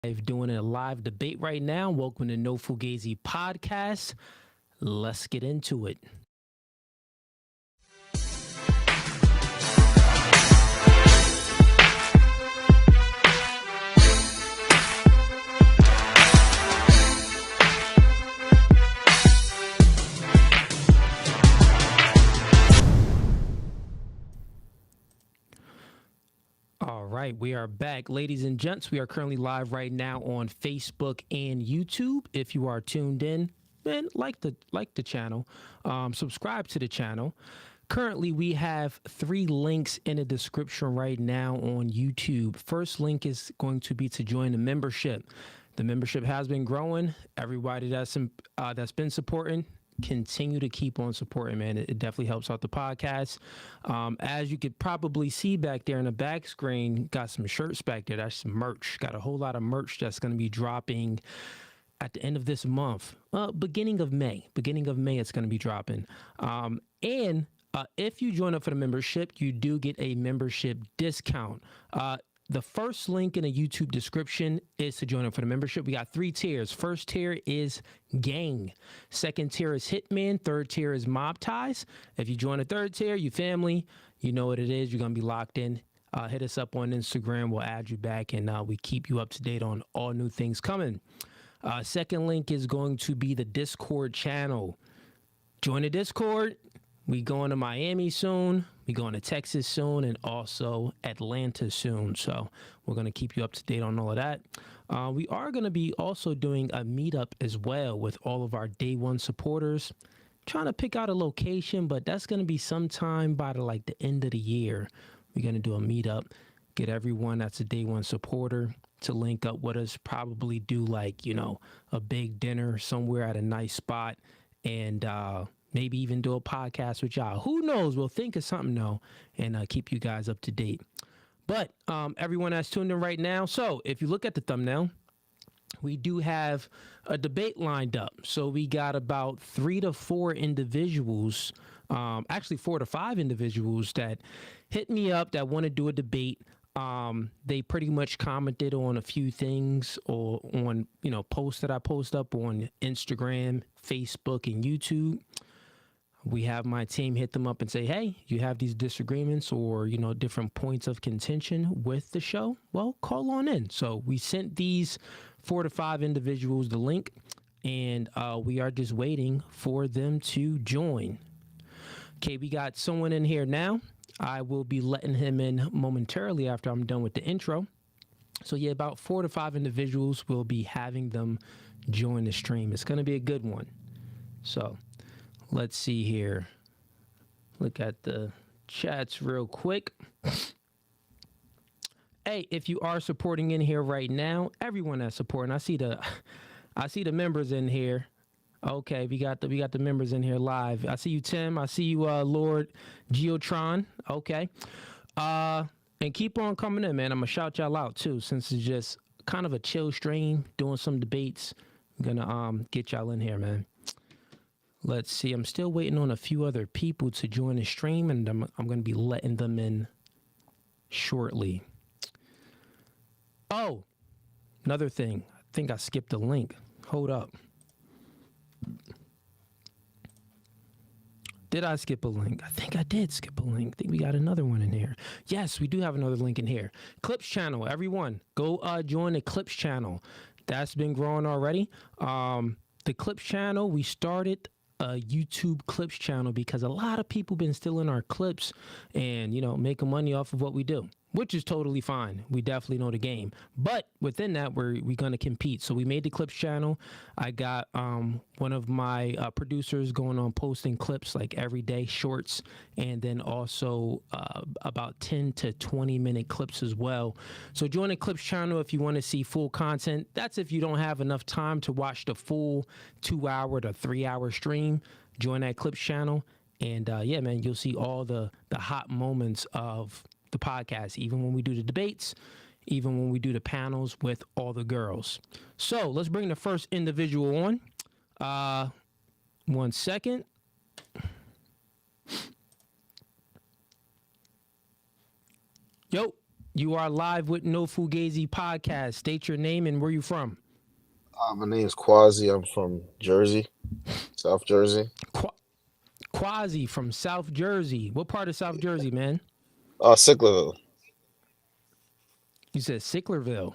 Doing a live debate right now. Welcome to No Fugazee podcast. Let's get into it. All right, we are back, ladies and gents. We are currently live right now on Facebook and YouTube. If you are tuned in, then like the channel, subscribe to the channel. Currently, we have 3 links in the description right now on YouTube. First link is going to be to join the membership. The membership has been growing. Everybody that's been supporting, continue to keep on supporting, man. It definitely helps out the podcast. As you could probably see back there in the back screen, got some shirts back there. That's some merch. Got a whole lot of merch that's going to be dropping at the end of this month. Beginning of May, it's going to be dropping. And if you join up for the membership, you do get a membership discount. The first link in the YouTube description is to join up for the membership. We got 3 tiers. First tier is Gang. Second tier is Hitman. Third tier is Mob Ties. If you join the third tier, you family, you know what it is. You're going to be locked in. Hit us up on Instagram. We'll add you back, and we keep you up to date on all new things coming. Second link is going to be the Discord channel. Join the Discord. We going to Miami soon. We going to Texas soon, and also Atlanta soon. So we're going to keep you up to date on all of that. We are going to be also doing a meetup as well with all of our day one supporters. Trying to pick out a location, but that's going to be sometime by the end of the year. We're going to do a meetup, get everyone that's a day one supporter to link up with us. Probably do a big dinner somewhere at a nice spot, and maybe even do a podcast with y'all. Who knows? We'll think of something, though, and keep you guys up to date. But everyone that's tuned in right now, so if you look at the thumbnail, we do have a debate lined up. So we got about 3 to 4 individuals, actually 4 to 5 individuals that hit me up that want to do a debate. They pretty much commented on a few things or on, posts that I post up on Instagram, Facebook, and YouTube. We have my team hit them up and say, hey, you have these disagreements or, different points of contention with the show? Well, call on in. So we sent these 4 to 5 individuals the link, and we are just waiting for them to join. Okay, we got someone in here now. I will be letting him in momentarily after I'm done with the intro. So yeah, about 4 to 5 individuals will be having them join the stream. It's going to be a good one. So let's see here. Look at the chats real quick. Hey, if you are supporting in here right now, everyone that's supporting, I see the members in here. Okay, we got the members in here live. I see you, Tim. I see you, Lord Geotron. Okay. And keep on coming in, man. I'm gonna shout y'all out too, since it's just kind of a chill stream, doing some debates. I'm gonna get y'all in here, man. Let's see. I'm still waiting on a few other people to join the stream, and I'm going to be letting them in shortly. Oh, another thing. I think I skipped a link. Hold up. Did I skip a link? I think I did skip a link. I think we got another one in here. Yes, we do have another link in here. Clips channel. Everyone, go join the Clips channel. That's been growing already. The Clips channel, we started a YouTube Clips channel because a lot of people been stealing our clips and, making money off of what we do, which is totally fine. We definitely know the game. But within that, we're going to compete. So we made the Clips channel. I got one of my producers going on posting clips like every day, shorts, and then also about 10 to 20 minute clips as well. So join the Clips channel if you want to see full content. That's if you don't have enough time to watch the full 2-hour to 3-hour stream. Join that Clips channel. And yeah, man, you'll see all the hot moments of the podcast, even when we do the debates, even when we do the panels with all the girls. So let's bring the first individual on. 1 second. Yo, You are live with No Fugazee podcast. State your name and where you from. My name is Quasi. I'm from Jersey, South Jersey. Qu- Quasi from South Jersey. What part of South Jersey, man? Sicklerville. You said Sicklerville.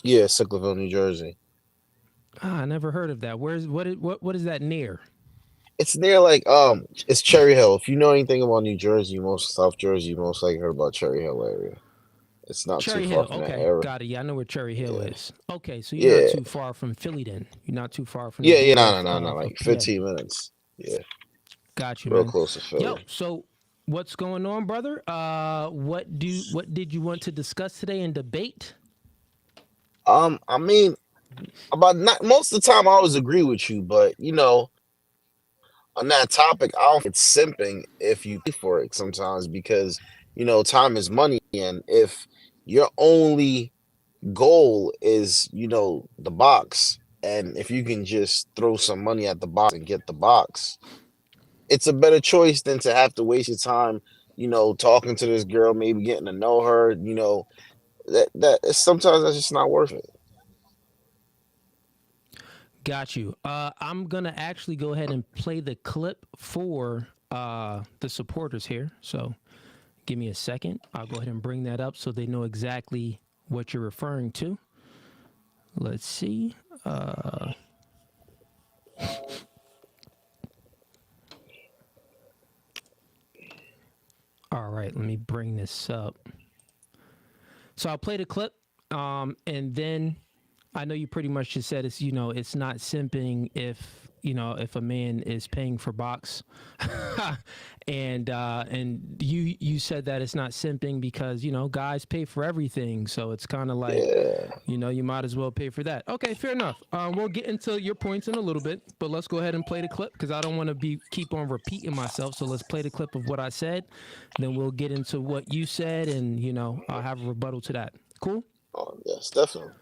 Yeah, Sicklerville, New Jersey. I never heard of that. What is that near? It's near it's Cherry Hill. If you know anything about New Jersey, most South Jersey, you most likely heard about Cherry Hill area. It's not too Cherry far Hill. from that Okay, area. got it. Yeah, I know where Cherry Hill Yeah, is. Okay, so you're not yeah, too far from Philly then. You're not too far from the yeah. border No, of no, no, no. Like yeah. 15 minutes. Yeah, Got you, real man. close to Yo, Philly. so what's going on, brother? What did you want to discuss today in debate? I mean, about not most of the time I always agree with you, but on that topic, I don't think it's simping if you pay for it sometimes because time is money, and if your only goal is the box, and if you can just throw some money at the box and get the box, it's a better choice than to have to waste your time talking to this girl, maybe getting to know her. Sometimes that's just not worth it. Got you. I'm gonna actually go ahead and play the clip for the supporters here. So give me a second. I'll go ahead and bring that up so they know exactly what you're referring to. Let's see. All right, let me bring this up. So I'll play the clip, and then I know you pretty much just said it's not simping if a man is paying for box, and you said that it's not simping because guys pay for everything, so it's kind of like Yeah. you might as well pay for that. Okay, fair enough. We'll get into your points in a little bit, but let's go ahead and play the clip because I don't want to keep on repeating myself. So let's play the clip of what I said, then we'll get into what you said, and I'll have a rebuttal to that. Cool. Oh, yes, definitely.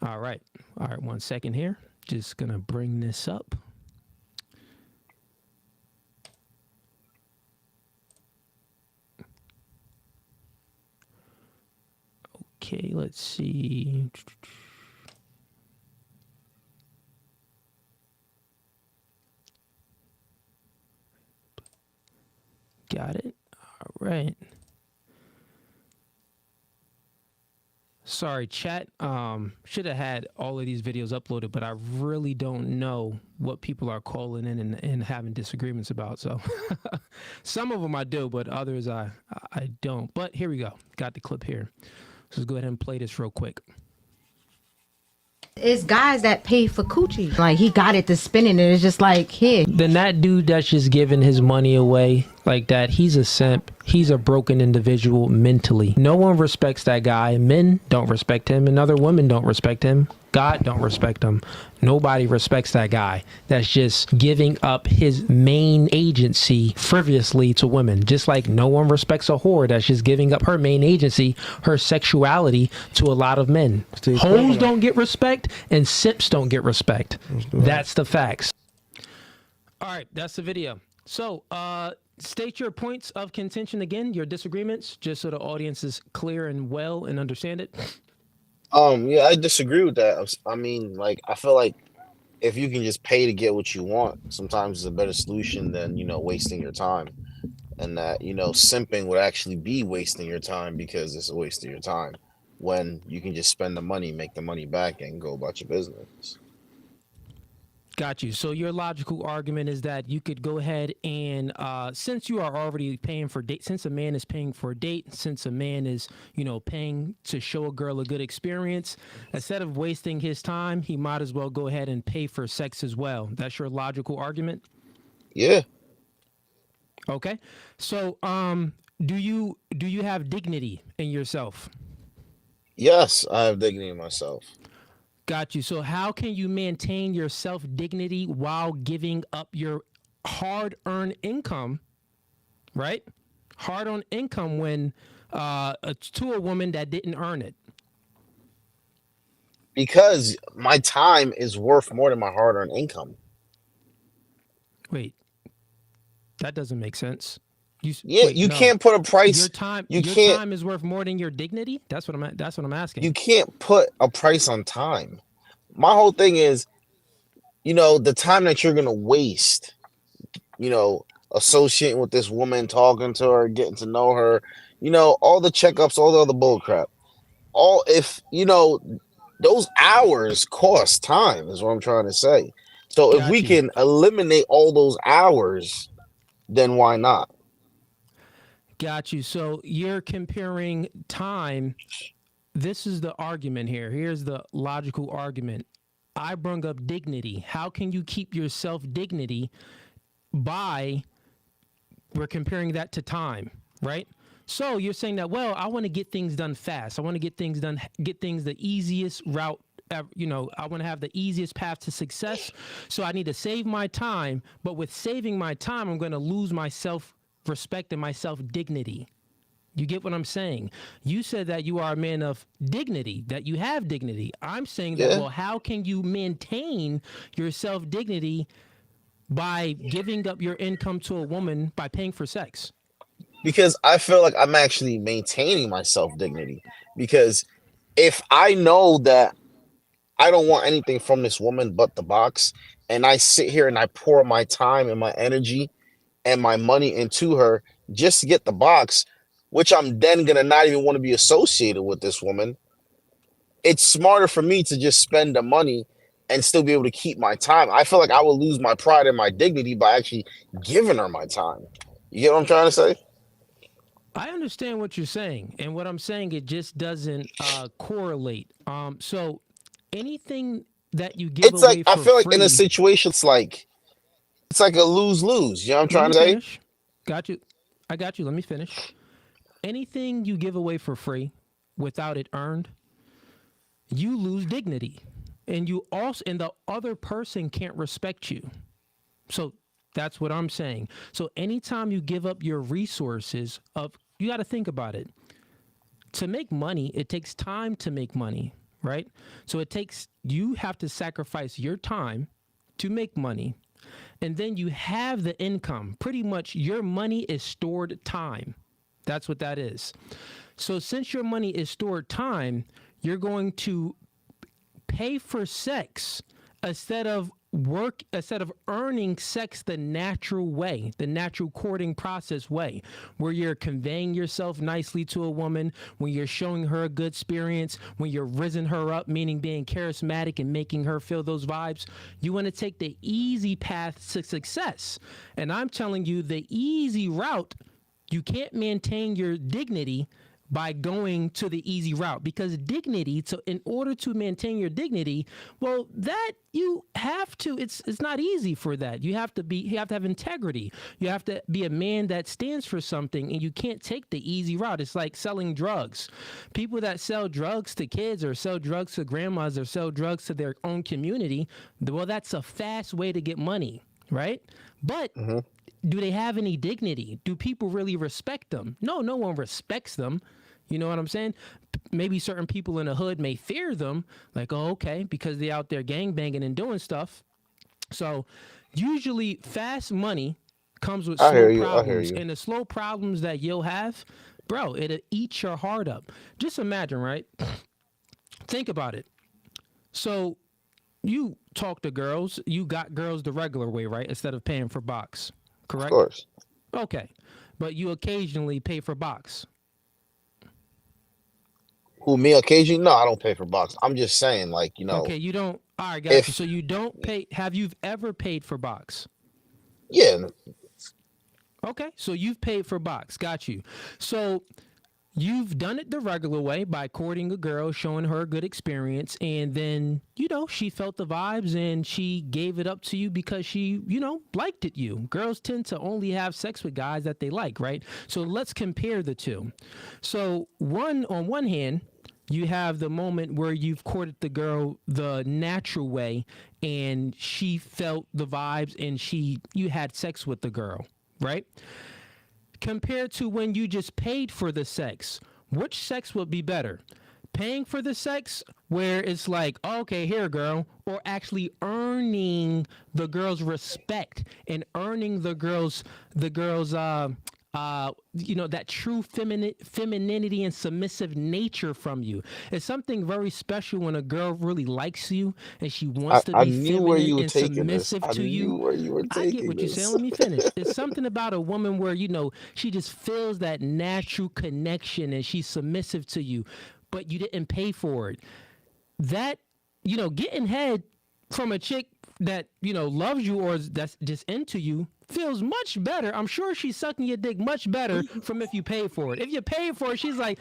All right. 1 second here. Just gonna bring this up. Okay, let's see. Got it. All right. Sorry, chat. Should have had all of these videos uploaded, but I really don't know what people are calling in and having disagreements about. So some of them I do, but others I don't. But here we go. Got the clip here. So let's go ahead and play this real quick. It's guys that pay for coochie. Like, he got it to spinning, and it's just like, here. Then that dude that's just giving his money away like that, he's a simp. He's a broken individual mentally. No one respects that guy. Men don't respect him, and other women don't respect him. God don't respect him. Nobody respects that guy that's just giving up his main agency frivolously to women. Just like no one respects a whore that's just giving up her main agency, her sexuality, to a lot of men. Hoes don't get respect, and simps don't get respect. That's the facts. All right, that's the video. So, state your points of contention again, your disagreements, just so the audience is clear and well and understand it. Yeah, I disagree with that. I mean, like, I feel like if you can just pay to get what you want, sometimes it's a better solution than wasting your time. And that simping would actually be wasting your time because it's a waste of your time when you can just spend the money, make the money back, and go about your business. Got you. So your logical argument is that you could go ahead and, since you are already paying for date, since a man is paying for a date, since a man is, paying to show a girl a good experience, instead of wasting his time, he might as well go ahead and pay for sex as well. That's your logical argument? Yeah. Okay. So, do you have dignity in yourself? Yes, I have dignity in myself. Got you. So how can you maintain your self-dignity while giving up your hard-earned income, right? Hard-earned income when to a woman that didn't earn it. Because my time is worth more than my hard-earned income. Wait, that doesn't make sense. Wait, you no. can't put a Your price. time, You your can't time is worth more than your dignity. That's what I'm asking. you can't put a price on time. My whole thing is, the time that you're gonna waste, associating with this woman, talking to her, getting to know her, all the checkups, all the other bull crap. All if those hours cost time is what I'm trying to say. So if Got we you. can eliminate all those hours, then why not? Got you. So you're comparing time. This is the argument here. Here's the logical argument. I bring up dignity. How can you keep your self dignity by we're comparing that to time, right? So you're saying that, well, I want to get things done fast. I want to get things done, get things the easiest route. I want to have the easiest path to success. So I need to save my time. But with saving my time, I'm going to lose my self respect and my self dignity. You get what I'm saying? You said that you are a man of dignity, that you have dignity. I'm saying that, Yeah. well, how can you maintain your self dignity by giving up your income to a woman by paying for sex? Because I feel like I'm actually maintaining my self dignity. Because if I know that I don't want anything from this woman but the box, and I sit here and I pour my time and my energy and my money into her just to get the box, which I'm then gonna not even want to be associated with this woman, it's smarter for me to just spend the money and still be able to keep my time. I feel like I will lose my pride and my dignity by actually giving her my time. You get what I'm trying to say? I understand what you're saying, and what I'm saying, it just doesn't correlate. So anything that you give It's like away I for feel like in a free, situation it's like a lose-lose. You know what I'm let trying me to say? finish. Got you. I got you. Let me finish. Anything you give away for free without it earned, you lose dignity, and the other person can't respect you. So that's what I'm saying. So anytime you give up your resources you got to think about it. To make money, it takes time to make money, right? So you have to sacrifice your time to make money. And then you have the income. Pretty much your money is stored time. That's what that is. So since your money is stored time, you're going to pay for sex instead of earning sex the natural way, the natural courting process way, where you're conveying yourself nicely to a woman, when you're showing her a good experience, when you're rizzing her up, meaning being charismatic and making her feel those vibes. You want to take the easy path to success. And I'm telling you, the easy route, you can't maintain your dignity by going to the easy route, because dignity, so in order to maintain your dignity, well, that you have to, it's not easy for that. You have to have integrity. You have to be a man that stands for something, and you can't take the easy route. It's like selling drugs. People that sell drugs to kids or sell drugs to grandmas or sell drugs to their own community, well, that's a fast way to get money, right? But do they have any dignity? Do people really respect them? No one respects them. You know what I'm saying? Maybe certain people in the hood may fear them, like, oh, okay, because they're out there gangbanging and doing stuff. So usually fast money comes with I hear slow you. I hear problems. you. And the slow problems that you'll have, bro, it'll eat your heart up. Just imagine, right? Think about it. So you talk to girls, you got girls the regular way, right? Instead of paying for box, Of correct? course. Okay. But you occasionally pay for box. Who, me occasionally? No, I don't pay for box. I'm just saying, Okay, you don't. All right, got you. if So you don't pay. Have you ever paid for box? yeah, Okay, so you've paid for box. Got you. So you've done it the regular way by courting a girl, showing her a good experience, and then, she felt the vibes and she gave it up to you because she, liked it you. Girls tend to only have sex with guys that they like, right? So let's compare the two. So on one hand, you have the moment where you've courted the girl the natural way and she felt the vibes and you had sex with the girl, right? Compared to when you just paid for the sex, which sex would be better? Paying for the sex where it's like, oh, okay, here, girl, or actually earning the girl's respect and earning the girl's that true femininity and submissive nature from you. It's something very special when a girl really likes you and she wants to I be knew where feminine you were and taking this. submissive I to knew you. where you were I get taking what you're saying. this. Let me finish. It's something about a woman where, she just feels that natural connection and she's submissive to you, but you didn't pay for it. That, getting head from a chick that, loves you or that's just into you feels much better. I'm sure she's sucking your dick much better from if you pay for it. If you pay for it, she's like,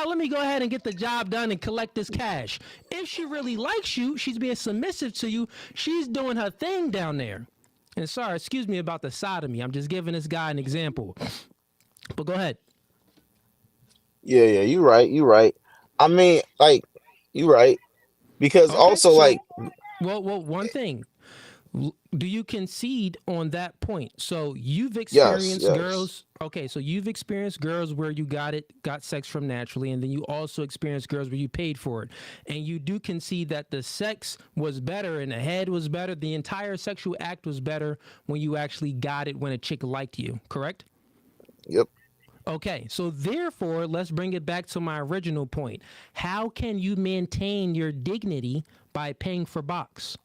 let me go ahead and get the job done and collect this cash. If she really likes you, she's being submissive to you. She's doing her thing down there. And sorry, excuse me about the sodomy. I'm just giving this guy an example. But go ahead. Yeah, you're right. You're right. I mean, like, you're right. Because Okay, also, so, like, one thing. Do you concede on that point? So you've yes, experienced yes. girls. Okay, so you've experienced girls where you got sex from naturally, and then you also experienced girls where you paid for it, and you do concede that the sex was better and the head was better. The entire sexual act was better when you actually got it when a chick liked you. Correct? Yep. Okay, so therefore, let's bring it back to my original point. How can you maintain your dignity by paying for box?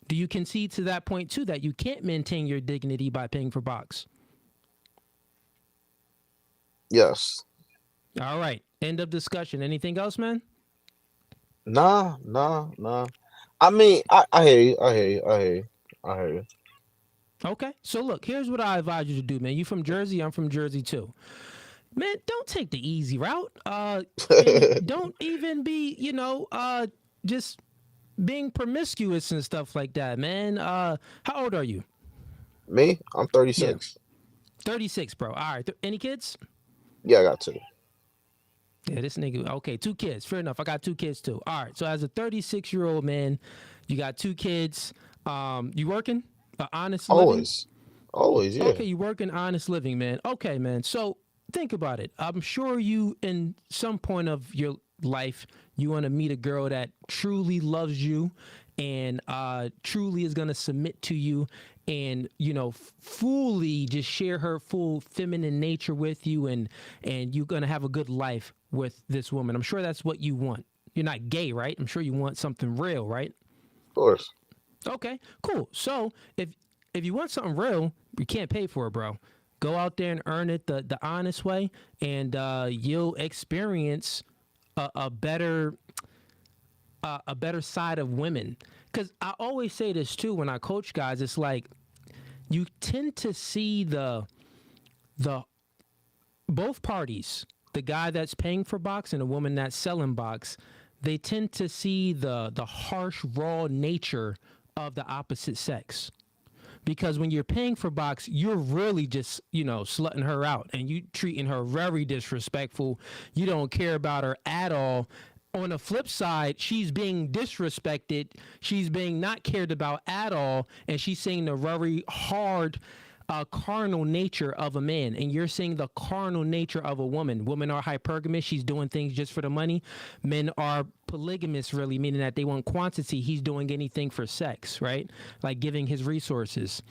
Do you concede to that point too, that you can't maintain your dignity by paying for box? Yes. All right. End of discussion. Anything else, man? Nah. I mean, I hear you. I hear you. I hear you. I hear you. Okay. So look, here's what I advise you to do, man. You from Jersey? I'm from Jersey too. Man, don't take the easy route. And don't even be, just being promiscuous and stuff like that, man. How old are you? Me? I'm Yeah. 36. 36, bro. All right. Any kids? Yeah, I got two. Yeah, this nigga. Okay, 2 kids. Fair enough. I got 2 kids too. All right. So as a 36-year-old man, you got 2 kids. You working? Honest living? Always, yeah. Okay, you working honest living, man. Okay, man. So think about it. I'm sure you, in some point of your life, you want to meet a girl that truly loves you and truly is going to submit to you and fully just share her full feminine nature with you, and you're going to have a good life with this woman. I'm sure that's what you want. You're not gay, right? I'm sure you want something real, right? Of course. Okay, cool. So if you want something real, you can't pay for it, bro. Go out there and earn it the honest way, and you'll experience a better side of women. Because I always say this too when I coach guys. It's like you tend to see the both parties, the guy that's paying for box and the woman that's selling box. They tend to see the harsh, raw nature of the opposite sex. Because when you're paying for box, you're really just, slutting her out and you treating her very disrespectful. You don't care about her at all. On the flip side, she's being disrespected. She's being not cared about at all. And she's seeing the very hard, carnal nature of a man. And you're seeing the carnal nature of a woman. Women are hypergamous. She's doing things just for the money. Men are polygamous, really, meaning that they want quantity. He's doing anything for sex, right? Like giving his resources.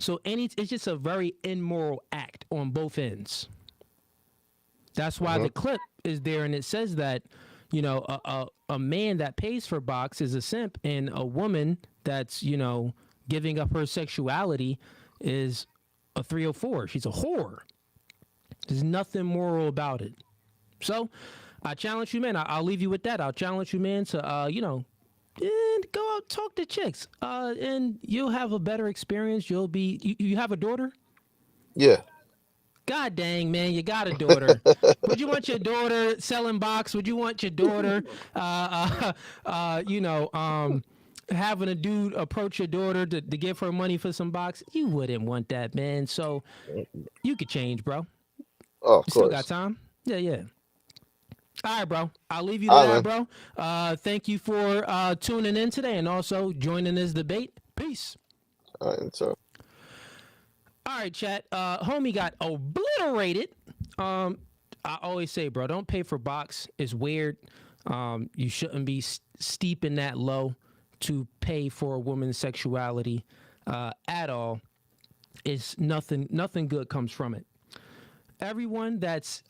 So it's just a very immoral act on both ends. That's why the clip is there, and it says that, a man that pays for box is a simp, and a woman that's, giving up her sexuality is a 304. She's a whore. There's nothing moral about it. So I challenge you, man. I'll leave you with that. I'll challenge you, man, to, and go out, talk to chicks, and you'll have a better experience. You have a daughter? Yeah. God dang, man, you got a daughter. Would you want your daughter selling box? Would you want your daughter, having a dude approach your daughter to give her money for some box? You wouldn't want that, man. So you could change, bro. Oh, of You still course. got time? Yeah. All right, bro. I'll leave you to All that, right, bro. Thank you for tuning in today and also joining this debate. Peace. All right, so. All right, chat. Homie got obliterated. I always say, bro, don't pay for box. It's weird. You shouldn't be steeping that low to pay for a woman's sexuality at all. it's nothing good comes from it. Everyone that's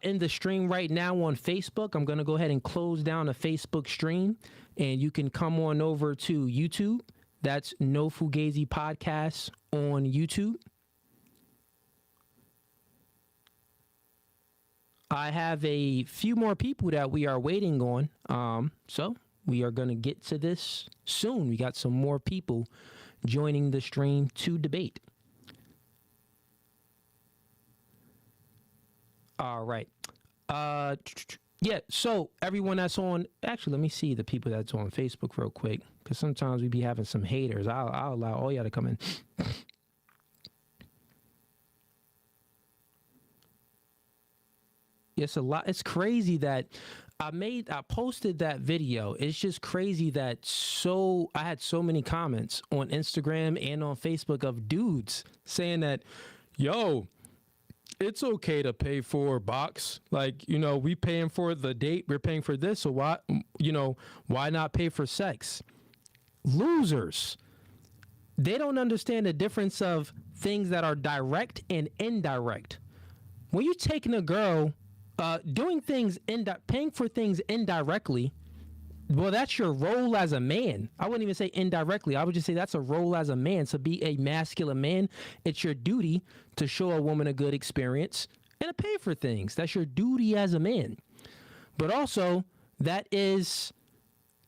in the stream right now on Facebook, I'm going to go ahead and close down the Facebook stream, and you can come on over to YouTube. That's No Fugazi Podcast on YouTube. I have a few more people that we are waiting on, so we are going to get to this soon. We got some more people joining the stream to debate. All right. Yeah, so everyone that's on, actually, let me see the people that's on Facebook real quick, because sometimes we be having some haters. I'll allow all y'all to come in. It's a lot. It's crazy that I posted that video. It's just crazy that I had so many comments on Instagram and on Facebook of dudes saying that, yo, it's okay to pay for box. Like, we paying for the date, we're paying for this, so why not pay for sex? Losers. They don't understand the difference of things that are direct and indirect. When you're taking a girl, doing things, paying for things indirectly, well, that's your role as a man. I wouldn't even say indirectly. I would just say that's a role as a man. To be a masculine man, it's your duty to show a woman a good experience and to pay for things. That's your duty as a man. But also, that is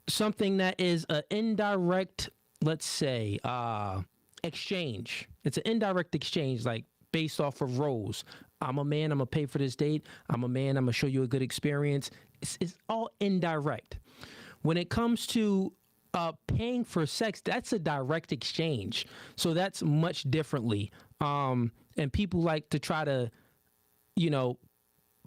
something that is an indirect, let's say, exchange. It's an indirect exchange, like based off of roles. I'm a man, I'm going to pay for this date. I'm a man, I'm going to show you a good experience. It's all indirect. When it comes to paying for sex, that's a direct exchange. So that's much differently. And people like to try to,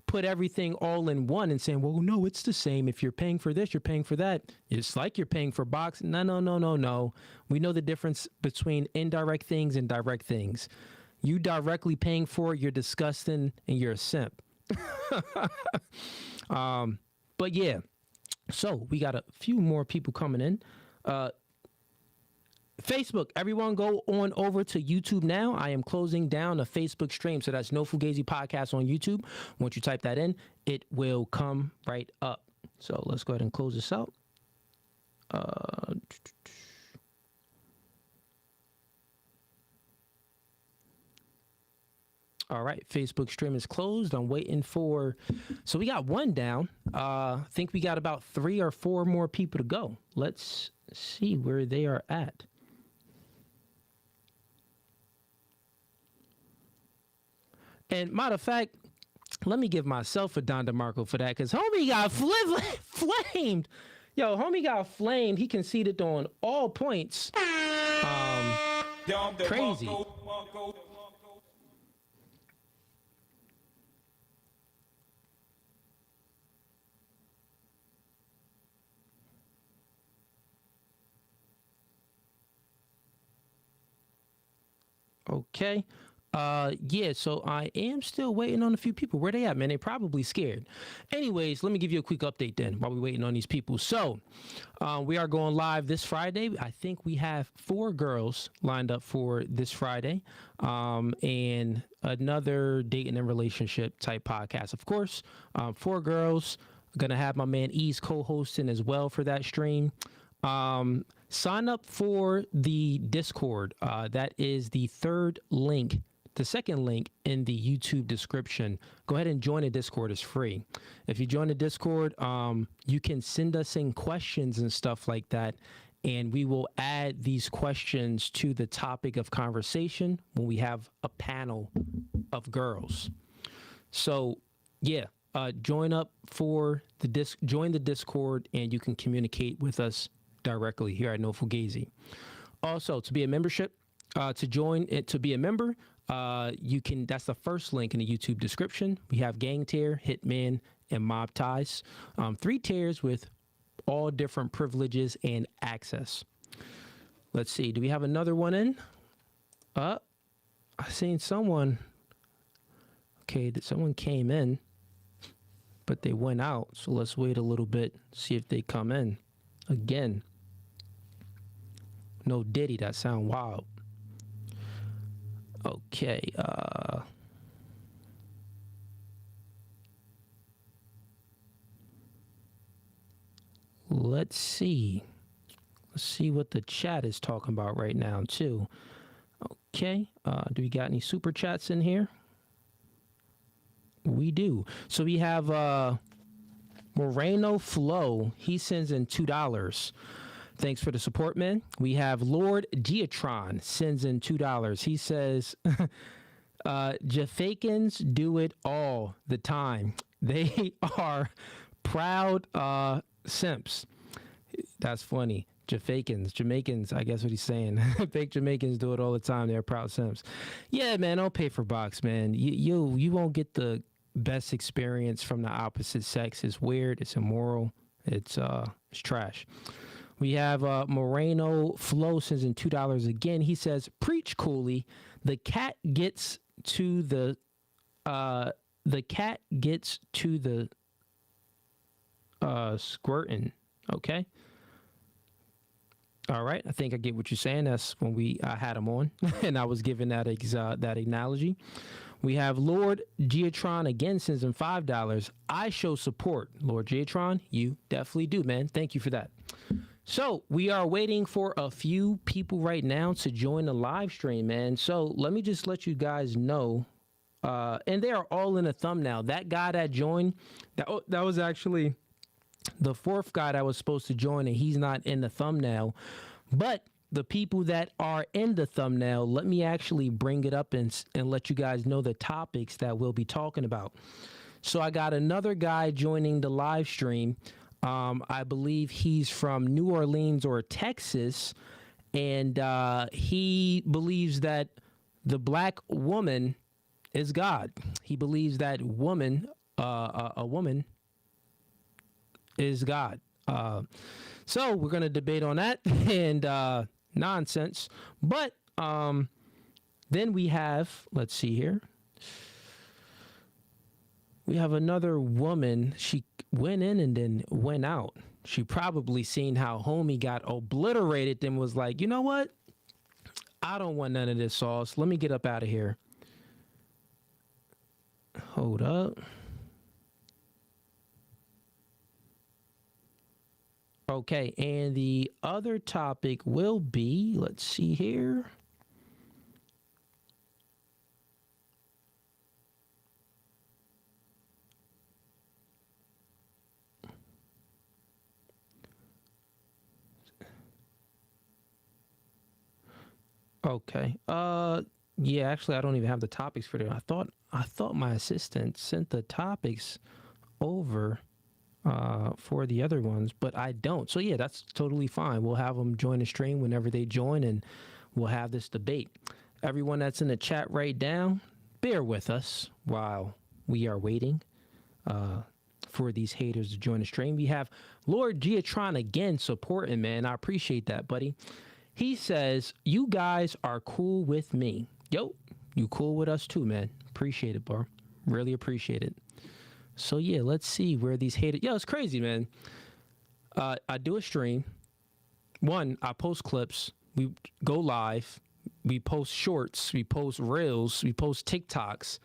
put everything all in one and saying, well, no, it's the same. If you're paying for this, you're paying for that. It's like you're paying for box. No. We know the difference between indirect things and direct things. You directly paying for it, you're disgusting and you're a simp. But yeah. So we got a few more people coming in. Facebook, everyone go on over to YouTube now. I am closing down a Facebook stream. So that's No Fugazi Podcast on YouTube. Once you type that in, it will come right up. So let's go ahead and close this out. All right, Facebook stream is closed. I'm waiting for, so we got one down. I think we got about 3 or 4 more people to go. Let's see where they are at. And matter of fact, let me give myself a Don DeMarco for that, because homie got flamed. Yo, homie got flamed. He conceded on all points. Crazy. Okay. Yeah, so I am still waiting on a few people. Where they at, man? They probably scared. Anyways, let me give you a quick update then while we're waiting on these people. So we are going live this Friday. I think we have 4 girls lined up for this Friday, and another dating and relationship type podcast. Of course, 4 girls. Going to have my man Ease co-hosting as well for that stream. Sign up for the Discord. That is the second link in the YouTube description. Go ahead and join the Discord. It's free. If you join the Discord, you can send us in questions and stuff like that, and we will add these questions to the topic of conversation when we have a panel of girls. So, yeah, join up for join the Discord, and you can communicate with us directly here at No Fugazi. Also, to be a membership, to be a member, you can. That's the first link in the YouTube description. We have Gang Tier, Hitman, and Mob Ties. 3 tiers with all different privileges and access. Let's see. Do we have another one in? I seen someone. Okay, someone came in, but they went out. So let's wait a little bit, see if they come in again. No Diddy, that sound wild. Okay. Let's see. Let's see what the chat is talking about right now, too. Okay. Do we got any super chats in here? We do. So we have Moreno Flo. He sends in $2. Thanks for the support, man. We have Lord Geotron sends in $2. He says, Jafakins do it all the time. They are proud simps. That's funny. Jamaicans, I guess what he's saying. Fake Jamaicans do it all the time. They're proud simps. Yeah, man, don't pay for box, man. You won't get the best experience from the opposite sex. It's weird. It's immoral. It's trash. We have Moreno Flo sends in $2 again. He says, "Preach, Cooley. The cat gets to the squirting." Okay. All right. I think I get what you're saying. That's when I had him on, and I was giving that that analogy. We have Lord Geotron again sends in $5. I show support, Lord Geotron. You definitely do, man. Thank you for that. So we are waiting for a few people right now to join the live stream, man. So let me just let you guys know, and they are all in the thumbnail. That guy that joined, that was actually the fourth guy that was supposed to join, and he's not in the thumbnail. But the people that are in the thumbnail, let me actually bring it up and let you guys know the topics that we'll be talking about. So I got another guy joining the live stream. I believe he's from New Orleans or Texas, and he believes that the black woman is God. He believes that a woman is God. So we're going to debate on that and nonsense. But then we have, let's see here. We have another woman. She went in and then went out. She probably seen how homie got obliterated and was like, you know what? I don't want none of this sauce. Let me get up out of here. Hold up. Okay, and the other topic will be, let's see here. Okay. Yeah, actually I don't even have the topics for today. I thought my assistant sent the topics over for the other ones, but I don't. So yeah, that's totally fine. We'll have them join the stream whenever they join, and we'll have this debate. Everyone that's in the chat right now, bear with us while we are waiting for these haters to join the stream. We have Lord Geotron again supporting, man. I appreciate that, buddy. He says, you guys are cool with me. Yo, you cool with us too, man. Appreciate it, bro. Really appreciate it. So yeah, let's see where these haters. Yo, it's crazy, man. I do a stream. One, I post clips. We go live. We post shorts. We post reels. We post TikToks,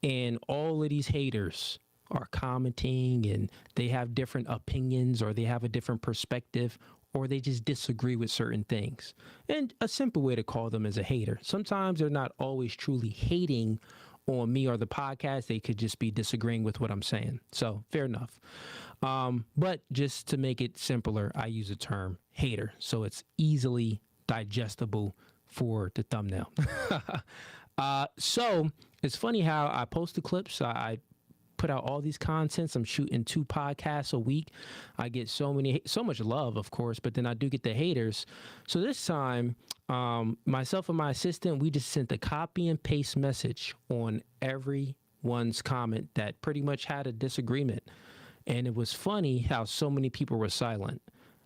and all of these haters are commenting, and they have different opinions, or they have a different perspective, or they just disagree with certain things. And a simple way to call them is a hater. Sometimes they're not always truly hating on me or the podcast. They could just be disagreeing with what I'm saying. So fair enough. But just to make it simpler, I use the term hater, so it's easily digestible for the thumbnail. So it's funny how I post the clips. I put out all these contents. I'm shooting 2 podcasts a week. I get so much love, of course, but then I do get the haters. So this time, myself and my assistant, we just sent a copy and paste message on everyone's comment that pretty much had a disagreement. And it was funny how so many people were silent.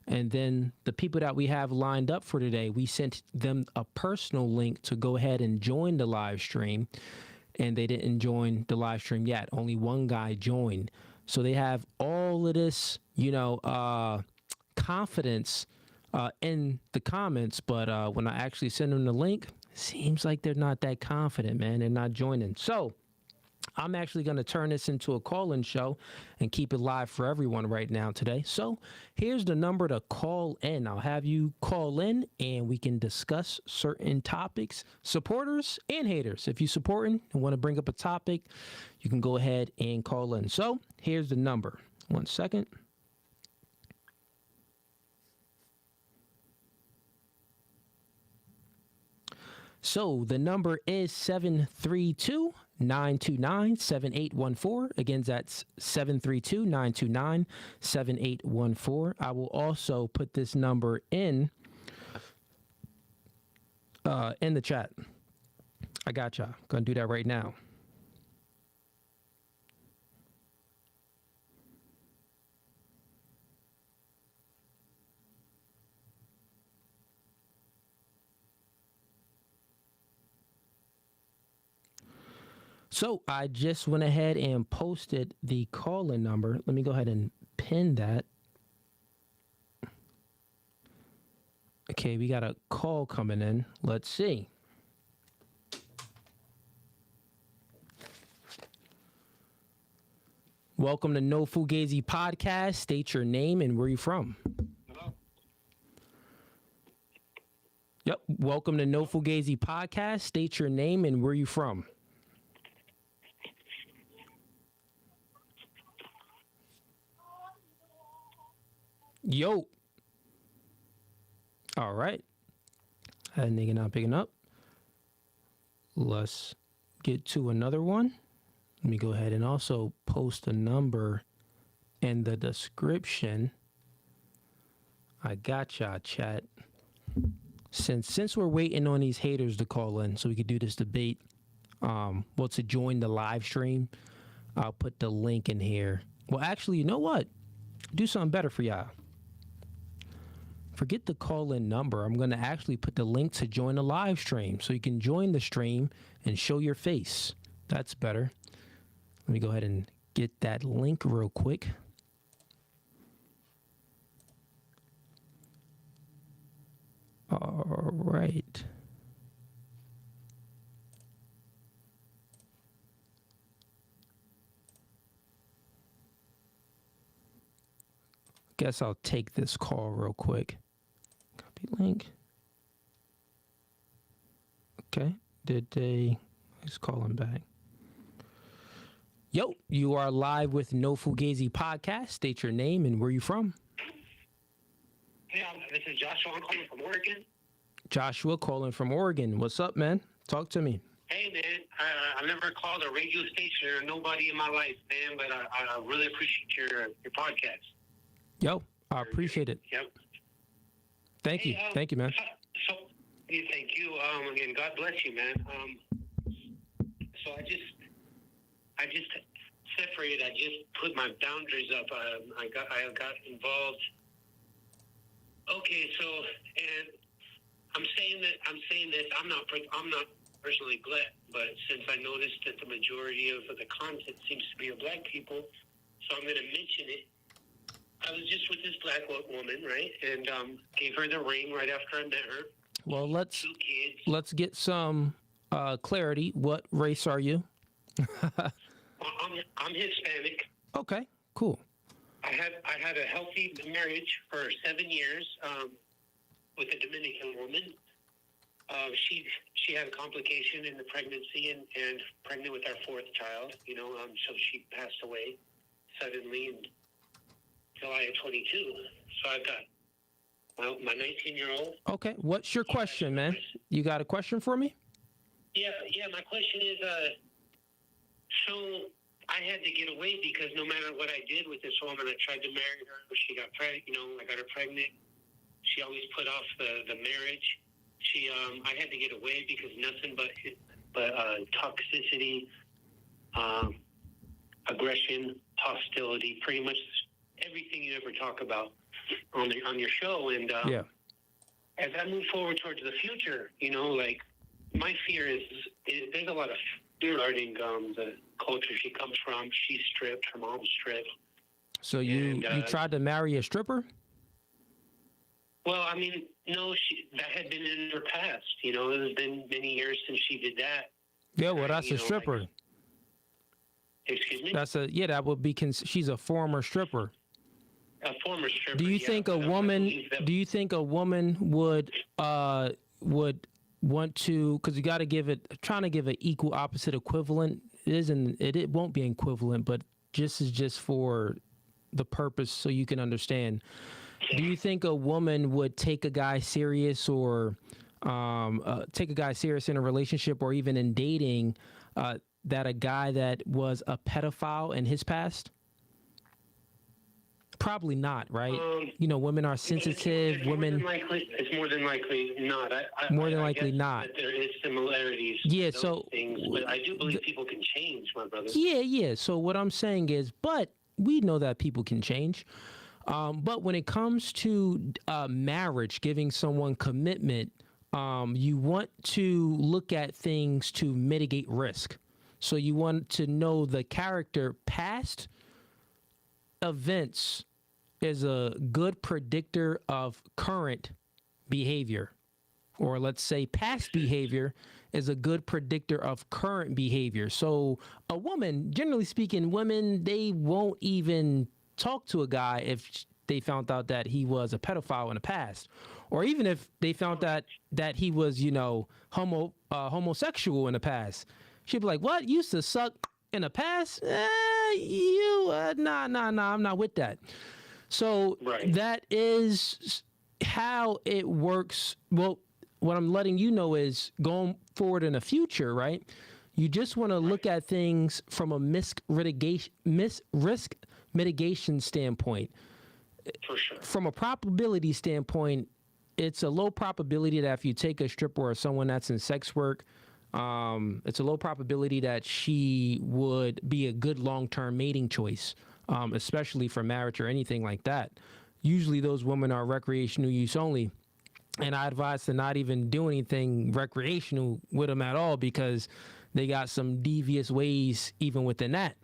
And then the people that we have lined up for today, we sent them a personal link to go ahead and join the live stream. And they didn't join the live stream yet. Only one guy joined. So they have all of this, confidence in the comments. But when I actually send them the link, Seems like they're not that confident, man. They're not joining. So I'm actually going to turn this into a call-in show and keep it live for everyone right now today. So here's the number to call in. I'll have you call in and we can discuss certain topics, supporters and haters. If you're supporting and want to bring up a topic, you can go ahead and call in. So here's the number. 1 second. So the number is 732-929-7814. Again, that's 732-929-7814. I will also put this number in the chat. I got y'all. Gonna do that right now. So I just went ahead and posted the call-in number. Let me go ahead and pin that. Okay, we got a call coming in. Let's see. Welcome to No Fugazee Podcast. State your name and where you from. Hello. Yep. Welcome to No Fugazee Podcast. State your name and where you from. Yo. All right. That nigga not picking up. Let's get to another one. Let me go ahead and also post a number in the description. I got y'all, chat. Since we're waiting on these haters to call in so we could do this debate, to join the live stream, I'll put the link in here. Well, actually, you know what? Do something better for y'all. Forget the call-in number. I'm going to actually put the link to join the live stream so you can join the stream and show your face. That's better. Let me go ahead and get that link real quick. All right. Guess I'll take this call real quick. Copy link. Okay. Did they? Let's call him back. Yo, you are live with No Fugazee Podcast. State your name and where you from. Hey, this is Joshua. I'm calling from Oregon. Joshua calling from Oregon. What's up, man? Talk to me. Hey, man. I've never called a radio station or nobody in my life, man, but I really appreciate your podcast. Yo, I appreciate it. Yep. Thank you. Thank you, man. So thank you. And God bless you, man. So I just separated. I just put my boundaries up. I got involved. Okay, so and I'm saying this. I'm not personally glad, but since I noticed that the majority of the content seems to be of black people, so I'm going to mention it. I was just with this black woman, right, and gave her the ring right after I met her. Well, 2 kids. let's get some clarity. What race are you? I'm Hispanic. Okay, cool. I had a healthy marriage for 7 years with a Dominican woman. She had a complication in the pregnancy and pregnant with our 4th child. So she passed away suddenly in July of 22. So I've got my 19-year-old. Okay, what's your question, man? You got a question for me? Yeah. My question is, so I had to get away because no matter what I did with this woman, I tried to marry her. She got pregnant. I got her pregnant. She always put off the marriage. I had to get away because nothing but toxicity, aggression, hostility, pretty much everything you ever talk about on your show. And as I move forward towards the future, my fear is there's a lot of fear regarding the culture she comes from. She's stripped. Her mom's stripped. So you tried to marry a stripper? Well, I mean, no, that had been in her past. You know, it has been many years since she did that. Yeah, well, that's a stripper. Like, excuse me? That would be, she's a former stripper. A former stripper. Do you think a woman, would want to, because you got to give it, trying to give an equal opposite equivalent, it won't be equivalent, but just for the purpose so you can understand. Do you think a woman would take a guy serious or take a guy serious in a relationship or even in dating that a guy that was a pedophile in his past? Probably not, right? Women are sensitive. It's more than likely not. More than likely not. That there is similarities. Yeah, to those things, but I do believe people can change, my brother. Yeah. So what I'm saying is, but we know that people can change. But when it comes to marriage, giving someone commitment, you want to look at things to mitigate risk. So you want to know the character. Past events is a good predictor of current behavior. Or let's say past behavior is a good predictor of current behavior. So a woman, generally speaking, women, they won't even talk to a guy if they found out that he was a pedophile in the past, or even if they found out that he was, homosexual in the past. She'd be like, "What? You used to suck in the past? Nah, I'm not with that." So that is how it works. Well, what I'm letting you know is going forward in the future, right? You just want to look at things from a risk mitigation standpoint. For sure. From a probability standpoint, it's a low probability that if you take a stripper or someone that's in sex work, it's a low probability that she would be a good long-term mating choice, especially for marriage or anything like that. Usually those women are recreational use only. And I advise to not even do anything recreational with them at all because they got some devious ways even within that.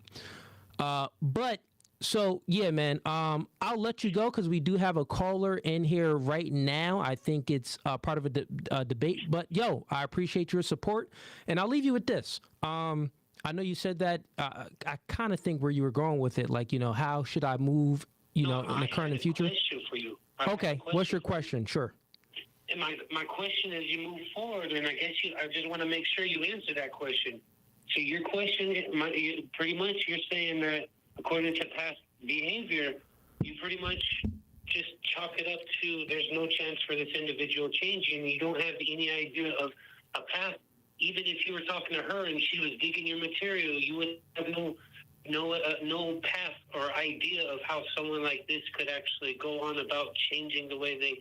So, yeah, man, I'll let you go because we do have a caller in here right now. I think it's part of a debate. But, yo, I appreciate your support. And I'll leave you with this. I know you said that. I kind of think where you were going with it, like, how should I move, in the current and future? Question for you. Okay, what's your question? Sure. And my question is, you move forward, and I just want to make sure you answer that question. So your question, pretty much you're saying that according to past behavior, you pretty much just chalk it up to there's no chance for this individual changing. You don't have any idea of a path. Even if you were talking to her and she was digging your material, you would have no path or idea of how someone like this could actually go on about changing the way they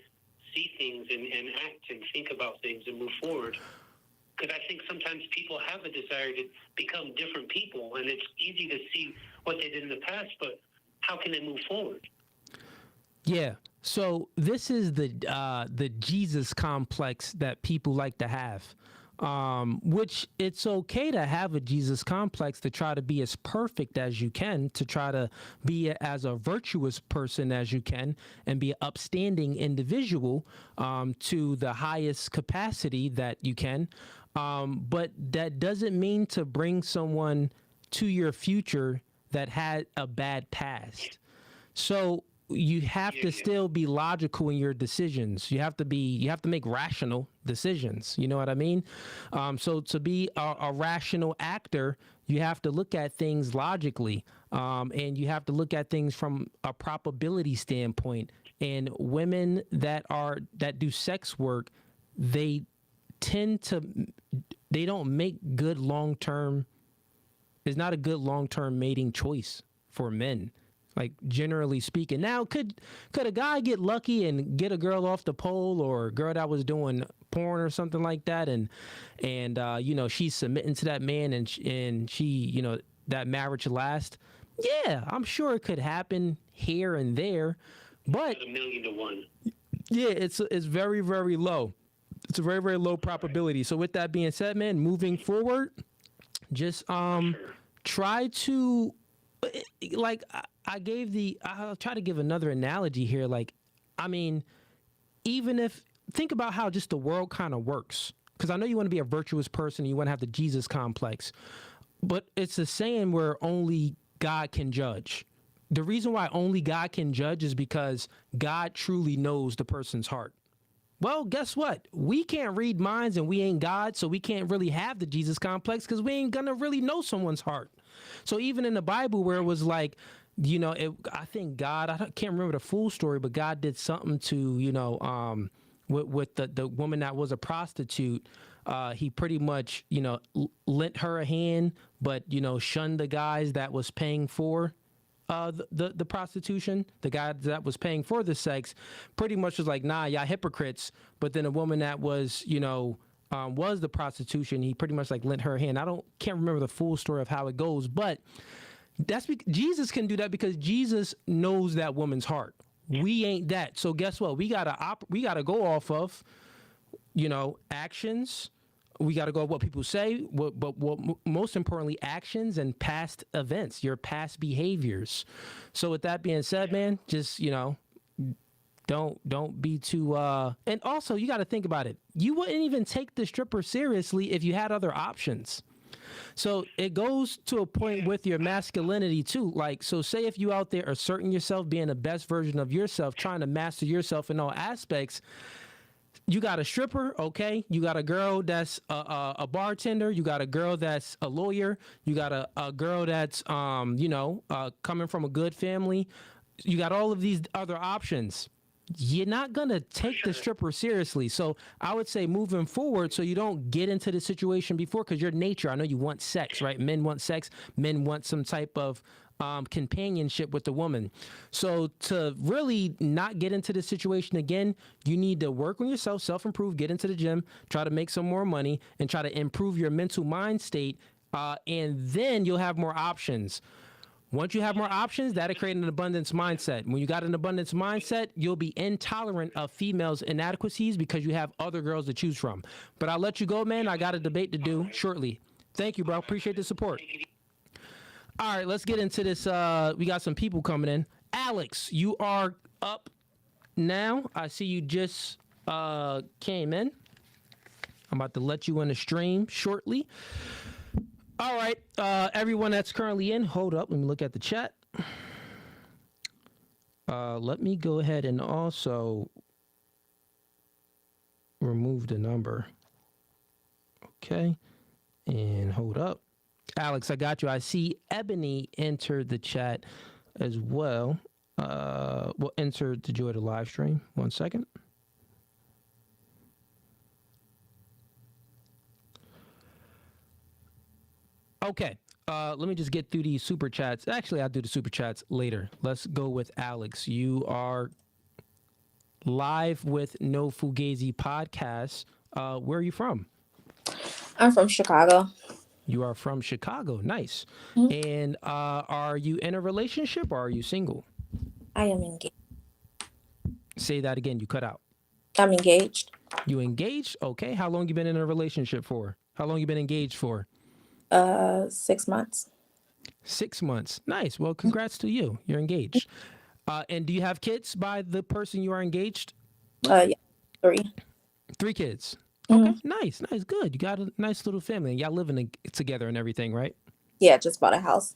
see things and act and think about things and move forward. Because I think sometimes people have a desire to become different people, and it's easy to see what they did in the past, but how can they move forward? Yeah. So this is the Jesus complex that people like to have, which it's okay to have a Jesus complex to try to be as perfect as you can, to try to be as a virtuous person as you can, and be an upstanding individual to the highest capacity that you can. But that doesn't mean to bring someone to your future that had a bad past. So you have to still be logical in your decisions. You have to make rational decisions. You know what I mean? So to be a rational actor, you have to look at things logically, and you have to look at things from a probability standpoint. And women that do sex work, they don't make good long-term. It's not a good long-term mating choice for men. Like, generally speaking. Now, could a guy get lucky and get a girl off the pole, or a girl that was doing porn or something like that, and she's submitting to that man, and she that marriage lasts? Yeah, I'm sure it could happen here and there, but 1,000,000 to 1. Yeah, it's very, very low. It's a very, very low probability. So with that being said, man, moving forward, just try to, like, I'll try to give another analogy here. Like, I mean, even if, think about how just the world kind of works. Because I know you want to be a virtuous person, and you want to have the Jesus complex, but it's a saying where only God can judge. The reason why only God can judge is because God truly knows the person's heart. Well, guess what? We can't read minds, and we ain't God, so we can't really have the Jesus complex because we ain't gonna really know someone's heart. So even in the Bible, where it was like, I think God, can't remember the full story, but God did something to, with the woman that was a prostitute. He pretty much, lent her a hand, but, shunned the guys that was paying for the prostitution. The guy that was paying for the sex pretty much was like, nah, y'all hypocrites. But then a woman that was, was the prostitution, he pretty much like lent her a hand. Can't remember the full story of how it goes, but Jesus can do that because Jesus knows that woman's heart. We ain't that. So guess what? We gotta go off of, actions. We got to go what people say, but most importantly, actions and past events, your past behaviors. So with that being said, man, just, don't be too, and also you got to think about it. You wouldn't even take the stripper seriously if you had other options. So it goes to a point with your masculinity too. Like, so say if you out there asserting yourself, being the best version of yourself, trying to master yourself in all aspects, you got a stripper, okay? You got a girl that's a bartender. You got a girl that's a lawyer. You got a girl that's, coming from a good family. You got all of these other options. You're not going to take the stripper seriously. So I would say moving forward, so you don't get into the situation before, because your nature, I know you want sex, right? Men want sex. Men want some type of companionship with the woman. So to really not get into this situation again, you need to work on yourself, self-improve, get into the gym, try to make some more money, and try to improve your mental mind state. And then you'll have more options. Once you have more options, that'll create an abundance mindset. When you got an abundance mindset, you'll be intolerant of females' inadequacies because you have other girls to choose from. But I'll let you go, man. I got a debate to do shortly. Thank you, bro. Appreciate the support. All right, let's get into this. We got some people coming in. Alex, you are up now. I see you just came in. I'm about to let you in the stream shortly. All right, everyone that's currently in, hold up. Let me look at the chat. Let me go ahead and also remove the number. Okay, and hold up. Alex, I got you. I see Ebony entered the chat as well. We'll enter to join the live stream. 1 second. Okay. Let me just get through these super chats. Actually, I'll do the super chats later. Let's go with Alex. You are live with No Fugazee podcast. Where are you from? I'm from Chicago. You are from Chicago. Nice. Mm-hmm. And are you in a relationship or are you single? I am engaged. Say that again. You cut out. I'm engaged. You engaged? Okay. How long you been in a relationship for? How long you been engaged for? 6 months. 6 months. Nice. Well, congrats to you. You're engaged. And do you have kids by the person you are engaged? Yeah, 3. 3 kids. Mm-hmm. Okay. Nice. Good. You got a nice little family. Y'all living together and everything, right? Yeah, just bought a house.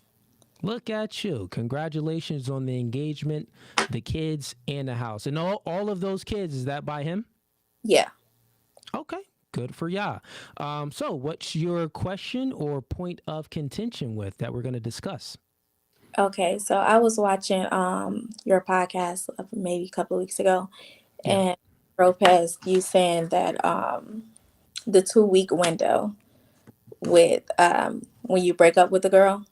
Look at you. Congratulations on the engagement, the kids, and the house. And all of those kids, is that by him? Yeah. Okay. Good for y'all. So what's your question or point of contention with that we're going to discuss? Okay, so I was watching your podcast maybe a couple of weeks ago, and Lopez, you saying that the 2-week window with when you break up with a girl,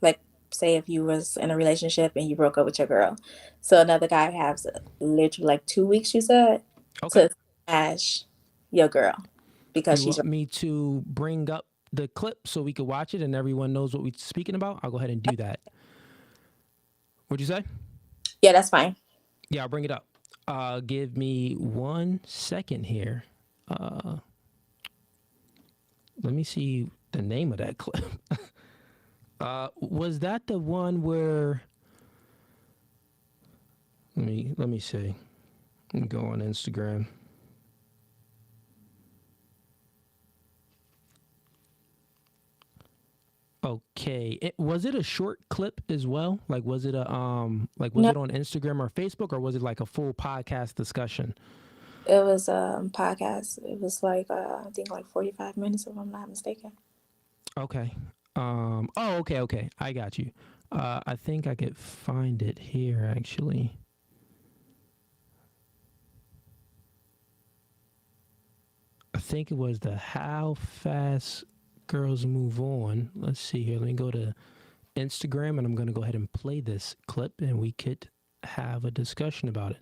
like say if you was in a relationship and you broke up with your girl, so another guy has literally like 2 weeks, you said, to smash your girl because you want me to bring up the clip so we can watch it and everyone knows what we're speaking about? I'll go ahead and do that. What'd you say? Yeah, that's fine. Yeah, I'll bring it up. Give me 1 second here. Let me see the name of that clip. Was that the one where? Let me see. Go on Instagram. Okay. Was it a short clip as well? Like was it a was No, it on Instagram or Facebook, or was it like a full podcast discussion? it was a podcast. It was like I think like 45 minutes if I'm not mistaken. Okay. Okay. I got you. I think I could find it here actually. I think it was the How Fast Girls Move On. Let's see here. Let me go to Instagram and I'm going to go ahead and play this clip and we could have a discussion about it.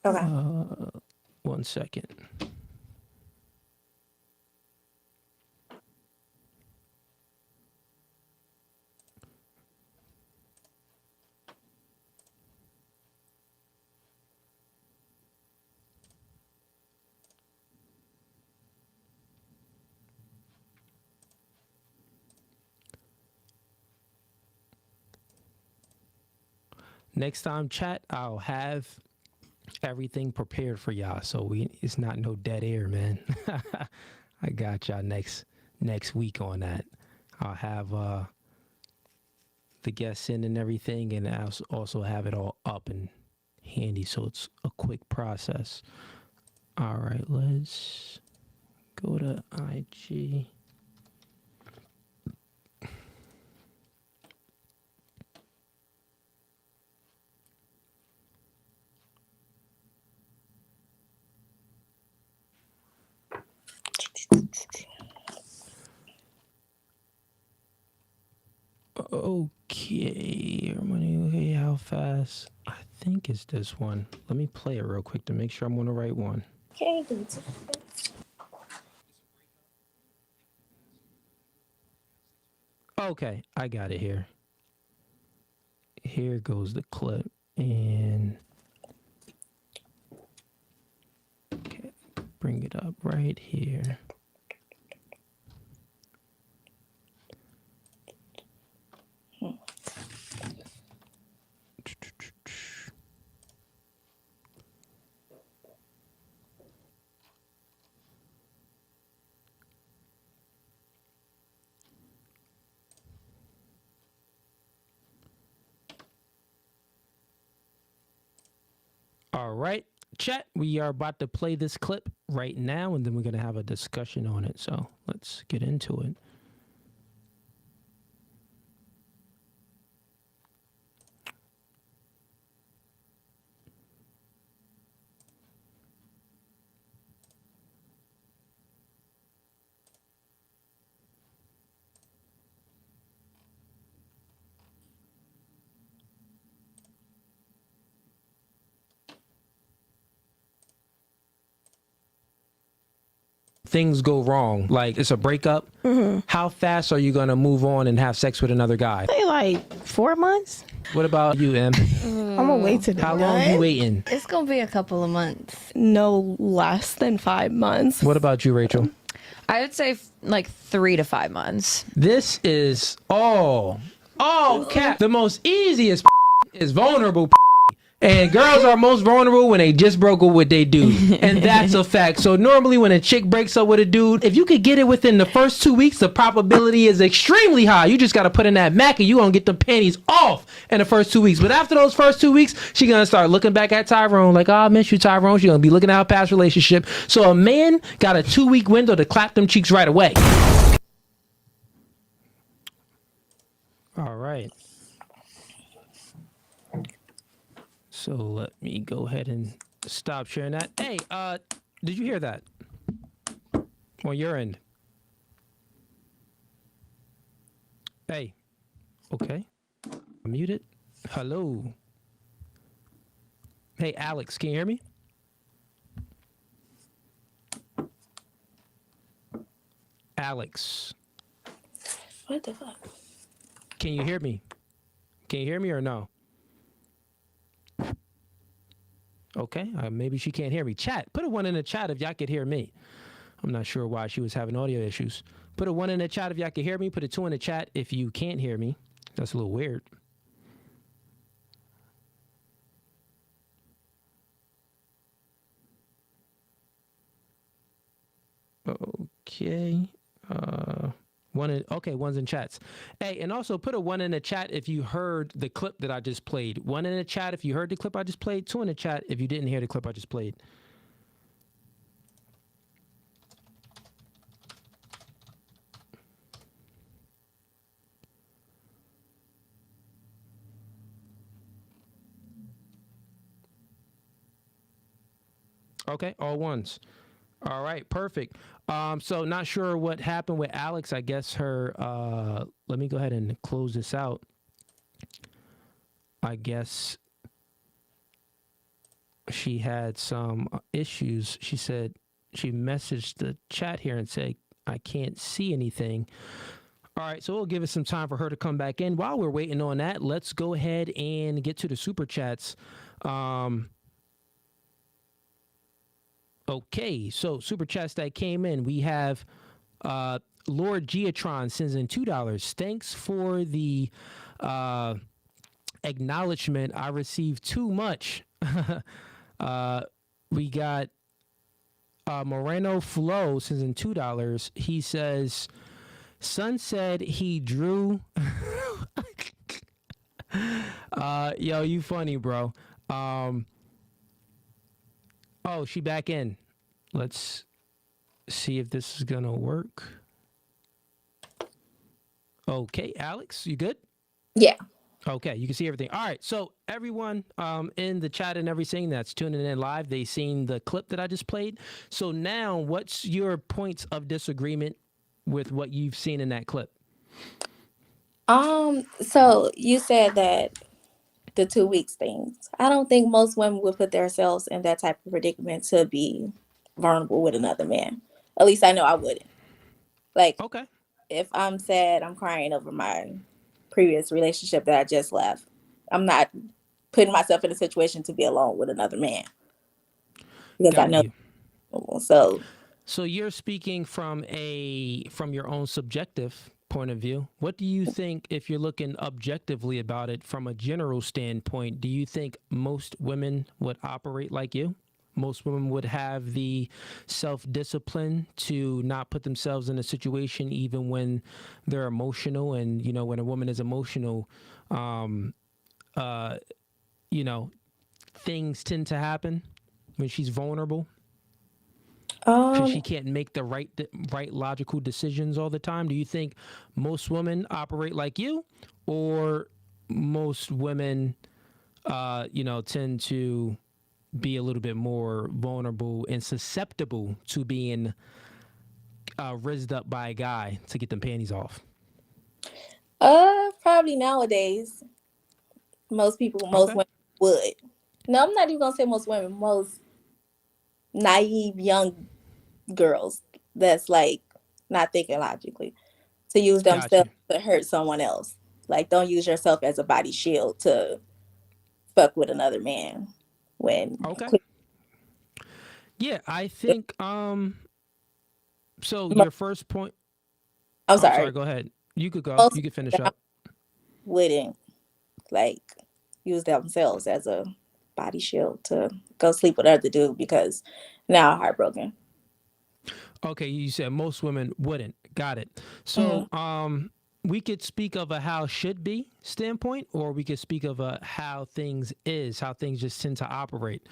Okay. 1 second. Next time, chat, I'll have everything prepared for y'all, so it's not no dead air, man. I got y'all next week on that. I'll have the guests in and everything, and I'll also have it all up and handy, so it's a quick process. All right, let's go to IG. Okay, how fast? I think it's this one. Let me play it real quick to make sure I'm on the right one. Okay, give me 2 Okay, I got it here. Here goes the clip, and okay, bring it up right here. All right, chat, we are about to play this clip right now, and then we're going to have a discussion on it. So let's get into it. Things go wrong, like it's a breakup, how fast are you going to move on and have sex with another guy? Say like 4 months. What about you, Em? I'm gonna wait to the How long you waiting? It's gonna be a couple of months. No less than 5 months. What about you, Rachel? I would say like 3 to 5 months. This is cap. The most easiest is vulnerable. And girls are most vulnerable when they just broke up with their dude. And that's a fact. So normally when a chick breaks up with a dude, if you could get it within the first 2 weeks, the probability is extremely high. You just got to put in that Mac and you going to get the panties off in the first 2 weeks. But after those first 2 weeks, she going to start looking back at Tyrone like, oh, I miss you, Tyrone. She going to be looking at her past relationship. So a man got a 2-week window to clap them cheeks right away. All right. So let me go ahead and stop sharing that. Hey, did you hear that? On your end. Hey. Okay. Muted. Hello. Hey, Alex, can you hear me? Alex. What the fuck? Can you hear me? Can you hear me or no? Okay, maybe she can't hear me. Chat, put a 1 in the chat if y'all could hear me. I'm not sure why she was having audio issues. Put a 1 in the chat if y'all could hear me. Put a 2 in the chat if you can't hear me. That's a little weird. Okay. One's in chats. Hey, and also put a 1 in the chat if you heard the clip that I just played. 1 in the chat if you heard the clip I just played. 2 in the chat if you didn't hear the clip I just played. Okay, all ones. All right, perfect. So not sure what happened with Alex. I guess her, let me go ahead and close this out. I guess she had some issues. She said she messaged the chat here and said, I can't see anything. All right, so we'll give it some time for her to come back in. While we're waiting on that, let's go ahead and get to the super chats. Okay, so super chats that came in. We have Lord Geotron sends in $2. Thanks for the acknowledgement. I received too much. We got Moreno Flo sends in $2. He says, son said he drew. Yo, you funny, bro. Oh, she back in. Let's see if this is gonna work. Okay, Alex, you good? Yeah. Okay, you can see everything. All right, so everyone in the chat and everything that's tuning in live, they seen the clip that I just played. So now, what's your points of disagreement with what you've seen in that clip? So you said that the 2 weeks things. I don't think most women would put themselves in that type of predicament to be vulnerable with another man. At least I know I wouldn't. Like, Okay. if I'm sad, I'm crying over my previous relationship that I just left. I'm not putting myself in a situation to be alone with another man because I Got know. you. So you're speaking from your own subjective point of view. What do you think, if you're looking objectively about it from a general standpoint, do you think most women would operate like you? Most women would have the self-discipline to not put themselves in a situation even when they're emotional. And, you know, when a woman is emotional, you know, things tend to happen when she's vulnerable. Because she can't make the right logical decisions all the time. Do you think most women operate like you, or most women, tend to be a little bit more vulnerable and susceptible to being rizzed up by a guy to get them panties off? probably nowadays, most women would. No, I'm not even gonna say most women. Most naive young girls that's like not thinking logically to use themselves to hurt someone else. Like, don't use yourself as a body shield to fuck with another man. Yeah, I think so your first point. I'm sorry. Go ahead. You could go. Most you could finish up. Wouldn't like use themselves as a body shield to go sleep with other dude because now I'm heartbroken. Okay, you said most women wouldn't. Got it. So, we could speak of a how should be standpoint, or we could speak of a how things just tend to operate.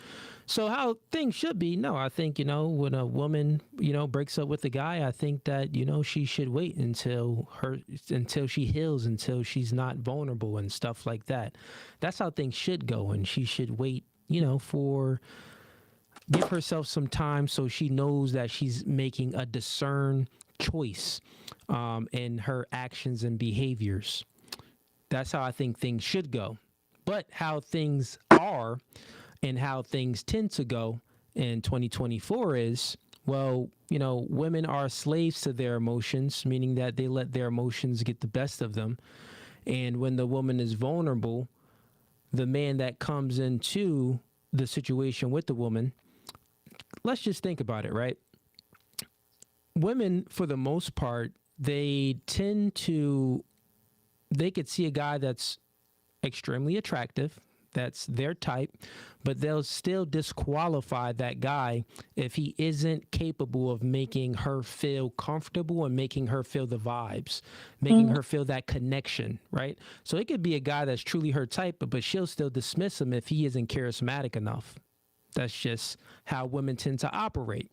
So how things should be, no, I think, when a woman, breaks up with a guy, I think that, she should wait until she heals, until she's not vulnerable and stuff like that. That's how things should go. And she should wait, give herself some time so she knows that she's making a discerned choice in her actions and behaviors. That's how I think things should go. But how things are and how things tend to go in 2024 is, women are slaves to their emotions, meaning that they let their emotions get the best of them. And when the woman is vulnerable, the man that comes into the situation with the woman, let's just think about it, right? Women, for the most part, they could see a guy that's extremely attractive. that's their type, but they'll still disqualify that guy if he isn't capable of making her feel comfortable and making her feel the vibes, making her feel that connection, right? So it could be a guy that's truly her type, but she'll still dismiss him if he isn't charismatic enough. That's just how women tend to operate,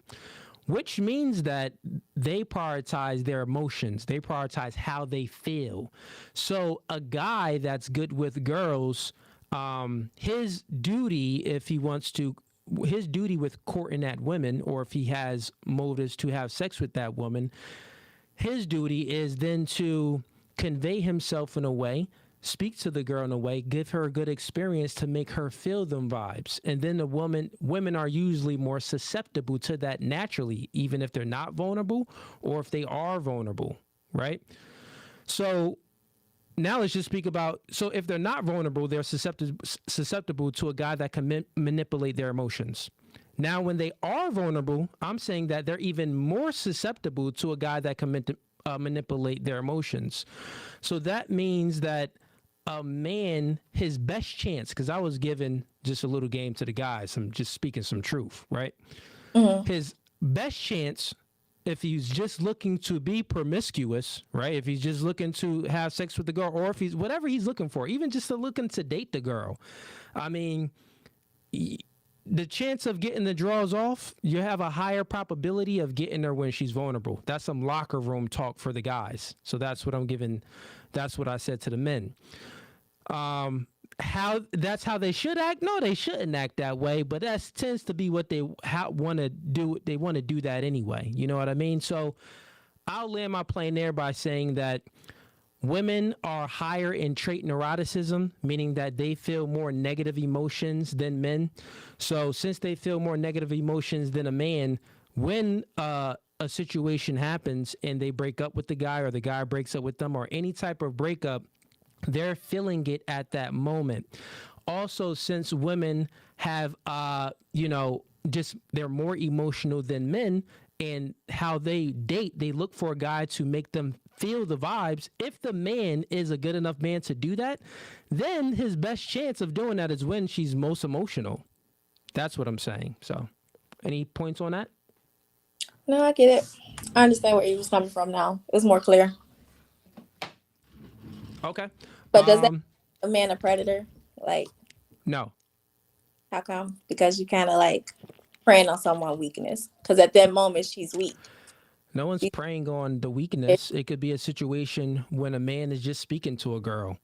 which means that they prioritize their emotions. They prioritize how they feel. So a guy that's good with girls, his duty, if he wants to, his duty with courting that woman, or if he has motives to have sex with that woman, his duty is then to convey himself in a way, speak to the girl in a way, give her a good experience to make her feel them vibes. And then women are usually more susceptible to that naturally, even if they're not vulnerable or if they are vulnerable, right? So now let's just speak about, so if they're not vulnerable, they're susceptible to a guy that can manipulate their emotions. Now, when they are vulnerable, I'm saying that they're even more susceptible to a guy that can manipulate their emotions. So that means that a man, his best chance, because I was giving just a little game to the guys, I'm just speaking some truth, right? His best chance, if he's just looking to be promiscuous, right? If he's just looking to have sex with the girl, or if he's whatever he's looking for, even just looking to date the girl, I mean, the chance of getting the draws off, you have a higher probability of getting her when she's vulnerable. That's some locker room talk for the guys. So that's what I'm giving. That's what I said to the men. That's how they should act? No, they shouldn't act that way, but that tends to be what they want to do. They want to do that anyway. You know what I mean? So I'll land my plane there by saying that women are higher in trait neuroticism, meaning that they feel more negative emotions than men. So since they feel more negative emotions than a man, when a situation happens and they break up with the guy, or the guy breaks up with them, or any type of breakup, they're feeling it at that moment. Also, since women have, just they're more emotional than men, and how they date, they look for a guy to make them feel the vibes. If the man is a good enough man to do that, then his best chance of doing that is when she's most emotional. That's what I'm saying. So, any points on that? No, I get it. I understand where he was coming from now. It's more clear. Okay. But does that make a man a predator? Like, no. How come? Because you kind of like preying on someone's weakness. Because at that moment, she's weak. No one's preying on the weakness. It could be a situation when a man is just speaking to a girl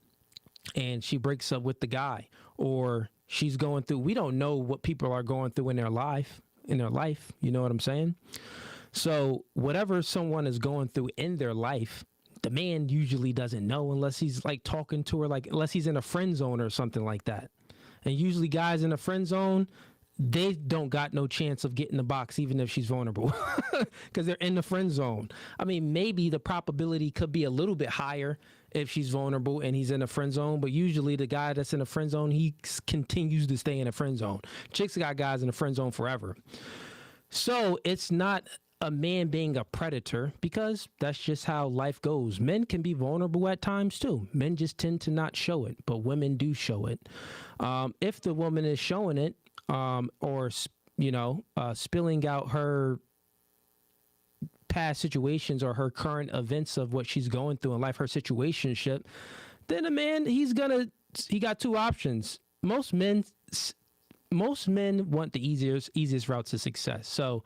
and she breaks up with the guy, or she's going through, we don't know what people are going through in their life. You know what I'm saying? So whatever someone is going through in their life, the man usually doesn't know unless he's like talking to her, like unless he's in a friend zone or something like that. And usually guys in a friend zone, they don't got no chance of getting the box, even if she's vulnerable, because they're in the friend zone. I mean, maybe the probability could be a little bit higher if she's vulnerable and he's in a friend zone, but usually the guy that's in a friend zone, he continues to stay in a friend zone. Chicks got guys in a friend zone forever. So it's not a man being a predator, because that's just how life goes. Men can be vulnerable at times too. Men just tend to not show it, but women do show it. If the woman is showing it, or spilling out her past situations or her current events of what she's going through in life, her situationship, then a man, he got two options. Most men want the easiest route to success. So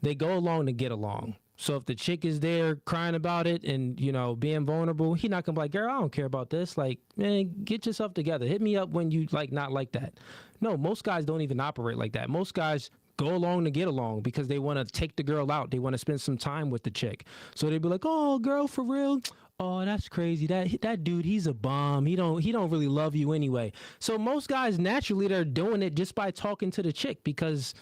they go along to get along. So if the chick is there crying about it and, being vulnerable, he not gonna be like, girl, I don't care about this. Like, man, get yourself together. Hit me up when you not like that. No, most guys don't even operate like that. Most guys go along to get along because they want to take the girl out. They want to spend some time with the chick. So they'd be like, oh, girl, for real? Oh, that's crazy. That dude, he's a bum. He don't really love you anyway. So most guys, naturally, they're doing it just by talking to the chick, because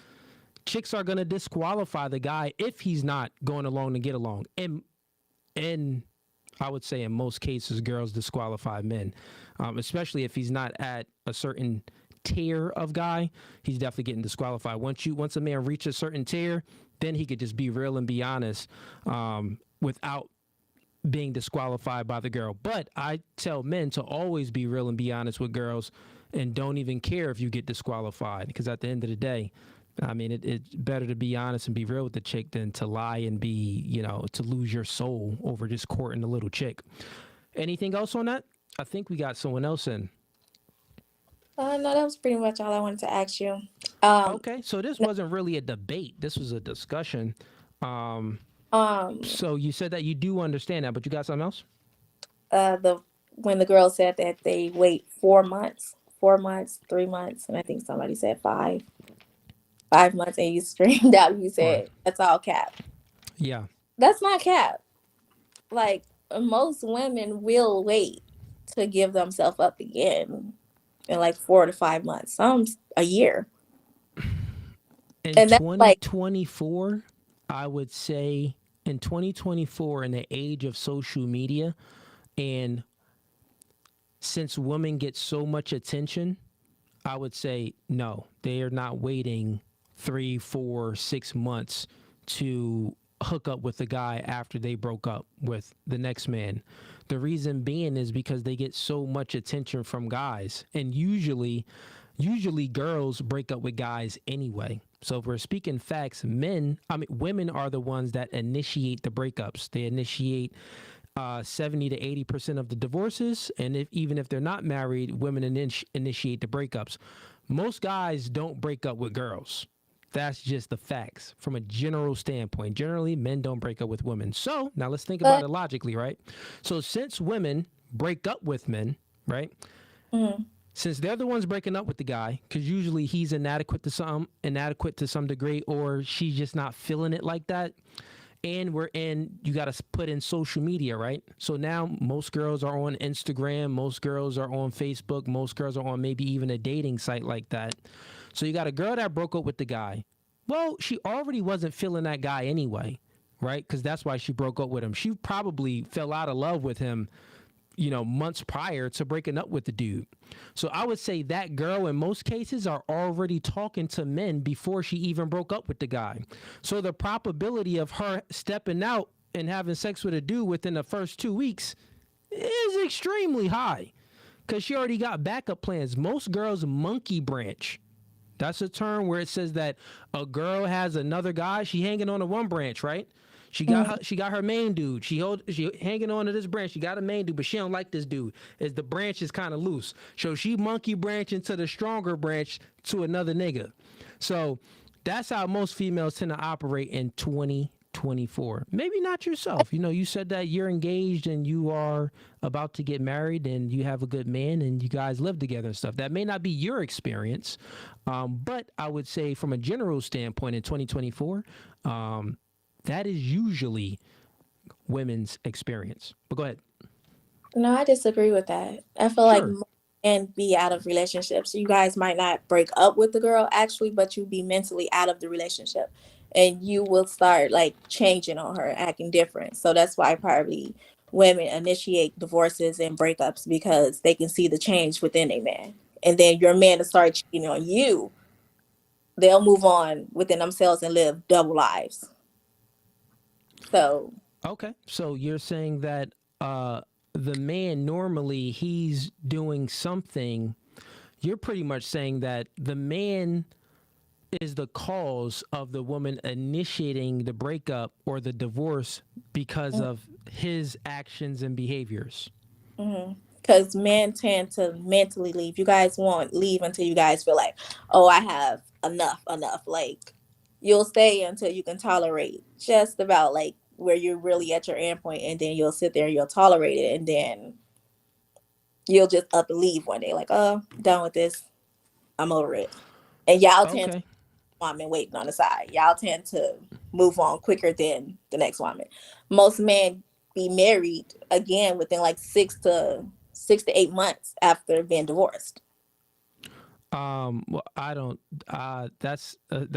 chicks are going to disqualify the guy if he's not going along to get along. And I would say in most cases, girls disqualify men, especially if he's not at a certain tier of guy. He's definitely getting disqualified. Once a man reaches a certain tier, then he could just be real and be honest without being disqualified by the girl. But I tell men to always be real and be honest with girls, and don't even care if you get disqualified, because at the end of the day, I mean, it's better to be honest and be real with the chick than to lie and be, to lose your soul over just courting a little chick. Anything else on that? I think we got someone else in. No, that was pretty much all I wanted to ask you. Okay, so this wasn't really a debate. This was a discussion. So you said that you do understand that, but you got something else? When the girl said that they wait 4 months, 4 months, 3 months, and I think somebody said 5 months, and you screamed out, you said, that's all cap. Yeah. That's not cap. Like, most women will wait to give themselves up again in like 4 to 5 months, some a year. In And that's 2024, I would say in 2024, in the age of social media, and since women get so much attention, I would say no, they are not waiting 3, 4, 6 months to hook up with the guy after they broke up with the next man. The reason being is because they get so much attention from guys, and usually girls break up with guys anyway. So if we're speaking facts, women are the ones that initiate the breakups. They initiate 70 to 80% of the divorces, and even if they're not married, women initiate the breakups. Most guys don't break up with girls. That's just the facts from a general standpoint. Generally, men don't break up with women. So now let's think about it logically, right? So since women break up with men, right? Mm-hmm. Since they're the ones breaking up with the guy, because usually he's inadequate to some degree, or she's just not feeling it like that. And you got to put in social media, right? So now most girls are on Instagram, most girls are on Facebook, most girls are on maybe even a dating site like that. So you got a girl that broke up with the guy. Well, she already wasn't feeling that guy anyway, right? Because that's why she broke up with him. She probably fell out of love with him, months prior to breaking up with the dude. So I would say that girl in most cases are already talking to men before she even broke up with the guy. So the probability of her stepping out and having sex with a dude within the first 2 weeks is extremely high, because she already got backup plans. Most girls monkey branch. That's a term where it says that a girl has another guy. She hanging on to one branch, right? She got her main dude. She hanging on to this branch. She got a main dude, but she don't like this dude. The branch is kind of loose. So she monkey branch into the stronger branch to another nigga. So that's how most females tend to operate in 2024. Maybe not yourself. You said that you're engaged and you are about to get married and you have a good man and you guys live together and stuff. That may not be your experience, but I would say from a general standpoint in 2024, that is usually women's experience. But go ahead. No, I disagree with that. I feel like men be out of relationships. You guys might not break up with the girl actually, but you be mentally out of the relationship, and you will start like changing on her, acting different. So that's why probably women initiate divorces and breakups, because they can see the change within a man. And then your man to start cheating on you, they'll move on within themselves and live double lives. So okay, so you're saying that the man normally he's doing something. You're pretty much saying that the man is the cause of the woman initiating the breakup or the divorce because of his actions and behaviors. Because men tend to mentally leave. You guys won't leave until you guys feel like, oh, I have enough. Like, you'll stay until you can tolerate just about like where you're really at your end point, and then you'll sit there and you'll tolerate it, and then you'll just up and leave one day like, oh, done with this, I'm over it. And y'all tend to woman waiting on the side. Y'all tend to move on quicker than the next woman. Most men be married again within like 6 to 8 months after being divorced. Well, I don't. That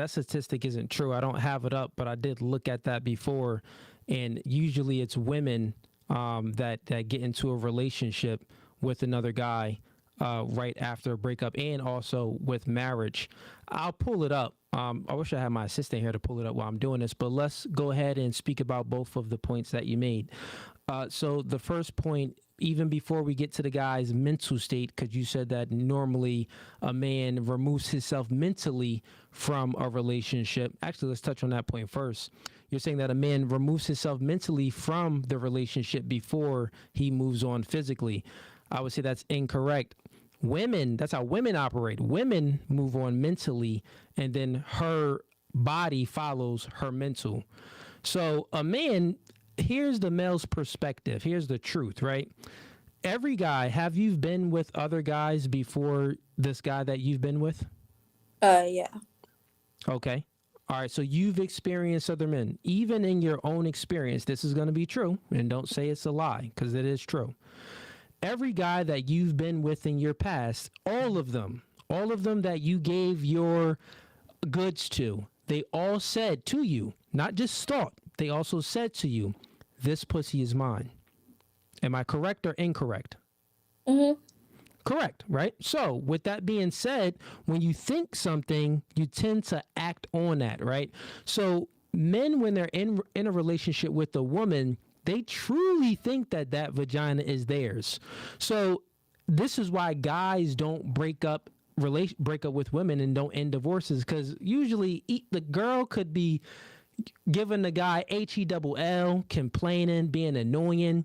statistic isn't true. I don't have it up, but I did look at that before, and usually it's women that get into a relationship with another guy right after a breakup, and also with marriage. I'll pull it up. I wish I had my assistant here to pull it up while I'm doing this, but let's go ahead and speak about both of the points that you made. So the first point even before we get to the guy's mental state, because you said that normally a man removes himself mentally from a relationship. Actually, let's touch on that point first. You're saying that a man removes himself mentally from the relationship before he moves on physically. I would say that's incorrect. Women, that's how women operate. Women move on mentally, and then her body follows her mental. So a man, here's the male's perspective. Here's the truth, right? Every guy, have you been with other guys before this guy that you've been with? Yeah. Okay. All right. So you've experienced other men. Even in your own experience, this is going to be true. And don't say it's a lie, because it is true. Every guy that you've been with in your past, all of them that you gave your goods to, they all said to you, not just thought, they also said to you, this pussy is mine. Am I correct or incorrect? Mm-hmm. Correct, right? So with that being said, when you think something, you tend to act on that, right? So men, when they're in a relationship with a woman, they truly think that that vagina is theirs. So this is why guys don't break up with women and don't end divorces, because usually the girl could be giving the guy HELL, complaining, being annoying.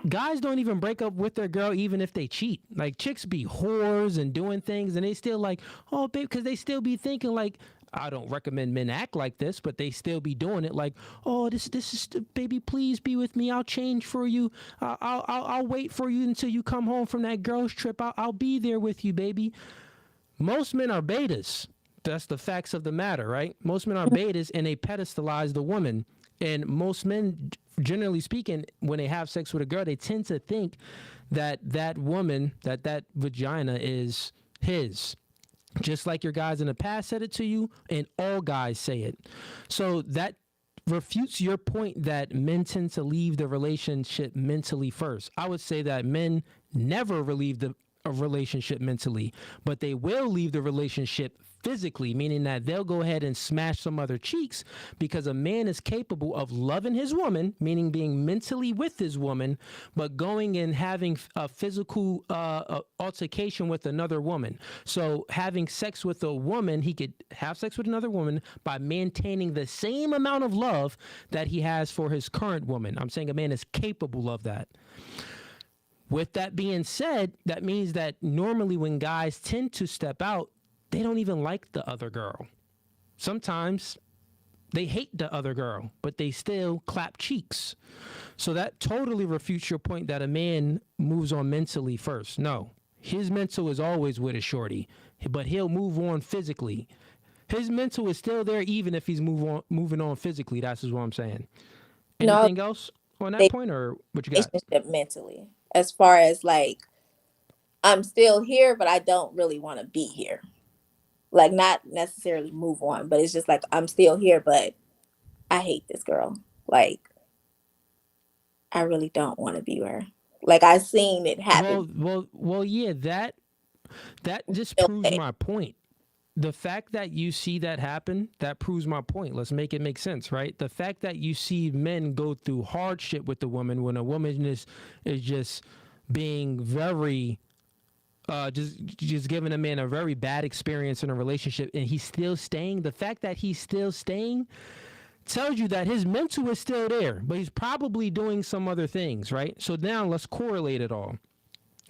Guys don't even break up with their girl even if they cheat. Like, chicks be whores and doing things, and they still like, oh, babe, because they still be thinking like, I don't recommend men act like this, but they still be doing it like, oh, this is, baby, please be with me. I'll change for you. I'll wait for you until you come home from that girl's trip. I'll be there with you, baby. Most men are betas. That's the facts of the matter, right? Most men are betas, and they pedestalize the woman. And most men, generally speaking, when they have sex with a girl, they tend to think that that woman, that vagina is his. Just like your guys in the past said it to you, and all guys say it. So that refutes your point that men tend to leave the relationship mentally first. I would say that men never leave a relationship mentally, but they will leave the relationship physically, meaning that they'll go ahead and smash some other cheeks, because a man is capable of loving his woman, meaning being mentally with his woman, but going and having a physical altercation with another woman. So having sex with a woman, he could have sex with another woman by maintaining the same amount of love that he has for his current woman. I'm saying a man is capable of that. With that being said, that means that normally when guys tend to step out, they don't even like the other girl. Sometimes they hate the other girl, but they still clap cheeks. So that totally refutes your point that a man moves on mentally first. No, his mental is always with a shorty, but he'll move on physically. His mental is still there even if he's moving on physically. That's just what I'm saying. Anything else on that point, or what you got? Relationship mentally, as far as like, I'm still here, but I don't really want to be here. Like, not necessarily move on, but it's just like, I'm still here, but I hate this girl. Like, I really don't want to be with her. Like, I've seen it happen. Well, yeah, that just proves my point. The fact that you see that happen, that proves my point. Let's make it make sense, right? The fact that you see men go through hardship with the woman when a woman is just being very just giving a man a very bad experience in a relationship, and he's still staying. The fact that he's still staying tells you that his mental is still there, but he's probably doing some other things, right? So now let's correlate it all.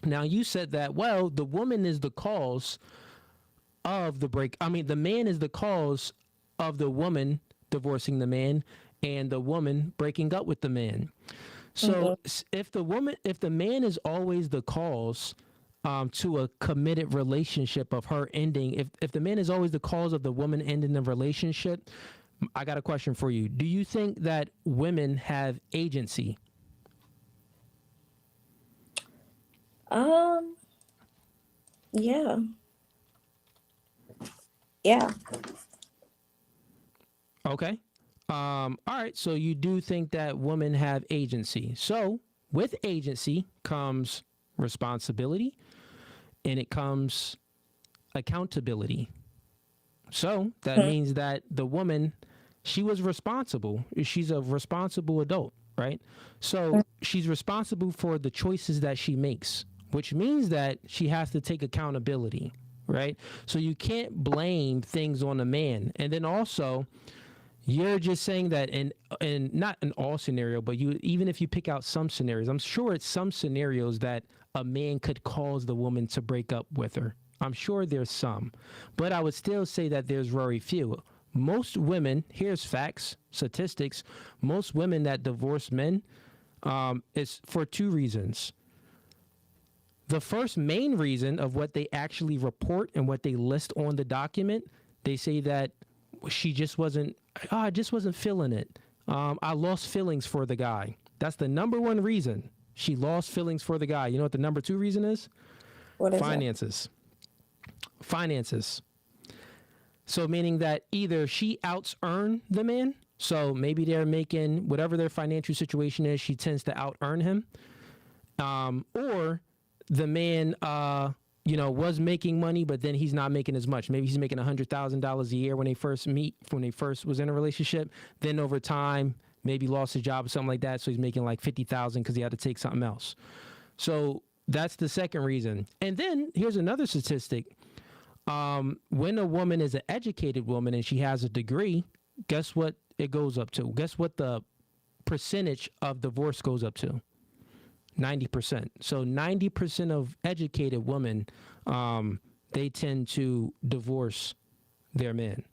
Now, you said that, well, the woman is the cause of the break. I mean, the man is the cause of the woman divorcing the man and the woman breaking up with the man. So if the man is always the cause to a committed relationship of her ending, if the man is always the cause of the woman ending the relationship, I got a question for you. Do you think that women have agency? Yeah. Yeah. Okay. All right. So you do think that women have agency. So with agency comes responsibility, and it comes accountability. So that means that the woman, she was responsible. She's a responsible adult. right? So she's responsible for the choices that she makes, which means that she has to take accountability, right? So you can't blame things on a man. And then also, you're just saying that in not in all scenario, but you, even if you pick out some scenarios, I'm sure it's some scenarios that a man could cause the woman to break up with her. I'm sure there's some, but I would still say that there's very few. Most women, here's facts, statistics, most women that divorce men is for two reasons. The first main reason of what they actually report and what they list on the document, they say that she just wasn't, I just wasn't feeling it. I lost feelings for the guy. That's the number one reason. She lost feelings for the guy. You know what the number two reason is? What is Finances. Finances. So meaning that either she outs-earned the man, so maybe they're making whatever their financial situation is, she tends to out-earn him, or the man, was making money, but then he's not making as much. Maybe he's making $100,000 a year when they first was in a relationship. Then over time, maybe lost his job or something like that. So he's making like $50,000 because he had to take something else. So that's the second reason. And then here's another statistic. When a woman is an educated woman and she has a degree, guess what it goes up to? Guess what the percentage of divorce goes up to? 90%. So 90% of educated women, they tend to divorce their men.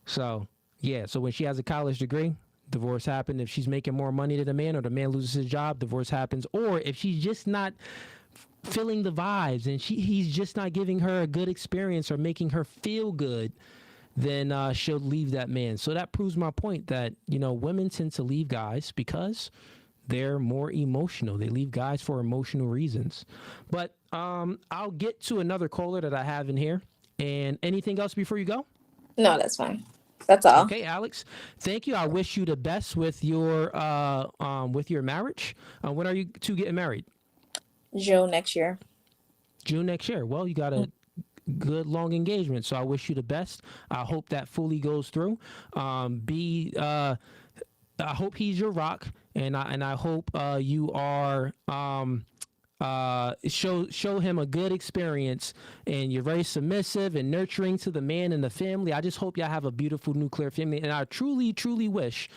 So, yeah. So when she has a college degree, divorce happens. If she's making more money than the man or the man loses his job, divorce happens. Or if she's just not feeling the vibes and he's just not giving her a good experience or making her feel good, then she'll leave that man. So that proves my point that, women tend to leave guys because they're more emotional. They leave guys for emotional reasons. But I'll get to another caller that I have in here. And anything else before you go? No, that's fine. That's all. Okay, Alex. Thank you. I wish you the best with your marriage. When are you two getting married? June next year. June next year. Well, you got a good long engagement, so I wish you the best. I hope that fully goes through. I hope he's your rock, and I hope you are show him a good experience, and you're very submissive and nurturing to the man and the family. I just hope y'all have a beautiful nuclear family, and I truly, truly wish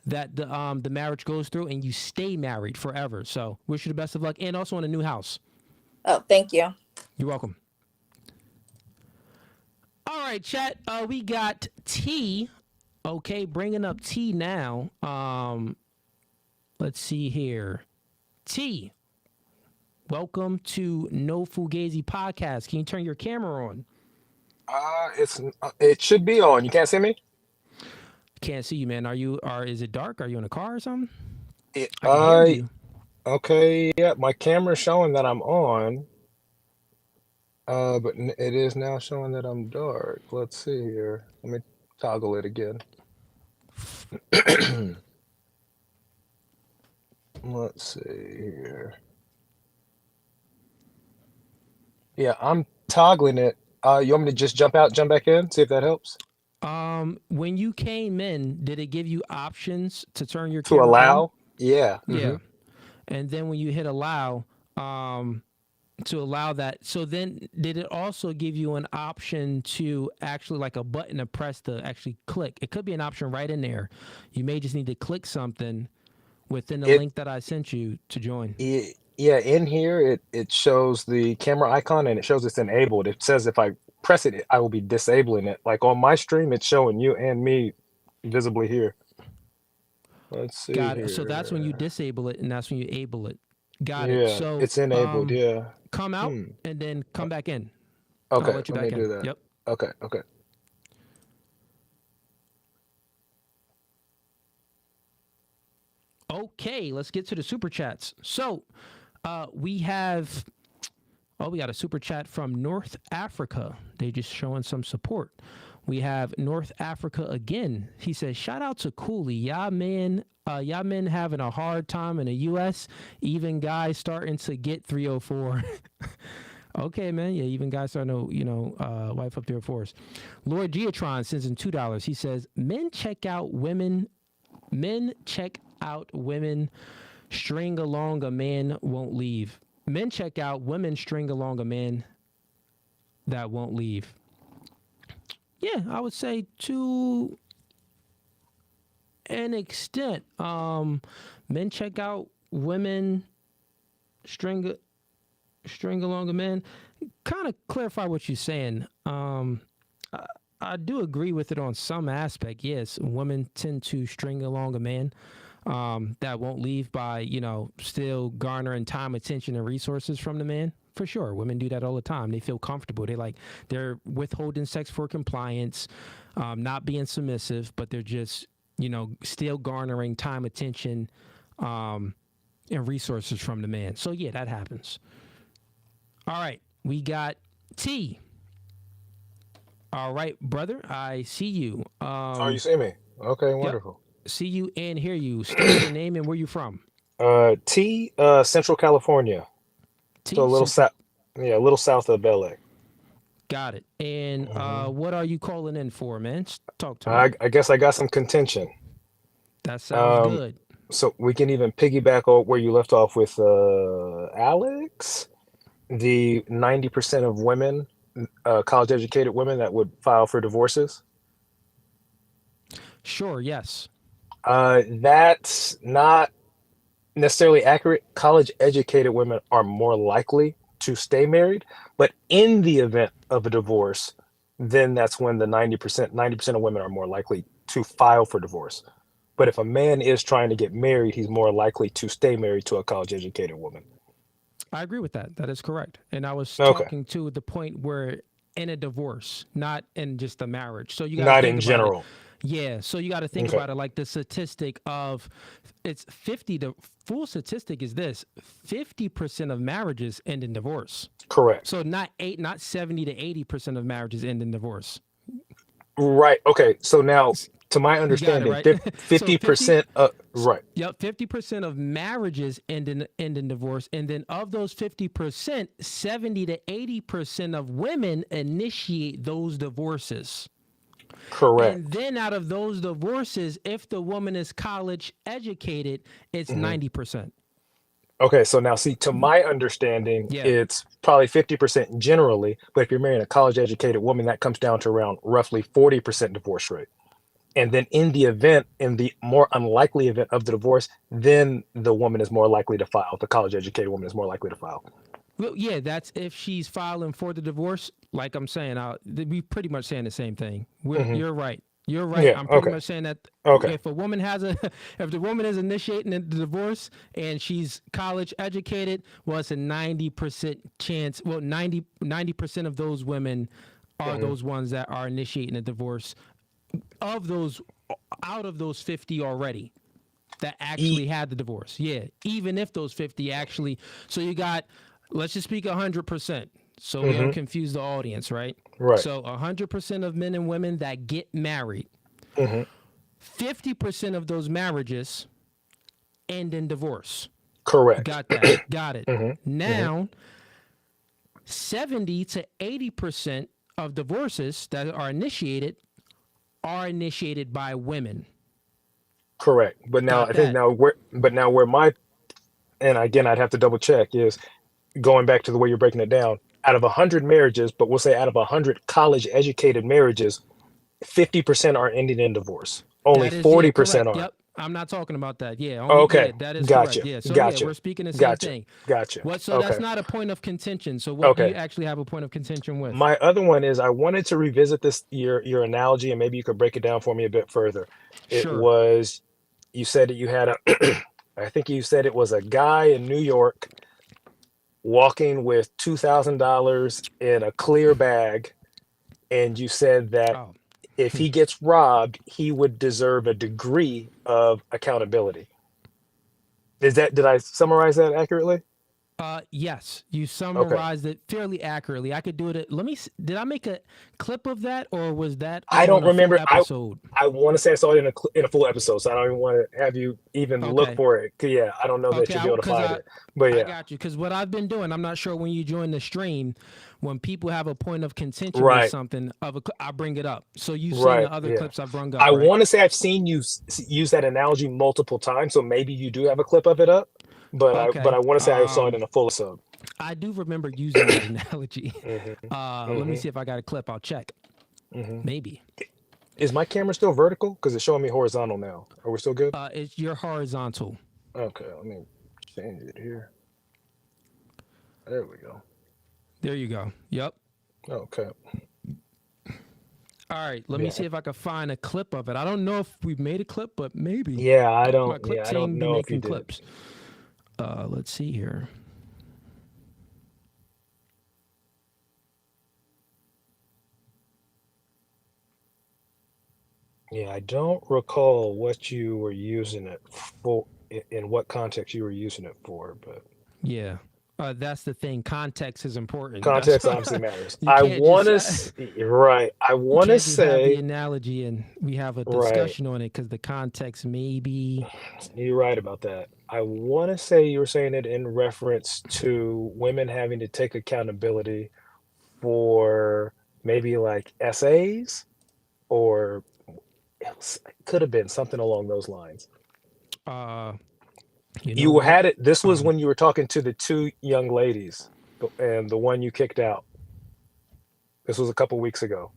that the marriage goes through and you stay married forever. So wish you the best of luck, and also in a new house. Oh, thank you. You're welcome. All right, chat. We got T. Okay, bringing up T now. Let's see here. T, welcome to No Fugazee podcast. Can you turn your camera on? It should be on. You can't see me? Can't see you, man. Is it dark? Are you in a car or something? I can hear you. Okay, yeah, my camera's showing that I'm on. But it is now showing that I'm dark. Let's see here. Let me toggle it again. Let's see here. Yeah, I'm toggling it. You want me to just jump out, jump back in, see if that helps? When you came in, did it give you options to turn your To camera allow? on? Yeah. Yeah. And then when you hit allow, to allow that, so then did it also give you an option to actually, like a button to press to actually click? It could be an option right in there. You may just need to click something within the link that I sent you to join. Yeah, in here it shows the camera icon and it shows it's enabled. It says if I press it, I will be disabling it. Like on my stream, it's showing you and me visibly here. Let's see. Got it. here. So that's when you disable it, and that's when you able it. Got Yeah, it. So it's enabled. Yeah. Come out and then come back in. Okay, I'll let you let back me in. do that. Yep. Okay. Okay, let's get to the super chats. So we got a super chat from North Africa. They just showing some support. We have North Africa again. He says, shout out to Cooley. Y'all men having a hard time in the U.S. Even guys starting to get 304. Okay, man. Yeah, even guys starting to, wife up 304s. Lord Geotron sends in $2. He says, men check out, women string along, a man won't leave. Men check out, women string along a man that won't leave. Yeah, I would say to an extent. Men check out, women string along a man. Kind of clarify what you're saying. I do agree with it on some aspect. Yes, women tend to string along a man that won't leave by, still garnering time, attention, and resources from the man. For sure. Women do that all the time. They feel comfortable. They're withholding sex for compliance, not being submissive, but they're just, still garnering time, attention, and resources from the man. So yeah, that happens. All right. We got T. All right, brother. I see you. Oh, you see me? Okay, wonderful. Yep, see you and hear you. State your name and where you from. T, Central California. T, So a little south, a little south of LA. Got it. And what are you calling in for, man? Talk to me. I guess I got some contention. That sounds good. So we can even piggyback on where you left off with Alex. The 90% of women, college-educated women that would file for divorces. Sure, yes. That's not necessarily accurate. College-educated women are more likely to stay married, but in the event of a divorce, then that's when the 90% of women are more likely to file for divorce. But if a man is trying to get married, he's more likely to stay married to a college-educated woman. I agree with that. That is correct. And I was talking to the point where in a divorce, not in just a marriage. So you got not in general. Yeah. So you got to think about it like the statistic of it's 50. The full statistic is this: 50% of marriages end in divorce. Correct. So not 70 to 80% of marriages end in divorce. Right. Okay. So now, to my understanding, right? 50%. Right. Yep. 50% of marriages end in divorce, and then of those 50%, 70 to 80% of women initiate those divorces. Correct. And then out of those divorces, if the woman is college educated, it's 90%. Okay, so now see, to my understanding, it's probably 50% generally, but if you're marrying a college educated woman, that comes down to around roughly 40% divorce rate. And then in the more unlikely event of the divorce, then the woman is more likely to file. The college educated woman is more likely to file. Well, yeah, that's if she's filing for the divorce. Like I'm saying, we pretty much saying the same thing. You're right. You're right. Yeah, I'm pretty much saying that if a woman if the woman is initiating the divorce and she's college educated, well, it's a 90% chance. Well, 90% of those women are those ones that are initiating a divorce. Of those, out of those 50 already that actually had the divorce. Yeah. Even if those 50 actually, so you got, let's just speak 100%. So we don't confuse the audience, right? Right. So 100% of men and women that get married, 50% of those marriages end in divorce. Correct. Got that. Got it. Now, 70 to 80% of divorces that are initiated by women. Correct. But now I think where my, and again, I'd have to double check, is going back to the way you're breaking it down. Out of 100 marriages, but we'll say out of 100 college-educated marriages, 50% are ending in divorce. Only 40% are. Yep, I'm not talking about that. Yeah. Okay. That is Gotcha. correct. Yeah. So Gotcha. we're speaking the same thing. Gotcha. So that's not a point of contention. So what do you actually have a point of contention with? My other one is I wanted to revisit this your analogy, and maybe you could break it down for me a bit further. It was, you said that you had I think you said it was a guy in New York walking with $2,000 in a clear bag, and you said that if he gets robbed, he would deserve a degree of accountability. Did I summarize that accurately? Yes, you Okay. summarized it fairly accurately. I could do it. Did I make a clip of that, or was that I on don't a full remember. episode? I want to say I saw it in a full episode, so I don't even want to have you even look Okay. for it. 'Cause, yeah, I don't know that Okay, you'll be able to because find it. But I yeah, got you. Because what I've been doing, I'm not sure when you join the stream, when people have a point of contention with right, something, I bring it up. So you've seen right, the other yeah. clips I've brung up, I right? want to say I've seen you use that analogy multiple times, so maybe you do have a clip of it up. But Okay. I want to say I saw it in a full episode. I do remember using that analogy. hmm Let me hmm see if I got a clip. I'll check. hmm Maybe. Is my camera still vertical? Because it's showing me horizontal now. Are we still good? It's your horizontal. Okay, let me change it here. There we go. There you go. Yep. Okay. All right. Let me Yeah. see if I can find a clip of it. I don't know if we've made a clip, but maybe. Yeah, I My don't. clip Yeah, I team don't be know if you making did. clips. Let's see here. Yeah, I don't recall what you were using it for, in what context you were using it for, but Yeah. That's the thing. Context is important. context obviously matters. You I can't want just to, right. I you want to can't just have the say, analogy and we have a right. discussion on it because the context may be. You're right about that. I want to say you were saying it in reference to women having to take accountability for maybe like essays, or it could have been something along those lines. Uh, you know You what? had it. This was when you were talking to the two young ladies and the one you kicked out. This was a couple weeks ago.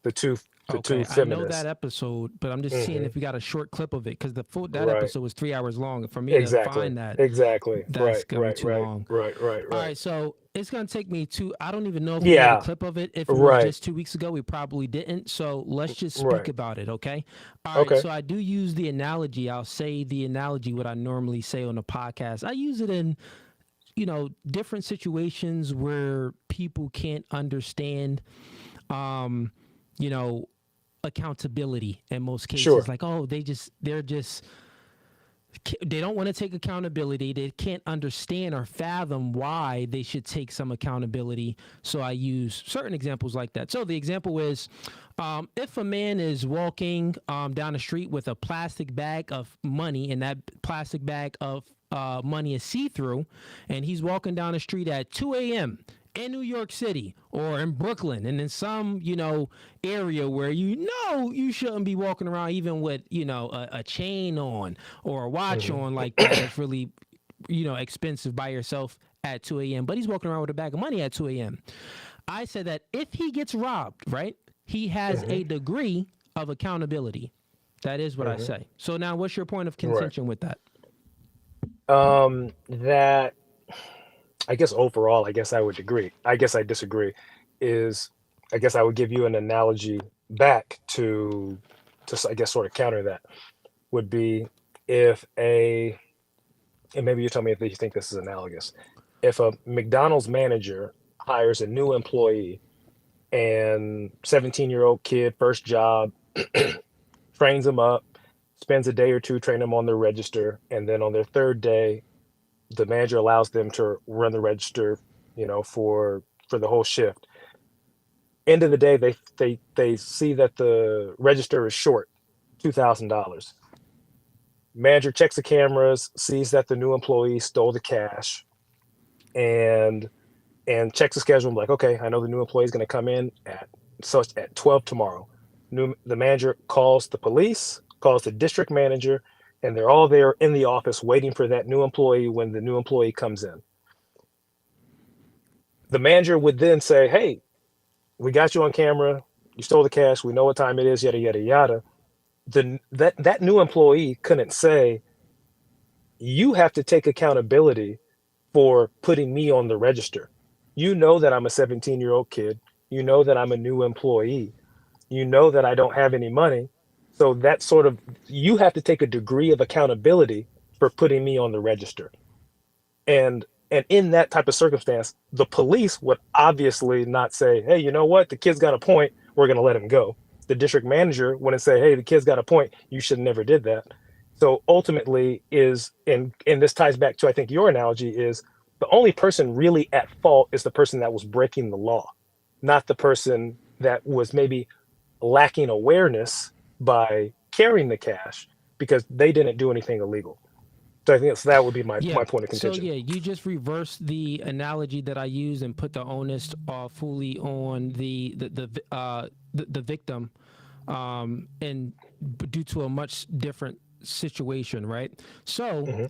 The two Okay, I know that feminists. episode, but I'm just seeing hmm if we got a short clip of it because that Right. episode was 3 hours long. For me to Exactly. find that, Exactly. that's Right. gonna be Right. too Right. long. Right. Right. All Right. right, so it's gonna take me I don't even know if we made a Yeah. clip of it. If it was Right. just 2 weeks ago, we probably didn't. So let's just speak Right. about it, okay? All right, Okay. so I do use the analogy. I'll say the analogy what I normally say on the podcast. I use it in different situations where people can't understand you know accountability in most cases. Sure. Like, oh, they don't want to take accountability. They can't understand or fathom why they should take some accountability. So I use certain examples like that. So the example is, if a man is walking down the street with a plastic bag of money, and that plastic bag of money is see-through, and he's walking down the street at 2 a.m. in New York City or in Brooklyn and in some, area where you shouldn't be walking around even with, a chain on or a watch hmm on like that. That's really, expensive by yourself at 2 a.m. But he's walking around with a bag of money at 2 a.m. I said that if he gets robbed, right, he has hmm a degree of accountability. That is what I hmm say. So now what's your point of Right. contention with that? That I guess overall, I guess I would agree. I guess I disagree. I guess I would give you an analogy back to I guess sort of counter that. Would be if and maybe you tell me if you think this is analogous. If a McDonald's manager hires a new employee, and 17-year-old kid, first job, trains him up, spends a day or two training them on their register, and then on their third day, the manager allows them to run the register, for the whole shift. End of the day, they see that the register is short $2,000. Manager checks the cameras, sees that the new employee stole the cash, and checks the schedule. I'm like, okay, I know the new employee is going to come in at 12 tomorrow. The manager calls the police, calls the district manager, and they're all there in the office waiting for that new employee when the new employee comes in. The manager would then say, hey, we got you on camera. You stole the cash. We know what time it is, yada, yada, yada. That new employee couldn't say, you have to take accountability for putting me on the register. You know that I'm a 17-year-old kid. You know that I'm a new employee. You know that I don't have any money. So that sort of, you have to take a degree of accountability for putting me on the register. And in that type of circumstance, the police would obviously not say, hey, you know what? The kid's got a point. We're going to let him go. The district manager wouldn't say, hey, the kid's got a point. You should never did that. So ultimately and this ties back to, I think, your analogy is the only person really at fault is the person that was breaking the law, not the person that was maybe lacking awareness by carrying the cash because they didn't do anything illegal. So I think that would be my point of contention. So you just reversed the analogy that I used and put the onus fully on the victim, and due to a much different situation, right? So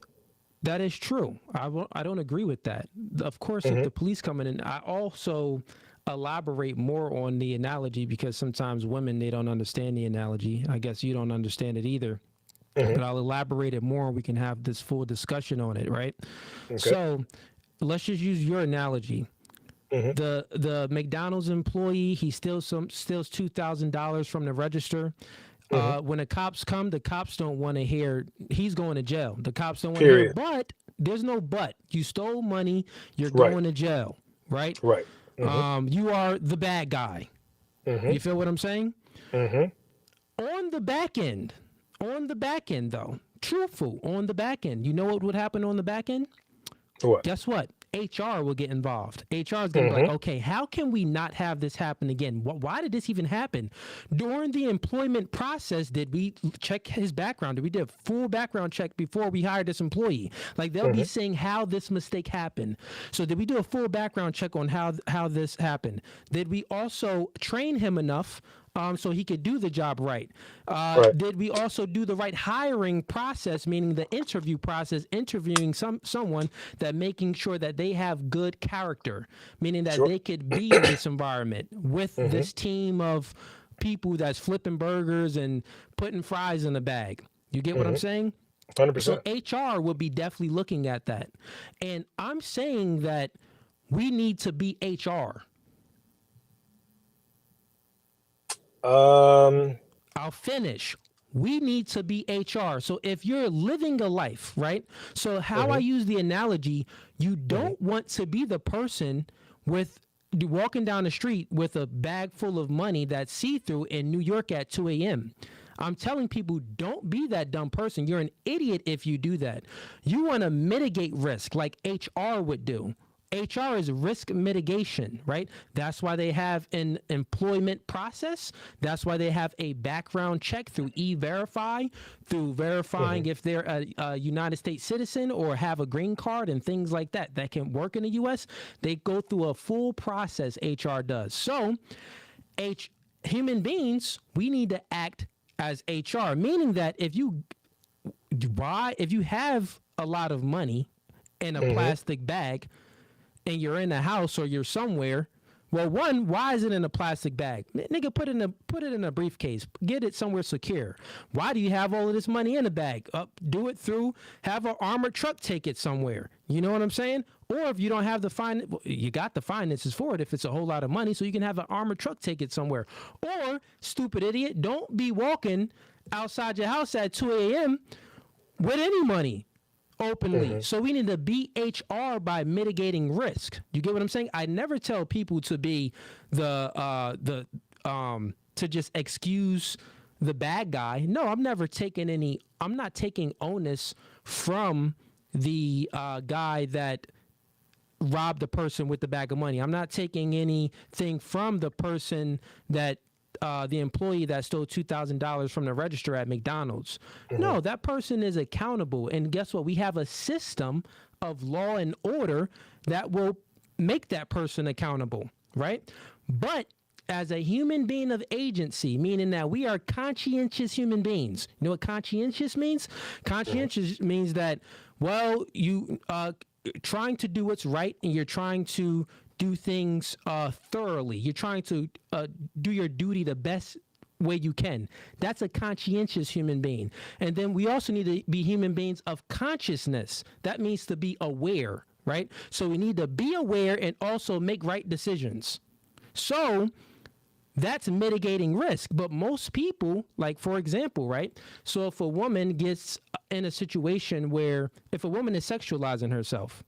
that is true. I don't agree with that. Of course, if the police come in, I also elaborate more on the analogy because sometimes women, they don't understand the analogy. I guess you don't understand it either. But I'll elaborate it more and we can have this full discussion on it, right? Okay. So let's just use your analogy. The McDonald's employee, he steals $2,000 from the register. When the cops come, the cops don't want to hear he's going to jail. The cops don't want to hear, but there's no but. You stole money, you're going to jail, right? Right. You are the bad guy. You feel what I'm saying? On the back end, though, truthful, on the back end, you know what would happen on the back end? What? Guess what? HR will get involved. HR is going to be like, okay, how can we not have this happen again? Why did this even happen? During the employment process, did we check his background? Did we do a full background check before we hired this employee? Like they'll be saying how this mistake happened. So did we do a full background check on how this happened? Did we also train him enough so he could do the job right? Did we also do the right hiring process, meaning the interview process, interviewing someone that making sure that they have good character, meaning that they could be in this environment with this team of people that's flipping burgers and putting fries in the bag. You get what I'm saying? 100%. So HR will be definitely looking at that. And I'm saying that we need to be HR. I'll finish. We need to be HR. So if you're living a life, right? So how I use the analogy, you don't want to be the person with walking down the street with a bag full of money that's see-through in New York at 2 a.m. I'm telling people, don't be that dumb person. You're an idiot if you do that. You want to mitigate risk like HR would do. HR is risk mitigation, right? That's why they have an employment process. That's why they have a background check through E-Verify, through verifying if they're a United States citizen or have a green card and things like that that can work in the U.S. They go through a full process, HR does. So human beings, we need to act as HR, meaning that if you have a lot of money in a plastic bag, and you're in a house or you're somewhere, well, one, why is it in a plastic bag? Nigga, put it in a briefcase. Get it somewhere secure. Why do you have all of this money in a bag? Do it through, have an armored truck take it somewhere. You know what I'm saying? Or if you don't have you got the finances for it if it's a whole lot of money, so you can have an armored truck take it somewhere. Or, stupid idiot, don't be walking outside your house at 2 a.m. with any money openly. So we need to be HR by mitigating risk. You get what I'm saying? I never tell people to be to just excuse the bad guy. No, I'm not taking onus from the guy that robbed the person with the bag of money. I'm not taking anything from the person that the employee that stole $2,000 from the register at McDonald's. No, that person is accountable. And guess what? We have a system of law and order that will make that person accountable, right? But as a human being of agency, meaning that we are conscientious human beings. You know what conscientious means? Conscientious means that, well, you trying to do what's right and you're trying to do things thoroughly. You're trying to do your duty the best way you can. That's a conscientious human being. And then we also need to be human beings of consciousness. That means to be aware, right? So we need to be aware and also make right decisions. So that's mitigating risk. But most people, like for example, right? So if a woman gets in a situation where if a woman is sexualizing herself,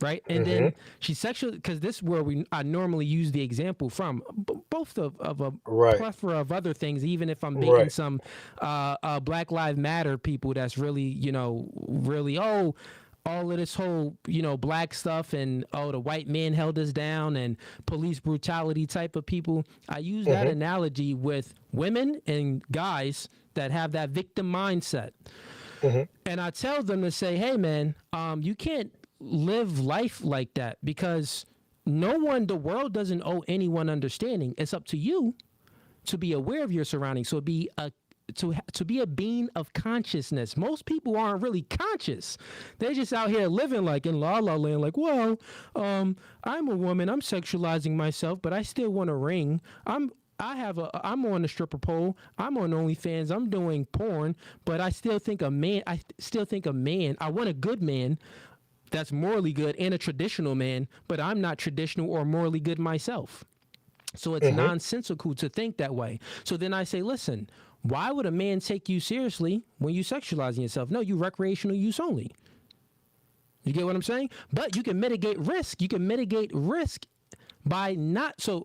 right? And then she's sexual, because this is where I normally use the example from, both of a plethora of other things, even if I'm baiting some Black Lives Matter people that's really, really, all of this whole, black stuff and, the white man held us down and police brutality type of people, I use that analogy with women and guys that have that victim mindset. And I tell them to say, hey, man, you can't live life like that, because the world doesn't owe anyone understanding. It's up to you to be aware of your surroundings. So to be a being of consciousness. Most people aren't really conscious. They're just out here living like in la la land, like, well, I'm a woman, I'm sexualizing myself, but I still want a ring. I'm on the stripper pole, I'm on OnlyFans, I'm doing porn, but I still think a man, I want a good man that's morally good and a traditional man, but I'm not traditional or morally good myself. So it's nonsensical to think that way. So then I say, listen, why would a man take you seriously when you sexualizing yourself? No, you recreational use only. You get what I'm saying? But you can mitigate risk. You can mitigate risk by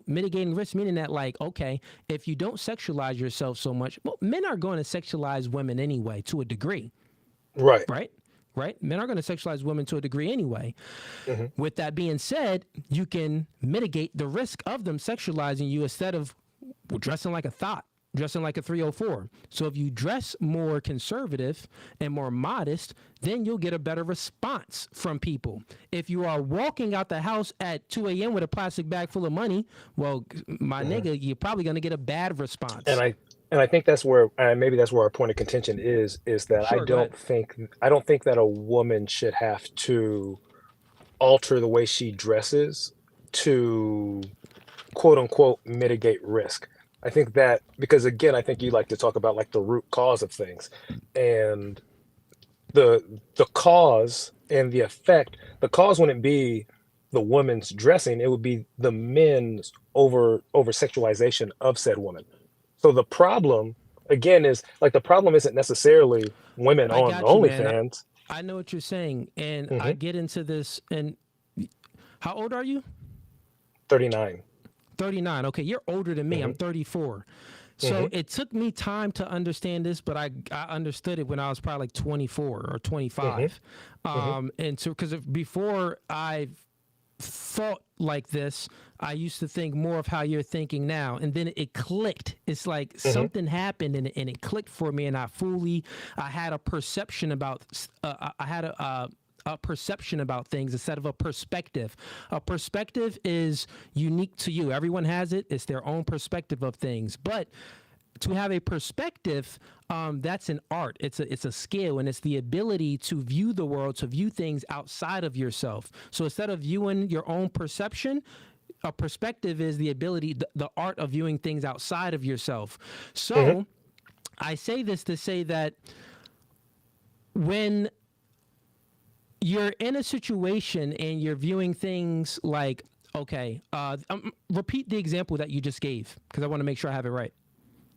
mitigating risk, meaning that, like, okay, if you don't sexualize yourself so much, well, men are going to sexualize women anyway to a degree. Right. Men are going to sexualize women to a degree anyway. With that being said, you can mitigate the risk of them sexualizing you instead of dressing like a thought, dressing like a 304. So if you dress more conservative and more modest, then you'll get a better response from people. If you are walking out the house at 2 a.m. with a plastic bag full of money, well, my nigga, you're probably going to get a bad response. And I think that's where maybe that's where our point of contention is that Sure, I don't think that a woman should have to alter the way she dresses to quote unquote mitigate risk. I think that, because again, I think you like to talk about like the root cause of things, and the cause and the effect. The cause wouldn't be the woman's dressing; it would be the men's over sexualization of said woman. So the problem again is like, the problem isn't necessarily women on OnlyFans. I know what you're saying, and I get into this. And how old are you? 39. 39. Okay, you're older than me. I'm 34. So it took me time to understand this, but I understood it when I was probably like 24 or 25. And so, because before I thought like this, I used to think more of how you're thinking now, and then it clicked. It's like something happened and it clicked for me, and I had a perception about a perception about things instead of a perspective. A perspective is unique to you. Everyone has it. It's their own perspective of things. But to have a perspective, that's an art. It's a skill, and it's the ability to view the world, to view things outside of yourself. So instead of viewing your own perception, a perspective is the ability, the art of viewing things outside of yourself. So I say this to say that when you're in a situation and you're viewing things like, okay, repeat the example that you just gave, because I want to make sure I have it right.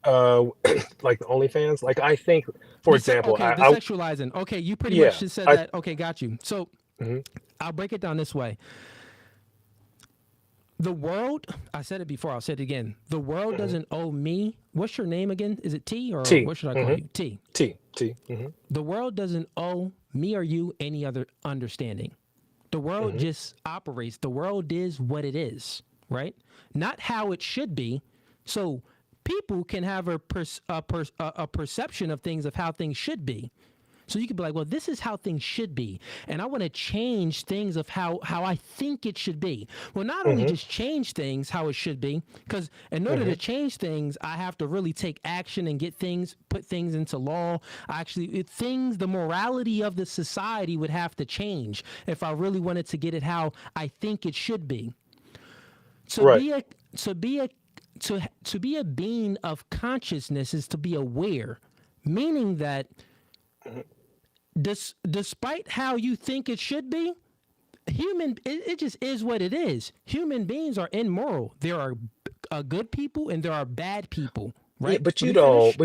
Like the OnlyFans, like I think, for example, okay, the sexualizing. Okay, you pretty much just said that. Okay, got you. So I'll break it down this way. The world, I said it before, I'll say it again. The world doesn't owe me. What's your name again? Is it T or T. What should I call you? T. T. The world doesn't owe me or you any other understanding. The world just operates. The world is what it is, right? Not how it should be. So people can have a perception of things, of how things should be. So you could be like, well, this is how things should be, and I want to change things of how I think it should be. Well, not only just change things how it should be, because in order to change things, I have to really take action and put things into law. The morality of the society would have to change if I really wanted to get it how I think it should be. To be a being of consciousness is to be aware, meaning that despite how you think it should be, it just is what it is. Human beings are immoral. There are good people and there are bad people, right? Yeah, but you don't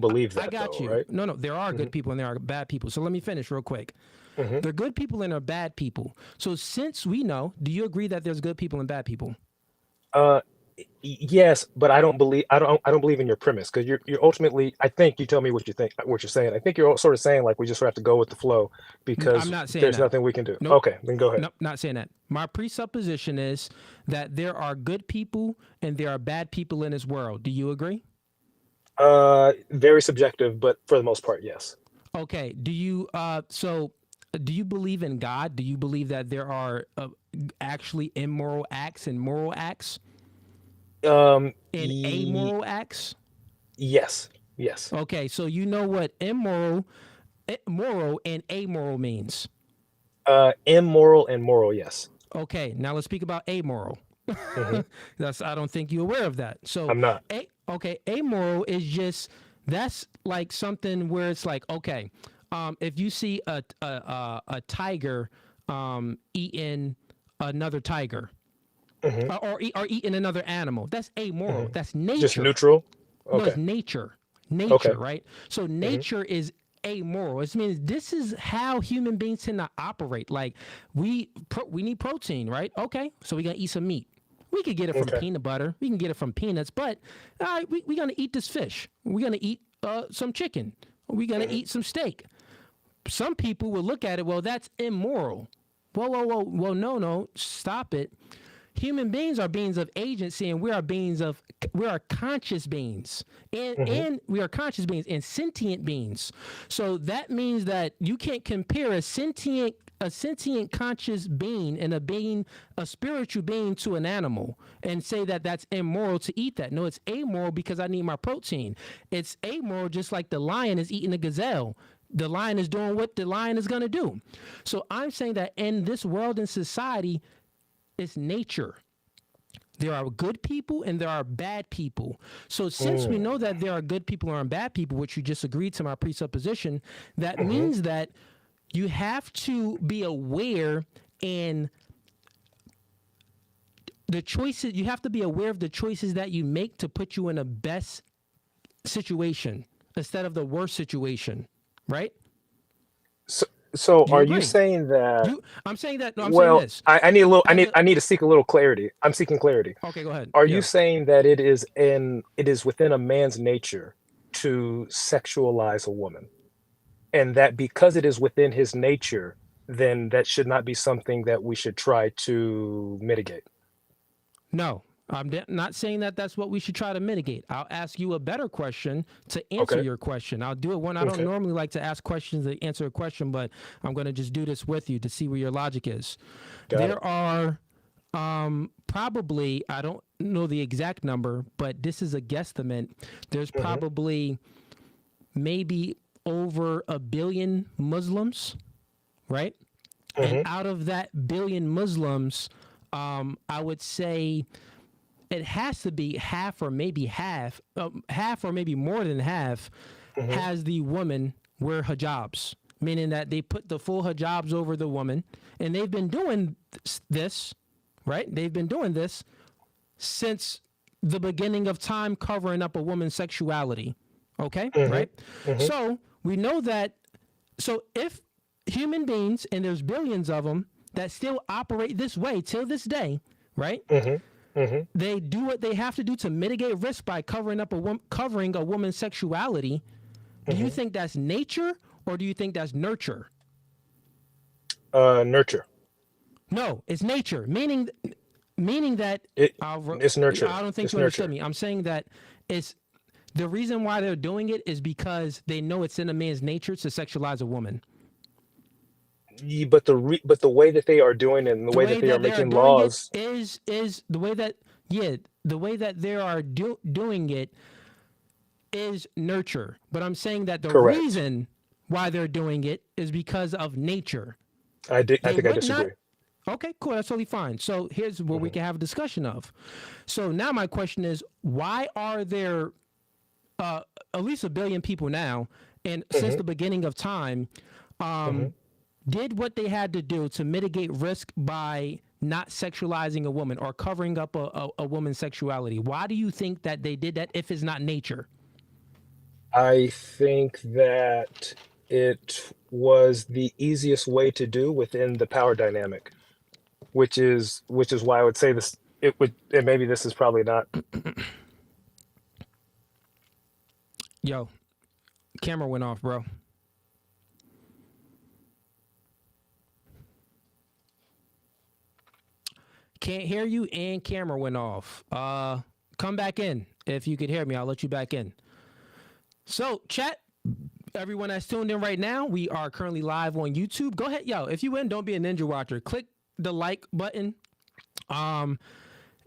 believe that. I got you. Right? No, there are good people and there are bad people. So let me finish real quick. There are good people and there are bad people. So since we know, do you agree that there's good people and bad people? Yes, but I don't believe in your premise, because you're ultimately, I think you tell me what you think, what you're saying. I think you're sort of saying like we just have to go with the flow I'm because not saying there's that. nothing we can do. Nope. Okay, then go ahead. Nope, not saying that. My presupposition is that there are good people and there are bad people in this world. Do you agree? Very subjective, but for the most part, yes. Okay. Do you do you believe in God? Do you believe that there are actually immoral acts and moral acts and amoral acts? Yes, yes. Okay, so you know what moral and amoral means. Immoral and moral, yes. Okay, now let's speak about amoral. Hmm. I don't think you're aware of that. So I'm not. amoral is just that's like something where it's like, okay, if you see a tiger eating another tiger Hmm. or eating another animal, that's amoral. Hmm. That's Just nature. neutral. No, it's Okay. nature. Okay. Nature, right? So Hmm. nature is amoral. It means this is how human beings tend to operate. Like we need protein, right? Okay, so we're gonna eat some meat. We could get it from Okay. peanut butter. We can get it from peanuts, but we're gonna eat this fish. We're gonna eat some chicken. We're gonna Hmm. eat some steak. Some people will look at it. Well, that's immoral. Whoa. No, stop it. Human beings are beings of agency, and we are conscious beings, Hmm. and we are conscious beings and sentient beings. So that means that you can't compare a sentient conscious being and a spiritual being to an animal and say that that's immoral to eat that. No, it's amoral because I need my protein. It's amoral just like the lion is eating a gazelle. The lion is doing what the lion is going to do. So I'm saying that in this world and society, it's nature. There are good people and there are bad people. So since we know that there are good people and bad people, which you just agreed to my presupposition, that Hmm. means that you have to be aware and the choices you have to be aware of the choices that you make to put you in the best situation instead of the worst situation, right? So Do you are you agree? saying that? I'm saying that. No, I'm saying Well, this. I need a little. As a I need to seek a little clarity. I'm seeking clarity. okay, go ahead. Are you Yeah. saying that it is within a man's nature to sexualize a woman, and that because it is within his nature, then that should not be something that we should try to mitigate? No, not saying that that's what we should try to mitigate. I'll ask you a better question to answer Okay. your question. I'll do it when I don't Okay. normally like to ask questions to answer a question, but I'm going to just do this with you to see where your logic is. Got it. There are probably, I don't know the exact number, but this is a guesstimate. There's Hmm. probably maybe over 1 billion Muslims, right? And Hmm. out of that billion Muslims, I would say it has to be half or maybe half or maybe more than half Hmm. has the woman wear hijabs, meaning that they put the full hijabs over the woman, and they've been doing this, right? They've been doing this since the beginning of time, covering up a woman's sexuality. Okay, Hmm. right? Hmm. So we know that. So if human beings, and there's billions of them that still operate this way till this day, right? Hmm. Hmm. They do what they have to do to mitigate risk by covering a woman's sexuality. Do you Hmm. think that's nature or do you think that's nurture? Nurture. No, it's nature, meaning that It. I It's nurture. don't think It's you understood nurture. me. I'm saying that it's the reason why they're doing it is because they know it's in a man's nature to sexualize a woman. But the way that they are doing it and the The way that way they are that they are making doing it laws. is the way that the way that they are doing it is nurture. But I'm saying that the Correct. reason why they're doing it is because of nature. I They think I would not. disagree. Okay, cool. That's totally fine. So here's where we Hmm. can have a discussion of. So now my question is, why are there at least 1 billion people now, and since Hmm. the beginning of time, Hmm. did what they had to do to mitigate risk by not sexualizing a woman or covering up a woman's sexuality? Why do you think that they did that if it's not nature? I think that it was the easiest way to do within the power dynamic, which is why I would say this. it would, and maybe this is probably not. Yo, camera went off, bro. Can't hear you and camera went off. Come back in. If you could hear me, I'll let you back in. So, chat, everyone that's tuned in right now, we are currently live on YouTube. Go ahead, yo, if you win, don't be a ninja watcher. Click the like button.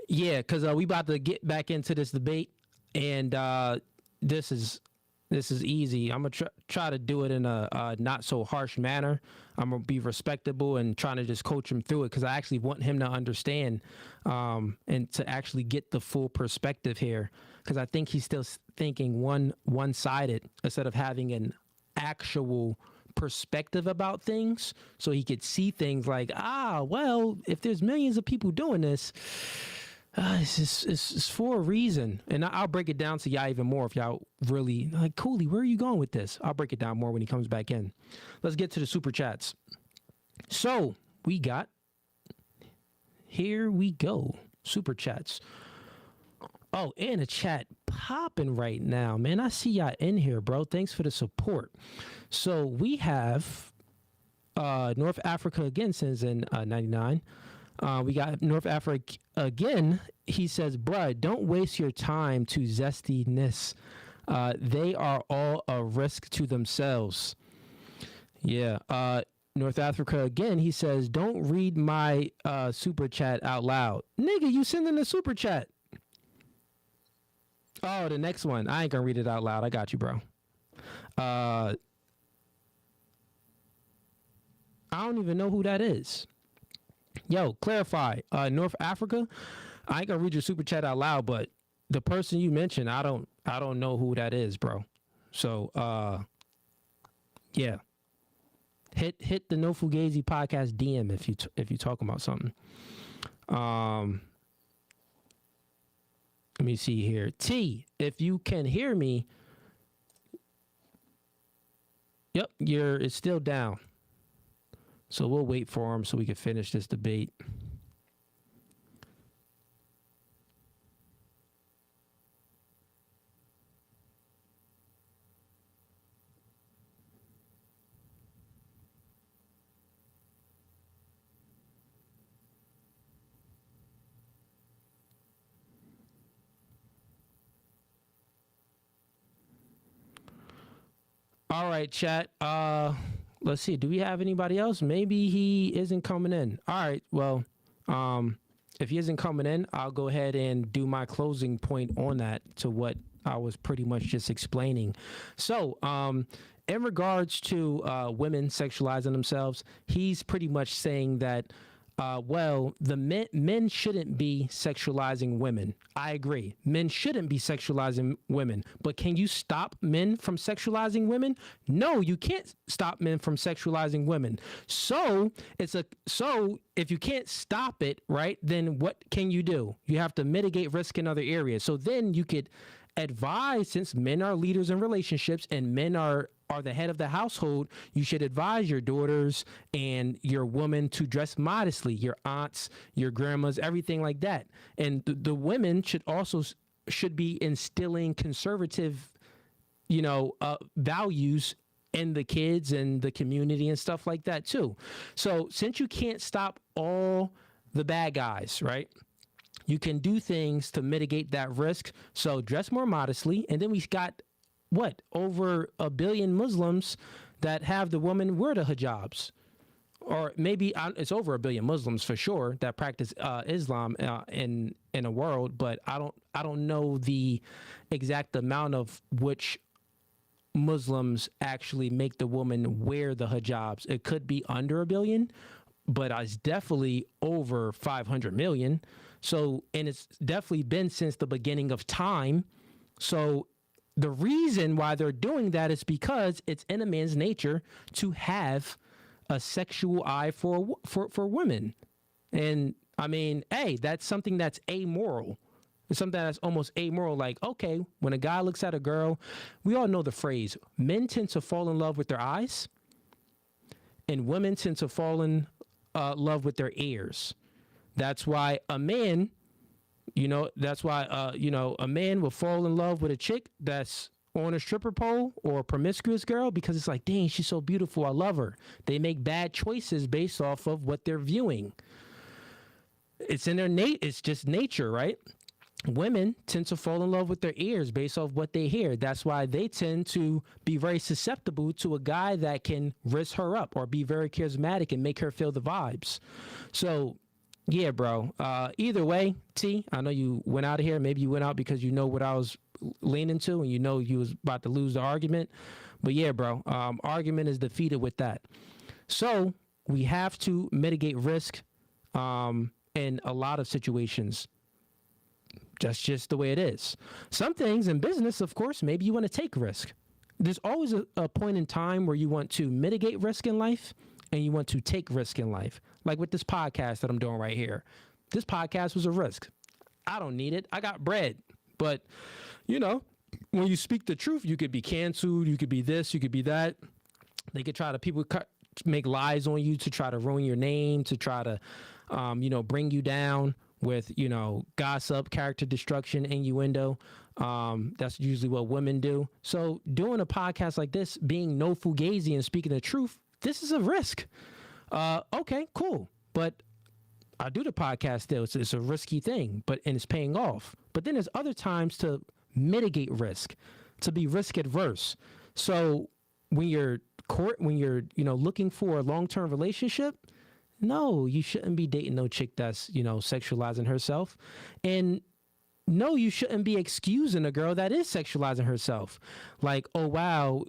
Yeah, because we about to get back into this debate, and this is easy. I'm gonna try to do it in a not so harsh manner. I'm gonna be respectable and trying to just coach him through it because I actually want him to understand and to actually get the full perspective here, because I think he's still thinking one-sided instead of having an actual perspective about things, so he could see things like, well, if there's millions of people doing this, it's for a reason. And I'll break it down to y'all even more if y'all really like, Cooley, where are you going with this? I'll break it down more when he comes back in. Let's get to the super chats. So here we go. Super chats. Oh, and a chat popping right now, man. I see y'all in here, bro. Thanks for the support. So we have North Africa again since in 99. We got North Africa again. He says, bruh, don't waste your time to zestiness. They are all a risk to themselves. Yeah. North Africa again. He says, don't read my super chat out loud. Nigga, you sending a super chat. Oh, the next one. I ain't gonna read it out loud. I got you, bro. I don't even know who that is. Yo, clarify. North Africa. I ain't gonna read your super chat out loud, but the person you mentioned, I don't know who that is, bro. So, yeah. Hit the No Fugazee podcast DM if you talking about something. Let me see here. T, if you can hear me. Yep, it's still down. So we'll wait for him so we can finish this debate. All right, chat. Let's see. Do we have anybody else? Maybe he isn't coming in. All right. Well, if he isn't coming in, I'll go ahead and do my closing point on that to what I was pretty much just explaining. So, in regards to women sexualizing themselves, he's pretty much saying that, well, the men shouldn't be sexualizing women. I agree. Men shouldn't be sexualizing women. But can you stop men from sexualizing women? No, you can't stop men from sexualizing women. So if you can't stop it, right, then what can you do? You have to mitigate risk in other areas. So then you could advise, since men are leaders in relationships and men are the head of the household, you should advise your daughters and your women to dress modestly, your aunts, your grandmas, everything like that. And the women should be instilling conservative, values in the kids and the community and stuff like that too. So since you can't stop all the bad guys, right? You can do things to mitigate that risk. So dress more modestly. And then we got over 1 billion Muslims that have the women wear the hijabs, or maybe it's over 1 billion Muslims for sure that practice Islam in the world. But I don't know the exact amount of which Muslims actually make the woman wear the hijabs. It could be under 1 billion, but it's definitely over 500 million. So, and it's definitely been since the beginning of time. So the reason why they're doing that is because it's in a man's nature to have a sexual eye for women. And I mean, hey, that's something that's amoral. It's something that's almost amoral. Like, okay, when a guy looks at a girl, we all know the phrase, men tend to fall in love with their eyes and women tend to fall in love with their ears. That's why a man You know, that's why, you know, a man will fall in love with a chick that's on a stripper pole or a promiscuous girl because it's like, dang, she's so beautiful. I love her. They make bad choices based off of what they're viewing. It's in their it's just nature, right? Women tend to fall in love with their ears based off what they hear. That's why they tend to be very susceptible to a guy that can risk her up or be very charismatic and make her feel the vibes. So, yeah, bro. Either way, T, I know you went out of here. Maybe you went out because you know what I was leaning to and you know you was about to lose the argument. But yeah, bro, argument is defeated with that. So we have to mitigate risk in a lot of situations. That's just the way it is. Some things in business, of course, maybe you want to take risk. There's always a point in time where you want to mitigate risk in life and you want to take risk in life. Like with this podcast that I'm doing right here. This podcast was a risk. I don't need it. I got bread. But, you know, when you speak the truth, you could be canceled. You could be this. You could be that. They could try to, people make lies on you to try to ruin your name, to try to, you know, bring you down with, you know, gossip, character destruction, innuendo. That's usually what women do. So doing a podcast like this, being no Fugazee and speaking the truth, this is a risk. Okay, cool. But I do the podcast still. It's a risky thing, and it's paying off. But then there's other times to mitigate risk, to be risk adverse. So when you're you know, looking for a long-term relationship, no, you shouldn't be dating no chick that's, you know, sexualizing herself. And no, you shouldn't be excusing a girl that is sexualizing herself. Like, oh, wow,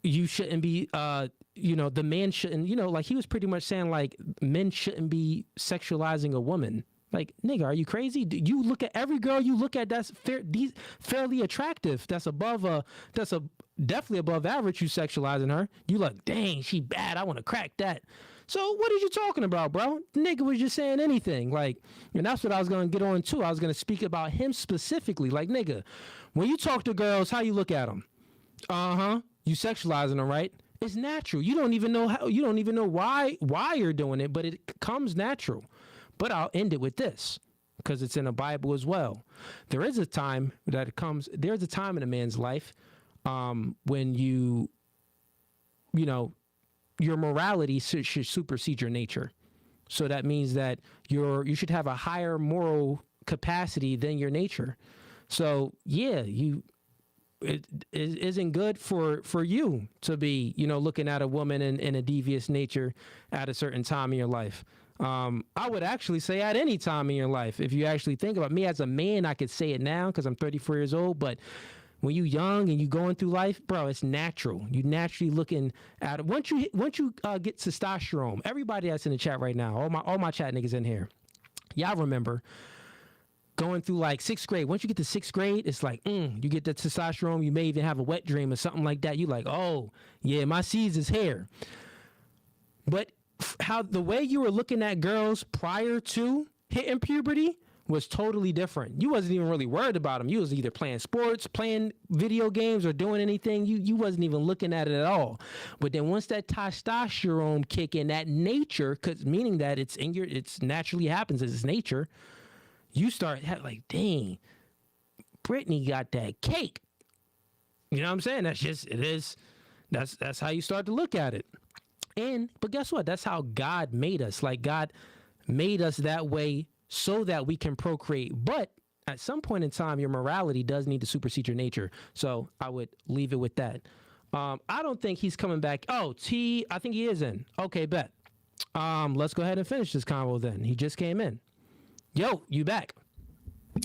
you shouldn't be, you know, the man shouldn't, you know, like he was pretty much saying like men shouldn't be sexualizing a woman. Like, nigga, are you crazy? You look at every girl you look at that's fairly attractive. That's definitely above average. You sexualizing her. You like, dang, she bad. I want to crack that. So what are you talking about, bro? The nigga was just saying anything. Like, and that's what I was going to get on to. I was going to speak about him specifically. Like, nigga, when you talk to girls, how you look at them? You sexualizing them, right? It's natural. You don't even know how. You don't even know why you're doing it, but it comes natural. But I'll end it with this because it's in the Bible as well. There's a time in a man's life when you know, your morality should supersede your nature. So that means that you should have a higher moral capacity than your nature. So yeah, it isn't good for you to be, you know, looking at a woman in a devious nature at a certain time in your life. I would actually say at any time in your life, if you actually think about me as a man, I could say it now because I'm 34 years old, but when you young and you going through life, bro, it's natural. You naturally looking at it. Once you get testosterone, everybody that's in the chat right now, all my chat niggas in here, y'all remember going through like sixth grade. Once you get to sixth grade, it's like, you get the testosterone. You may even have a wet dream or something like that. You like, oh yeah, my seeds is hair. But how the way you were looking at girls prior to hitting puberty was totally different. You wasn't even really worried about them. You was either playing sports, playing video games, or doing anything. You wasn't even looking at it at all. But then once that testosterone kick in, that nature, meaning that it's naturally happens as it's nature, you start like, dang, Brittany got that cake. You know what I'm saying? That's just, it is. That's how you start to look at it. But guess what? That's how God made us. Like, God made us that way so that we can procreate. But at some point in time, your morality does need to supersede your nature. So I would leave it with that. I don't think he's coming back. Oh, I think he is in. Okay, bet. Let's go ahead and finish this convo then. He just came in. Yo, you back.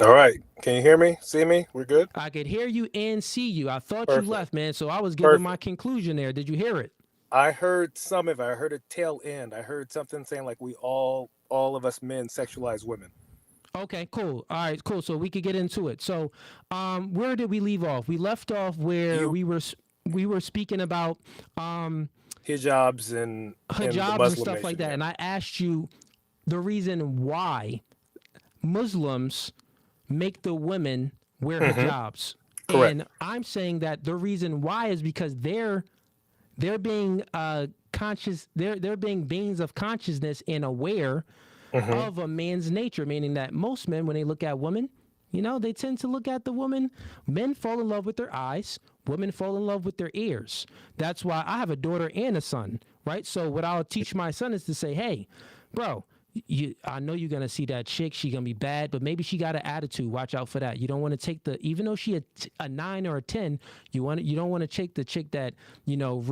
All right. Can you hear me? See me? We're good? I could hear you and see you. I thought Perfect. you left, man. So I was giving my conclusion there. Did you hear it? I heard some of it. I heard a tail end. I heard something saying like we all of us men sexualize women. Okay, cool. All right, cool. So we could get into it. So, where did we leave off? We left off where we were speaking about hijabs and stuff like that. And I asked you the reason why Muslims make the women wear hijabs. Correct. And I'm saying that the reason why is because they're being conscious, they're being beings of consciousness and aware Mm-hmm. of a man's nature, meaning that most men, when they look at women, they tend to look at the woman. Men fall in love with their eyes. Women fall in love with their ears. That's why I have a daughter and a son, right? So what I'll teach my son is to say, hey, bro, I know you're gonna see that chick. She gonna be bad, but maybe she got an attitude. Watch out for that. You don't want to take even though she a 9 or a 10. You don't want to take the chick that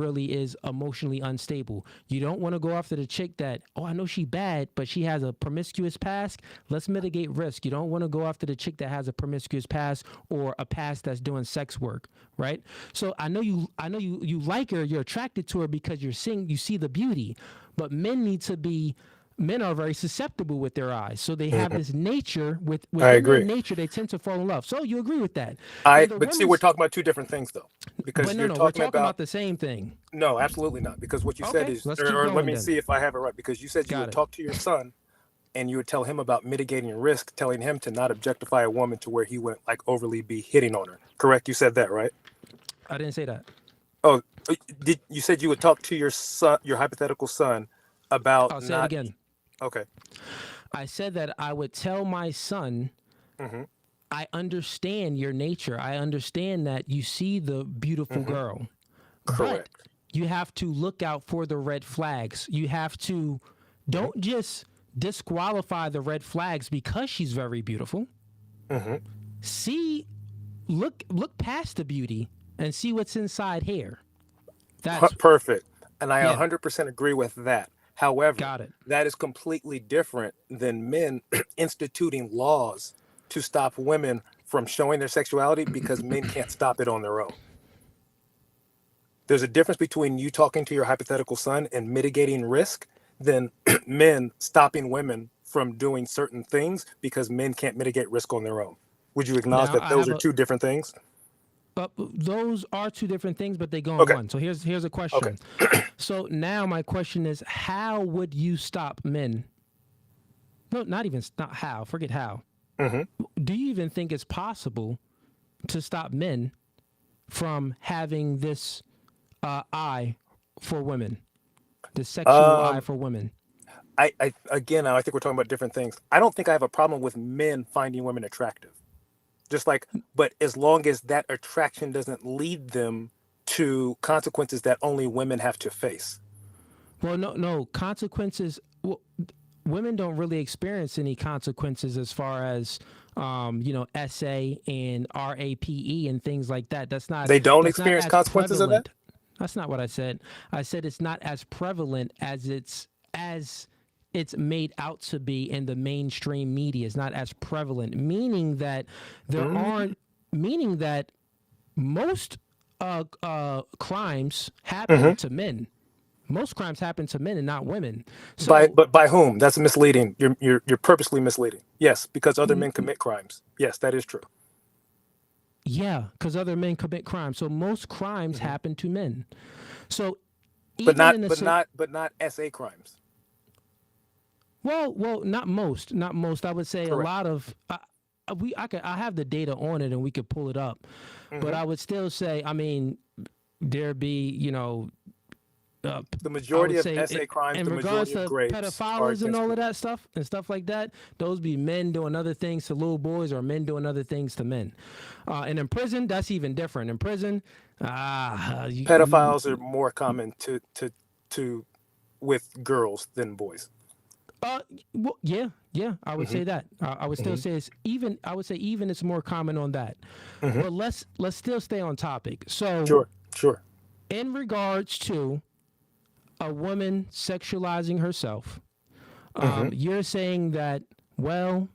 really is emotionally unstable. You don't want to go after the chick that I know she bad, but she has a promiscuous past. Let's mitigate risk. You don't want to go after the chick that has a promiscuous past or a past that's doing sex work, right? So I know you like her. You're attracted to her because you see the beauty, but men are very susceptible with their eyes. So they have this nature I within their agree. nature, they tend to fall in love. So you agree with that. But see, we're talking about two different things though, because But you're we're talking talking about about the same thing. no, absolutely not. Because what you said Okay, is, let's keep or let going me then. see if I have it right. Because you said you Got would it. talk to your son, and you would tell him about mitigating risk, telling him to not objectify a woman to where he wouldn't like overly be hitting on her. Correct? You said that, right? I didn't say that. Oh, you said you would talk to your son, your hypothetical son, about I'll say it again. Okay. I said that I would tell my son, Mm-hmm. I understand your nature. I understand that you see the beautiful Mm-hmm. girl. Correct. But you have to look out for the red flags. You have to don't just disqualify the red flags because she's very beautiful. Mm-hmm. Look past the beauty and see what's inside here. That's Perfect. And I Yeah. 100% agree with that. However, Got it. that is completely different than men instituting laws to stop women from showing their sexuality because men can't stop it on their own. There's a difference between you talking to your hypothetical son and mitigating risk than men stopping women from doing certain things because men can't mitigate risk on their own. Would you acknowledge Now that those are two different things? But those are two different things, but they go in Okay. one. So here's a question. So now my question is, how would you stop men? No, not how. Forget how. Mm-hmm. Do you even think it's possible to stop men from having this eye for women, the sexual eye for women? I think we're talking about different things. I don't think I have a problem with men finding women attractive. But as long as that attraction doesn't lead them to consequences that only women have to face. Well, no consequences. Well, women don't really experience any consequences as far as SA and RAPE and things like that. They don't that's not experience as consequences of that? prevalent. That's not what I said. I said it's not as prevalent as it's made out to be in the mainstream media. It's not as prevalent, meaning that most crimes happen to men. Most crimes happen to men and not women. So, But by whom? That's misleading. You're purposely misleading. Yes, because other men commit crimes. Yes, that is true. yeah, because other men commit crimes. So most crimes happen to men. So, But even not SA crimes. Well, not most. I would say Correct. a lot of. I have the data on it and we could pull it up, but I would still say, I mean, there'd be The majority I of would say SA crimes, in the regards majority to of grapes are pedophiles and all of against that stuff and stuff like that, those be men doing other things to little boys or men doing other things to men. And in prison, that's even different. In prison, pedophiles are more common to with girls than boys. well, yeah, I would say that. I would still say it's even. I would say even it's more common on that. But let's still stay on topic. So, Sure. in regards to a woman sexualizing herself, you're saying that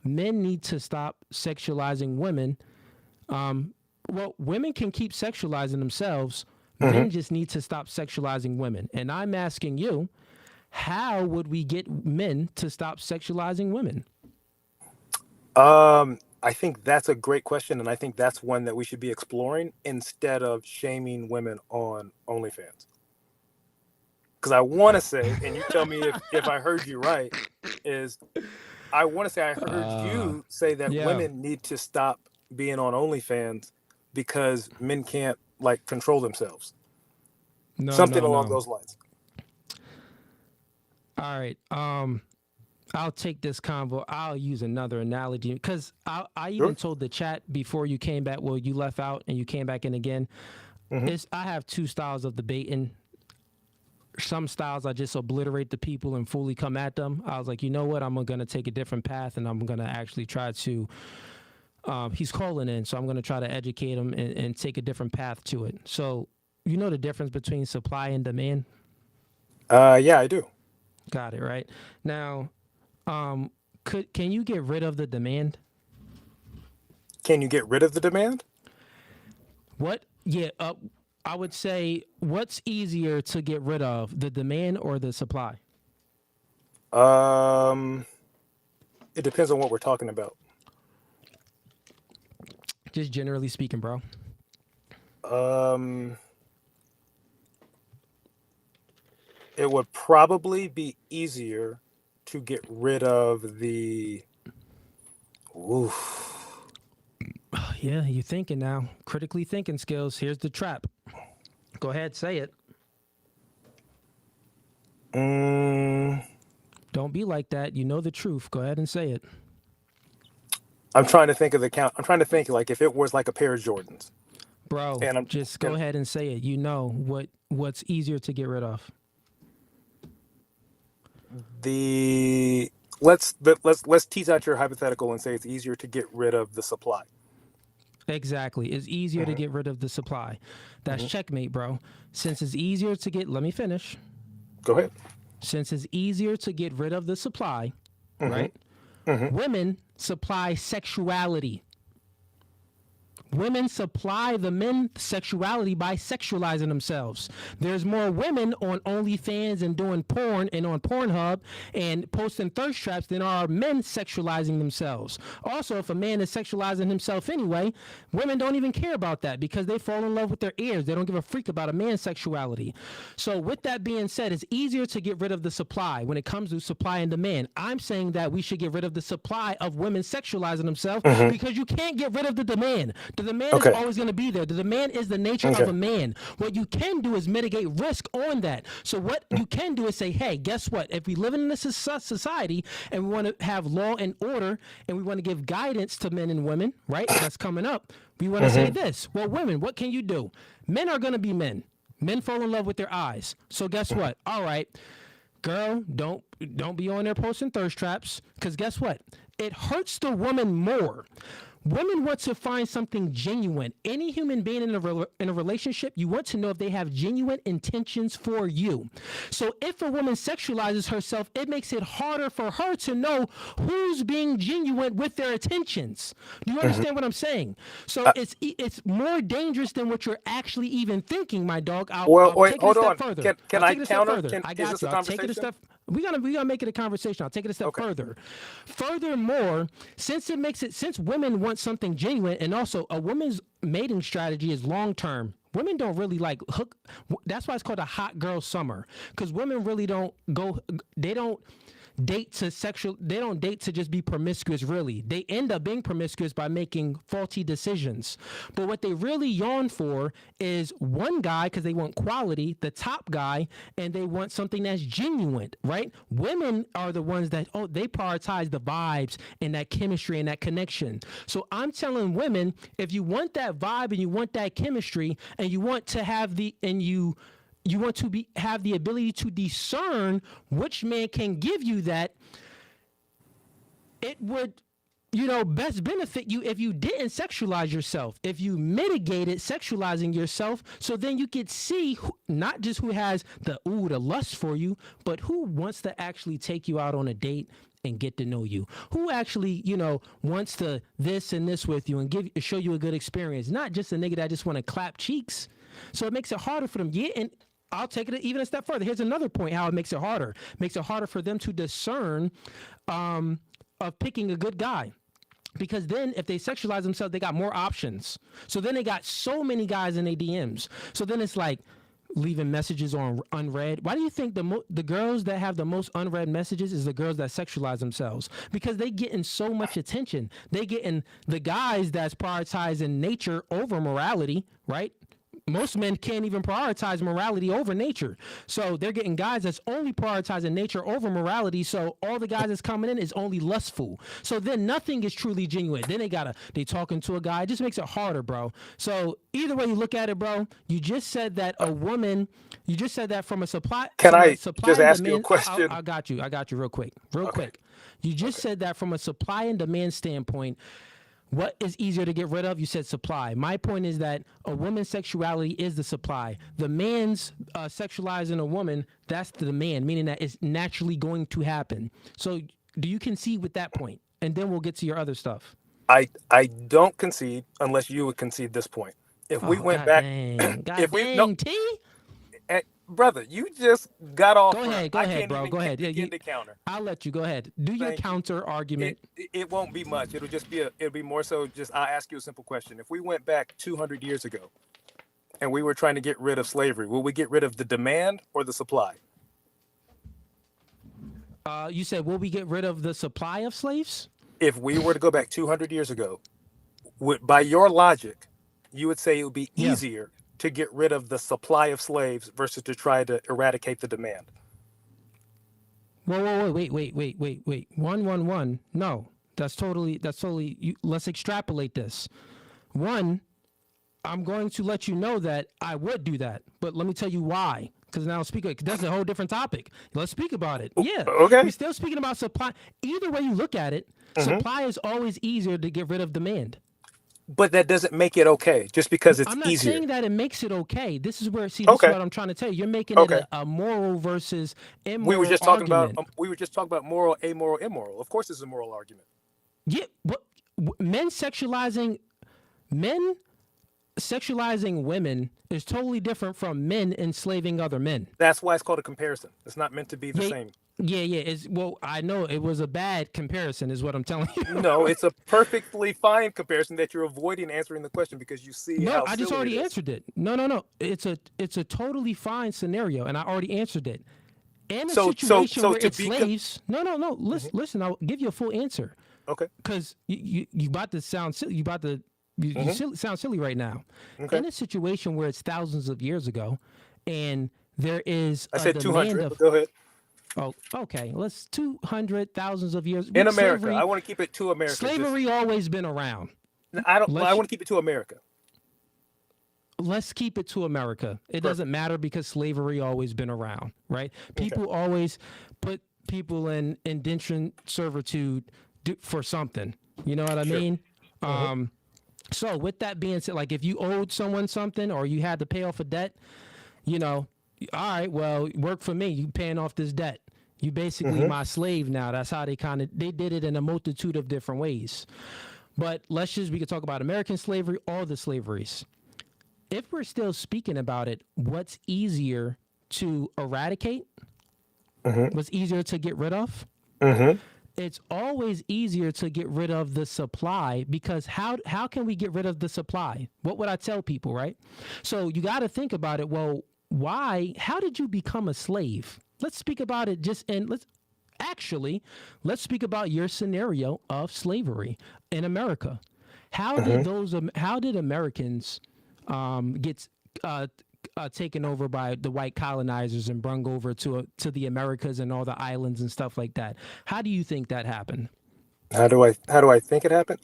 men need to stop sexualizing women. Well, women can keep sexualizing themselves. Men just need to stop sexualizing women. And I'm asking you, how would we get men to stop sexualizing women? I think that's a great question, and I think that's one that we should be exploring instead of shaming women on OnlyFans. Because I want to say, and you tell me if I heard you right, is I want to say I heard you say that women need to stop being on OnlyFans because men can't control themselves. Something along those lines. All right. I'll take this convo. I'll use another analogy because I even told the chat before you came back. Well, you left out and you came back in again. I have two styles of debating. Some styles I just obliterate the people and fully come at them. I was like, you know what? I'm going to take a different path and I'm going to actually try to. He's calling in, so I'm going to try to educate him and take a different path to it. So, you know the difference between supply and demand? Yeah, I do. Got it, right? Now, can you get rid of the demand? Can you get rid of the demand? What? Yeah, I would say what's easier to get rid of, the demand or the supply? It depends on what we're talking about. Just generally speaking, bro. It would probably be easier to get rid of the. Oof. Yeah, you're thinking now. Critically thinking skills. Here's the trap. Go ahead, say it. Don't be like that. You know the truth. Go ahead and say it. I'm trying to think of the count. I'm trying to think like if it was like a pair of Jordans. Bro, just go ahead and say it. You know what's easier to get rid of. Let's tease out your hypothetical and say it's easier to get rid of the supply. Exactly. It's easier to get rid of the supply. That's checkmate, bro. Since it's easier to get, let me finish. Go ahead. Since it's easier to get rid of the supply, right? Women supply sexuality. Women supply the men sexuality by sexualizing themselves. There's more women on OnlyFans and doing porn and on Pornhub and posting thirst traps than are men sexualizing themselves. Also, if a man is sexualizing himself anyway, women don't even care about that because they fall in love with their ears. They don't give a freak about a man's sexuality. So with that being said, it's easier to get rid of the supply when it comes to supply and demand. I'm saying that we should get rid of the supply of women sexualizing themselves because you can't get rid of the demand. The demand is always going to be there. The demand is the nature of a man. What you can do is mitigate risk on that. So what you can do is say, hey, guess what? If we live in this society and we want to have law and order and we want to give guidance to men and women, right? That's coming up. We want to say this. Well, women, what can you do? Men are going to be men. Men fall in love with their eyes. So guess what? All right, girl, don't be on there posting thirst traps because guess what? It hurts the woman more. Women want to find something genuine. Any human being in a relationship, you want to know if they have genuine intentions for you. So if a woman sexualizes herself, it makes it harder for her to know who's being genuine with their intentions. Do you understand what I'm saying? So it's more dangerous than what you're actually even thinking, my dog. I'll take it a step further. Can I counter? I got you. I'll take it a step. We gotta make it a conversation. I'll take it a step further. Furthermore, since women want something genuine, and also a woman's mating strategy is long term. Women don't really like hook. That's why it's called a hot girl summer, because women really don't go. They don't date to sexual. They don't date to just be promiscuous. Really, they end up being promiscuous by making faulty decisions. But what they really yearn for is one guy, because they want quality, the top guy, and they want something that's genuine, right? Women are the ones that they prioritize the vibes and that chemistry and that connection. So I'm telling women, if you want that vibe and you want that chemistry and you want to have you want to have the ability to discern which man can give you that, it would, best benefit you if you didn't sexualize yourself, if you mitigated sexualizing yourself, so then you could see not just who has the lust for you, but who wants to actually take you out on a date and get to know you, who actually, wants to this and this with you and show you a good experience, not just a nigga that just want to clap cheeks. So it makes it harder for them. Yeah, and I'll take it even a step further. Here's another point how it makes it harder. It makes it harder for them to discern of picking a good guy. Because then if they sexualize themselves, they got more options. So then they got so many guys in their DMs. So then it's like leaving messages on unread. Why do you think the girls that have the most unread messages is the girls that sexualize themselves? Because they getting so much attention. They getting the guys that's prioritizing nature over morality, right? Most men can't even prioritize morality over nature. So they're getting guys that's only prioritizing nature over morality. So all the guys that's coming in is only lustful. So then nothing is truly genuine. Then they talking to a guy. It just makes it harder, bro. So either way you look at it, bro, you just said that a woman, you just said that from a supply. Can from a I supply just and ask you a demand, question? I got you real quick. Okay. You just said that from a supply and demand standpoint. What is easier to get rid of? You said supply. My point is that a woman's sexuality is the supply. The man's sexualizing a woman, that's the demand, meaning that it's naturally going to happen. So do you concede with that point? And then we'll get to your other stuff. I don't concede unless you would concede this point. If we went God back, dang. God if we dang, no, T? brother, you just got off. Go ahead, I bro. can't even Go ahead. begin to counter. I'll let you go ahead. Do your Thank you. counter argument. It won't be much. It'll just be it'll be more so just I'll ask you a simple question. If we went back 200 years ago and we were trying to get rid of slavery, will we get rid of the demand or the supply? You said, will we get rid of the supply of slaves? If we were to go back 200 years ago, by your logic, you would say it would be easier to get rid of the supply of slaves versus to try to eradicate the demand. Whoa, wait. 111. No, that's totally, let's extrapolate this. One, I'm going to let you know that I would do that, but let me tell you why. Because now that's a whole different topic. Let's speak about it. Yeah. Okay. We're still speaking about supply. Either way you look at it, supply is always easier to get rid of demand. But that doesn't make it okay, just because it's easier. I'm not saying that it makes it okay. This is where, this is what I'm trying to tell you. You're making it a moral versus immoral we were just argument. talking about moral, amoral, immoral. Of course, it's a moral argument. Yeah, men sexualizing women is totally different from men enslaving other men. That's why it's called a comparison. It's not meant to be the same. Yeah. I know it was a bad comparison, is what I'm telling you. No, it's a perfectly fine comparison that you're avoiding answering the question because you see. No, how I just silly already it is. answered it. No. It's a totally fine scenario, and I already answered it. In a situation where it's slaves. No. Listen. I'll give you a full answer. Okay. Because you about to sound silly. You sound silly right now. Okay. In a situation where it's thousands of years ago, and there is I said 200. But go ahead. Oh, okay. Let's 200,000 of years In America, I want to keep it to America. Slavery always been around. I want to keep it to America. Let's keep it to America. It doesn't matter because slavery always been around, right? People always put people in indentured servitude for something. You know what I mean? So with that being said, like if you owed someone something or you had to pay off a debt, all right, well, work for me. You paying off this debt. You basically my slave now. That's how they did it in a multitude of different ways. But we can talk about American slavery, all the slaveries. If we're still speaking about it, what's easier to eradicate? What's easier to get rid of? It's always easier to get rid of the supply because how can we get rid of the supply? What would I tell people, right? So you got to think about it. Well, how did you become a slave? Let's speak about it let's speak about your scenario of slavery in America. How did Americans get taken over by the white colonizers and brung over to the Americas and all the islands and stuff like that? How do you think that happened? How do I think it happened?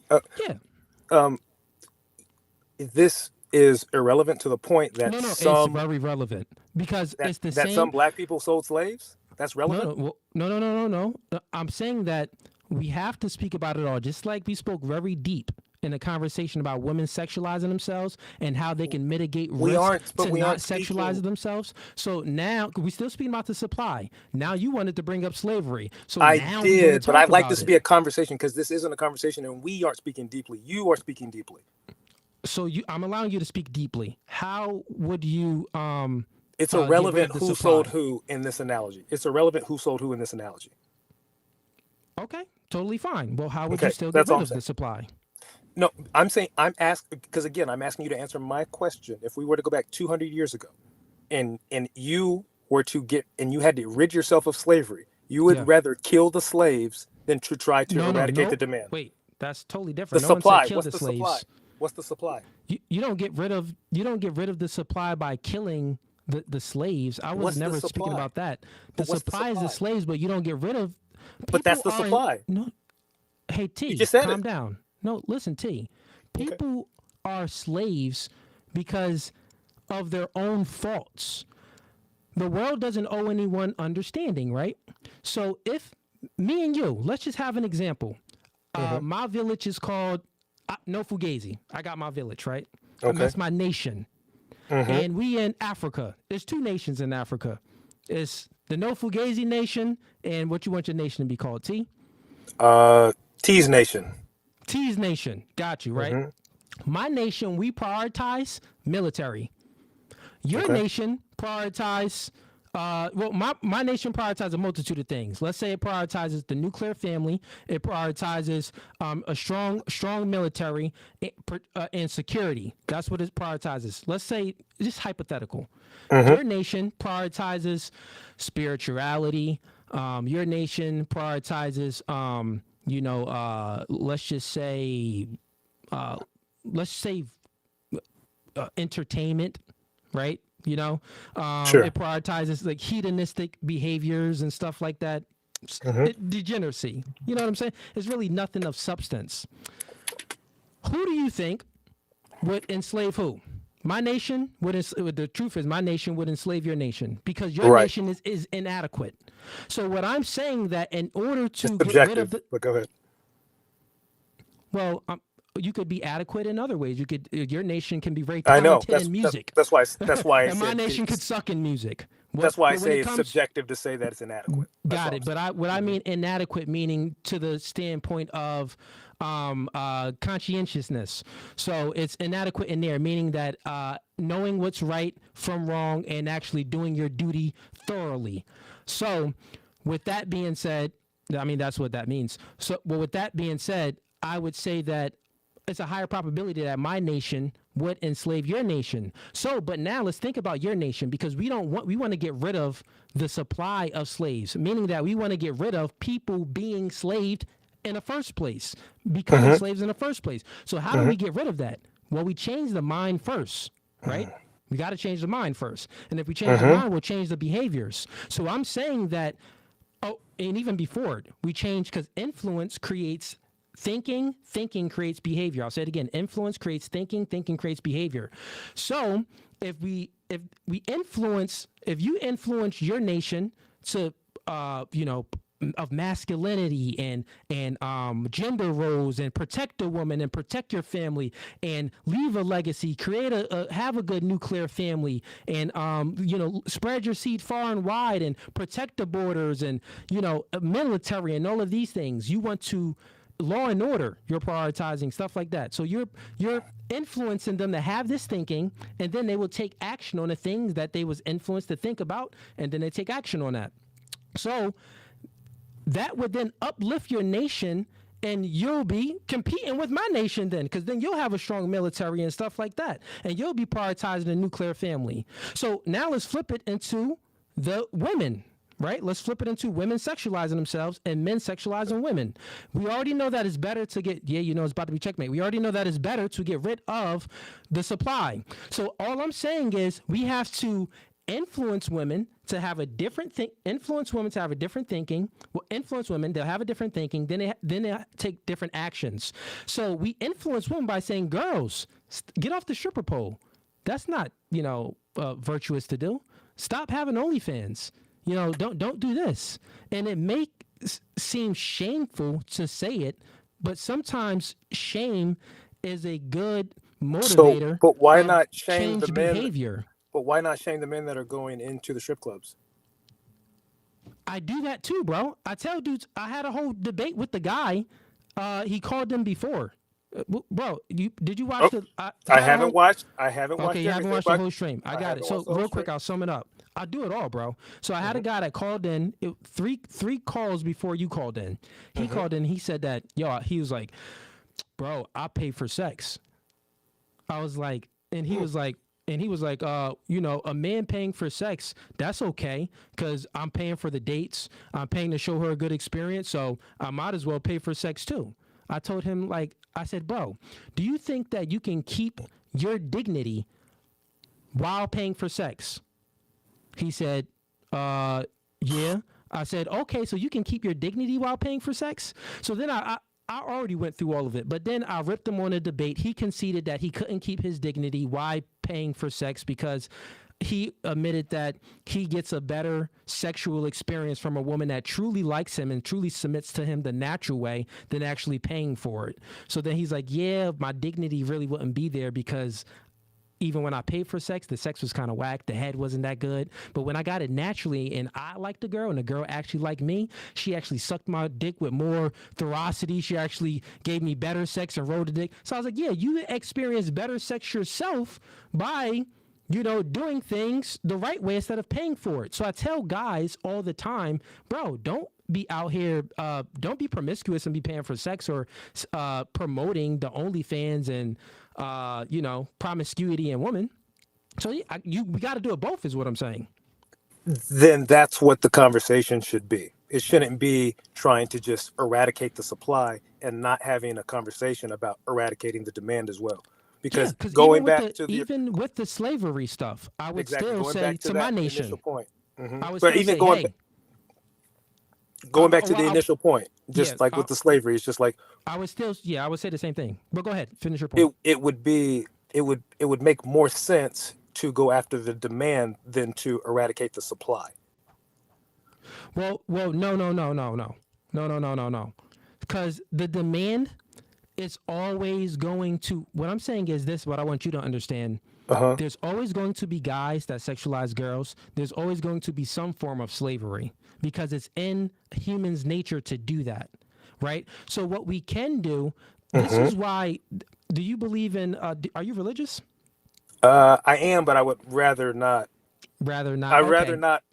This is irrelevant to the point that it's very relevant because it's the same. Some black people sold slaves. That's relevant. No. I'm saying that we have to speak about it all, just like we spoke very deep in a conversation about women sexualizing themselves and how they can mitigate risk to not sexualize themselves. So now we're still speaking about the supply. Now you wanted to bring up slavery. So I now did, but I'd like this to be a conversation because this isn't a conversation and we aren't speaking deeply. You are speaking deeply. So I'm allowing you to speak deeply. How would you it's irrelevant who sold who in this analogy. It's irrelevant who sold who in this analogy. Okay, totally fine. Well, how would you still get rid of the supply? No, I'm asking because again, I'm asking you to answer my question. If we were to go back 200 years ago and you were to you had to rid yourself of slavery, you would rather kill the slaves than to try to eradicate the demand. Wait, that's totally different. The supply. What's the supply? What's the supply? You don't get rid of the supply by killing the slaves. I was What's the never speaking supply? about that. The But what's the supply is the supply? slaves, but you don't get rid of. But that's the People aren't- supply. No, hey T, You just said calm it. down. No, listen T. Okay. People are slaves because of their own faults. The world doesn't owe anyone understanding, right? So if me and you, let's just have an example. My village is called no Fugazee. I got my village, right? Okay. That's my nation. And we in Africa. There's two nations in Africa. It's the no Fugazi nation and what you want your nation to be called, T? T's Nation. T's nation. Got you, right? My nation, we prioritize military. Your nation prioritize my nation prioritizes a multitude of things. Let's say it prioritizes the nuclear family. It prioritizes a strong military and security. That's what it prioritizes. Let's say, just hypothetical. Your nation prioritizes spirituality. Your nation prioritizes, let's say entertainment, right? Sure. It prioritizes like hedonistic behaviors and stuff like that. Degeneracy. You know what I'm saying? It's really nothing of substance. Who do you think would enslave who? My nation would. The truth is, my nation would enslave your nation because your Right. nation is inadequate. So what I'm saying that in order to It's get rid of subjective, the but go ahead. you could be adequate in other ways. Your nation can be very I know. talented in music. That's why. That's why. I And my said nation it's- could suck in music. That's why I But when say it it's comes- subjective to say that it's inadequate. That's Got all it. But what I mean inadequate meaning to the standpoint of conscientiousness. So it's inadequate in there, meaning that knowing what's right from wrong and actually doing your duty thoroughly. So with that being said, I mean, that's what that means. So with that being said, I would say that it's a higher probability that my nation would enslave your nation. So, but now let's think about your nation because we want to get rid of the supply of slaves, meaning that we want to get rid of people being slaved in the first place, becoming slaves in the first place. So how do we get rid of that? Well, we change the mind first, right? We got to change the mind first. And if we change the mind, we'll change the behaviors. So I'm saying that, and even before it, we change because influence creates thinking, thinking creates behavior. I'll say it again. Influence creates thinking, thinking creates behavior. So if you influence your nation to, of masculinity and gender roles and protect a woman and protect your family and leave a legacy, have a good nuclear family and, spread your seed far and wide and protect the borders and, military and all of these things. You want to law and order, you're prioritizing stuff like that. So you're influencing them to have this thinking, and then they will take action on the things that they was influenced to think about, and then they take action on that. So that would then uplift your nation, and you'll be competing with my nation then, because then you'll have a strong military and stuff like that, and you'll be prioritizing a nuclear family. So now let's flip it into the women. Right? Let's flip it into women sexualizing themselves and men sexualizing women. We already know that it's better to get, it's about to be checkmate. We already know that it's better to get rid of the supply. So all I'm saying is we have to influence women to have a different influence women to have a different thinking. Well, influence women, they'll have a different thinking, then they take different actions. So we influence women by saying, girls, get off the stripper pole. That's not, virtuous to do. Stop having OnlyFans. Don't do this. And it may seem shameful to say it, but sometimes shame is a good motivator. So, but why of not shame the change men? behavior. But why not shame the men that are going into the strip clubs? I do that too, bro. I tell dudes, I had a whole debate with the guy. He called them before. Bro, did you watch I haven't watched. Okay, you haven't watched the whole stream. I got it. So real quick, stream. I'll sum it up. I do it all, bro. So I had a guy that called in three calls before you called in. He called in. He said that he was like, bro, I pay for sex. I was like, and he was like, a man paying for sex, that's okay, because I'm paying for the dates. I'm paying to show her a good experience, so I might as well pay for sex too. I told him, like, I said, bro, do you think that you can keep your dignity while paying for sex? He said, yeah. I said, okay, so you can keep your dignity while paying for sex? So then I already went through all of it, but then I ripped him on a debate. He conceded that he couldn't keep his dignity while paying for sex because he admitted that he gets a better sexual experience from a woman that truly likes him and truly submits to him the natural way than actually paying for it. So then he's like, yeah, my dignity really wouldn't be there because even when I paid for sex, the sex was kind of whack. The head wasn't that good. But when I got it naturally and I liked the girl and the girl actually liked me, she actually sucked my dick with more ferocity. She actually gave me better sex and rode the dick. So I was like, yeah, you experience better sex yourself by, doing things the right way instead of paying for it. So I tell guys all the time, bro, don't be out here, don't be promiscuous and be paying for sex or promoting the OnlyFans and promiscuity in women. So we got to do it both is what I'm saying. Then that's what the conversation should be. It shouldn't be trying to just eradicate the supply and not having a conversation about eradicating the demand as well. Because going back to even with the slavery stuff, I would still say to my nation. Initial point. I would But still even say, going back to the initial point, just like with the slavery, it's just like I would say the same thing. But go ahead, finish your point. it would make more sense to go after the demand than to eradicate the supply. Well, no. Because the demand is always going to. What I'm saying is this. What I want you to understand. There's always going to be guys that sexualize girls. There's always going to be some form of slavery because it's in humans' nature to do that, right? So what we can do. This is why. Do you believe in? Are you religious? I am, but I would rather not. I'd rather not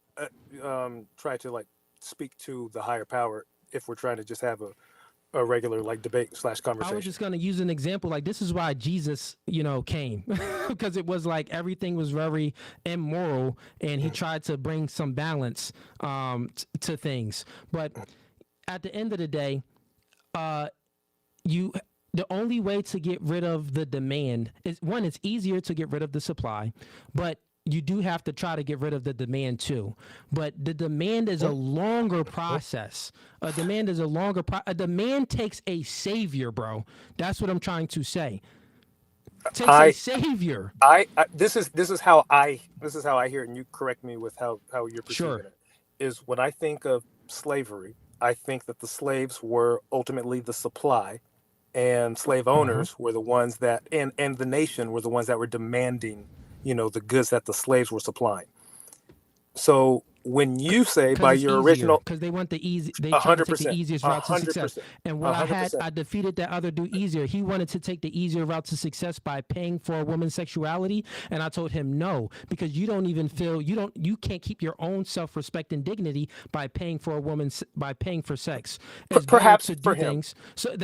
try to speak to the higher power if we're trying to just have a regular debate / conversation. I was just going to use an example. This is why Jesus, came because it was everything was very immoral and he tried to bring some balance to things. But at the end of the day, the only way to get rid of the demand is one, it's easier to get rid of the supply, but you do have to try to get rid of the demand too. But the demand is a longer process. A demand takes a savior, bro. That's what I'm trying to say. Takes a savior. This is how I hear it, and you correct me with how you're perceiving it. Is when I think of slavery, I think that the slaves were ultimately the supply, and slave owners were the ones that, and the nation were the ones that were demanding, the goods that the slaves were supplying. So when you say by your original, because they want the easy, they try to take the easiest route to success. And what I defeated that other dude easier. He wanted to take the easier route to success by paying for a woman's sexuality, and I told him no, because you don't even feel you can't keep your own self-respect and dignity by paying for sex. It's perhaps to do for him. things. So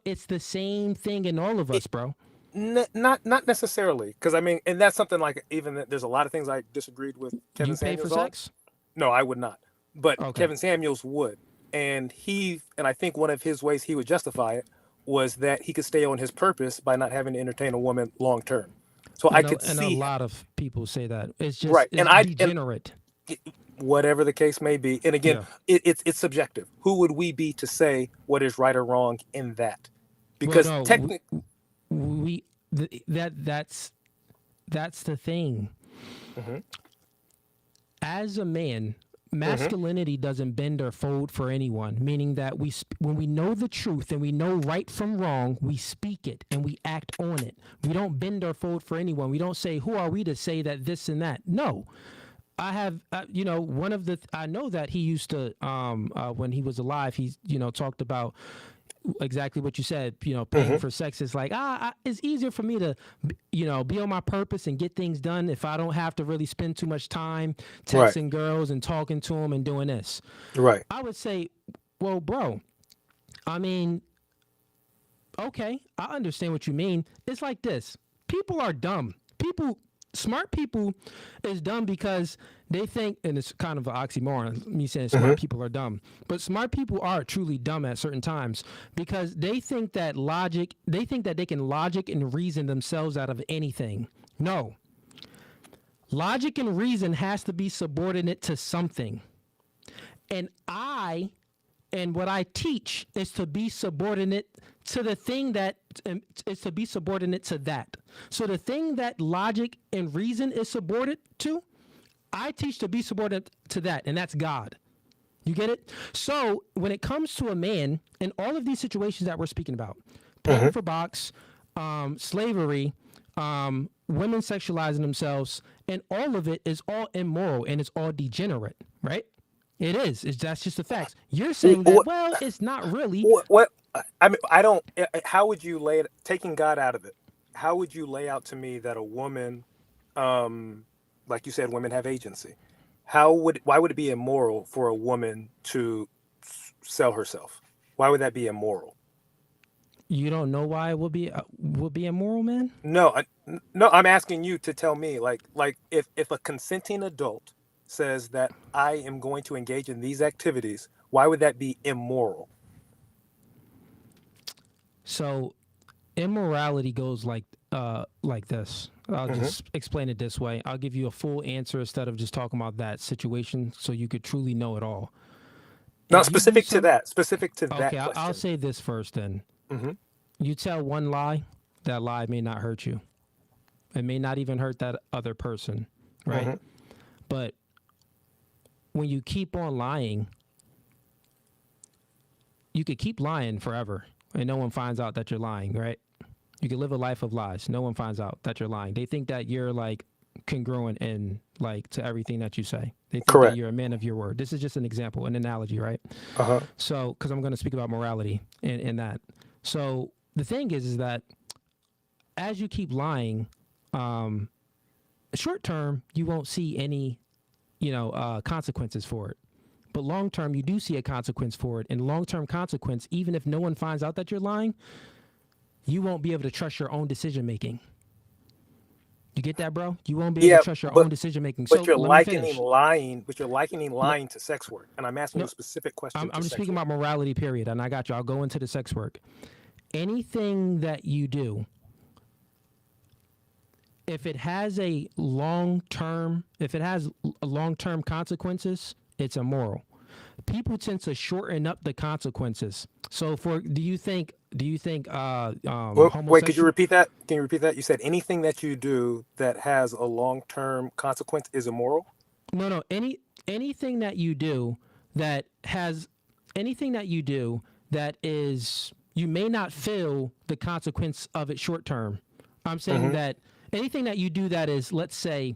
it's the same thing in all of us, bro. Not necessarily, because and that's something even there's a lot of things I disagreed with Kevin Samuels on. Sex? No, I would not. But Kevin Samuels would. And I think one of his ways he would justify it was that he could stay on his purpose by not having to entertain a woman long term. So I could see. And a lot of people say that. It's just right. It's degenerate. Whatever the case may be. And again, it's subjective. Who would we be to say what is right or wrong in that? Because technically that's the thing. As a man, masculinity doesn't bend or fold for anyone, meaning that when we know the truth and we know right from wrong, we speak it and we act on it. We don't bend or fold for anyone. We don't say, who are we to say that this and that? No. I have, I know that he used to, when he was alive, he, talked about exactly what you said, paying for sex is it's easier for me to, be on my purpose and get things done if I don't have to really spend too much time texting girls and talking to them and doing this. Right. I would say, well, bro, okay, I understand what you mean. It's like this. People are dumb. People smart people is dumb because they think, and it's kind of an oxymoron, me saying smart people are dumb, but smart people are truly dumb at certain times because they think that they can logic and reason themselves out of anything. No. Logic and reason has to be subordinate to something. And what I teach is to be subordinate to the thing that is to be subordinate to that. So the thing that logic and reason is subordinate to, I teach to be subordinate to that, and that's God. You get it? So when it comes to a man, in all of these situations that we're speaking about, paying for box, slavery, women sexualizing themselves, and all of it is all immoral and it's all degenerate, right? It is. That's just the facts. You're saying that, well, it's not really. What I mean, I don't. How would you lay it? Taking God out of it, how would you lay out to me that a woman, like you said, women have agency? Why would it be immoral for a woman to sell herself? Why would that be immoral? You don't know why it would be immoral, man? No, I'm asking you to tell me, like if a consenting adult says that I am going to engage in these activities, why would that be immoral? So immorality goes like this. I'll just explain it this way. I'll give you a full answer instead of just talking about that situation so you could truly know it all. Not specific to that. Specific to that Okay, question. I'll say this first then. You tell one lie, that lie may not hurt you. It may not even hurt that other person, right? But when you keep on lying, you could keep lying forever and no one finds out that you're lying, right? You can live a life of lies. No one finds out that you're lying. They think that you're like congruent and like to everything that you say. They think that you're a man of your word. This is just an example, an analogy, right? So, because I'm going to speak about morality in that. So the thing is that as you keep lying, short term, you won't see any, consequences for it. But long term, you do see a consequence for it. And long term consequence, even if no one finds out that you're lying, you won't be able to trust your own decision making. You get that, bro? You won't be able to trust your own decision making. But you're likening lying. But you're likening lying to sex work. And I'm asking you a specific question. I'm just speaking about morality. Period. And I got you. I'll go into the sex work. Anything that you do, if it has long term consequences, it's immoral. People tend to shorten up the consequences. So, do you think? Wait, could you repeat that? Can you repeat that? You said anything that you do that has a long-term consequence is immoral? No. Anything that you do that is, you may not feel the consequence of it short term. I'm saying that anything that you do that is, let's say,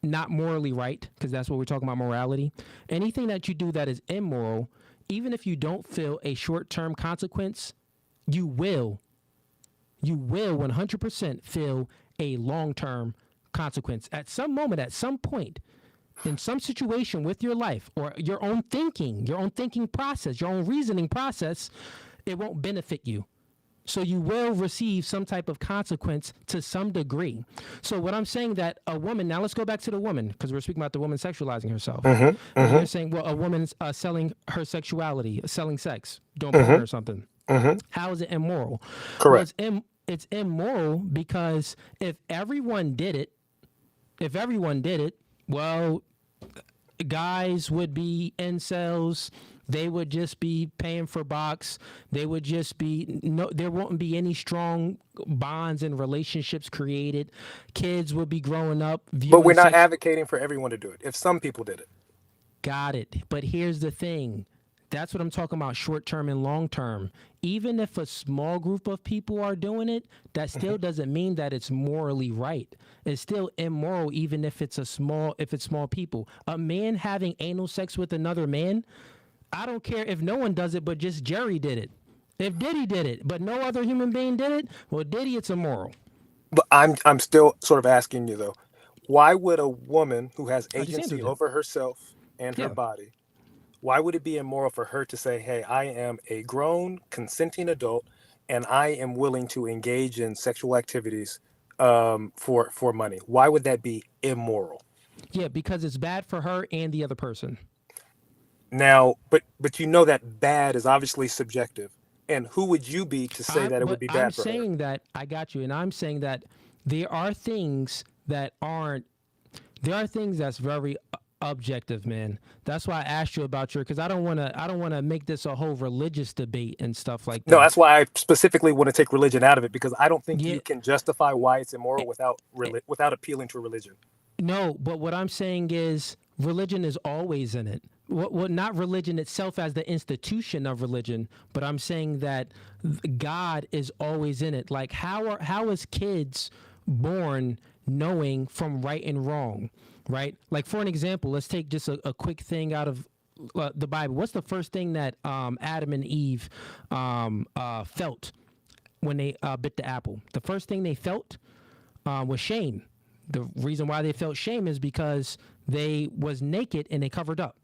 not morally right, because that's what we're talking about, morality. Anything that you do that is immoral, even if you don't feel a short-term consequence, you will 100% feel a long-term consequence at some moment, at some point, in some situation with your life or your own thinking process, your own reasoning process. It won't benefit you. So you will receive some type of consequence to some degree. So what I'm saying that a woman, now let's go back to the woman, because we're speaking about the woman sexualizing herself. You're saying, well, a woman's selling her sexuality, selling sex, doing porn or something. How is it immoral? Correct. Well, it's immoral because if everyone did it, well, guys would be incels. They would just be paying for box. They would just be there won't be any strong bonds and relationships created. Kids would be growing up. But we're not advocating for everyone to do it. If some people did it. Got it. But here's the thing. That's what I'm talking about, short term and long term. Even if a small group of people are doing it, that still doesn't mean that it's morally right. It's still immoral, even if it's small people. A man having anal sex with another man, I don't care if no one does it, but just Jerry did it. If Diddy did it, but no other human being did it, well, Diddy, it's immoral. But I'm still sort of asking you though, why would a woman who has agency over herself and her body, why would it be immoral for her to say, hey, I am a grown, consenting adult, and I am willing to engage in sexual activities for money? Why would that be immoral? Yeah, because it's bad for her and the other person. Now, but you know that bad is obviously subjective. And who would you be to say that it would be I'm bad for her? saying that I got you, and I'm saying that there are things that aren't. There are things that's very objective, man. That's why I asked you about because I don't want to make this a whole religious debate and stuff like that. No, that's why I specifically want to take religion out of it, because I don't think Yeah. you can justify why it's immoral without appealing to religion. No, but what I'm saying is religion is always in it. Well, not religion itself as the institution of religion, but I'm saying that God is always in it. Like how is kids born knowing from right and wrong, right? Like for an example, let's take just a quick thing out of the Bible. What's the first thing that Adam and Eve felt when they bit the apple? The first thing they felt was shame. The reason why they felt shame is because they was naked and they covered up.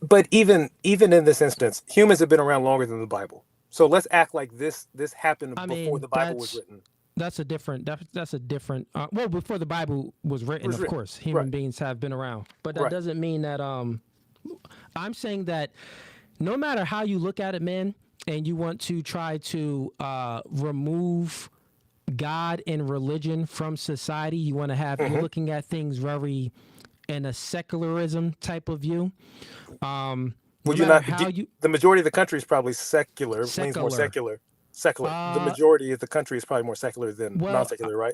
But even in this instance, humans have been around longer than the Bible. So let's act like this happened before the Bible was written. That's a different. Well, before the Bible was written, of course, human beings have been around, but that doesn't mean that. I'm saying that no matter how you look at it, man, and you want to try to remove God and religion from society, you want to have you're looking at things very in a secularism type of view. Would you not? The majority of the country is probably secular. Means more secular. Secular. The majority of the country is probably more secular than non-secular, right?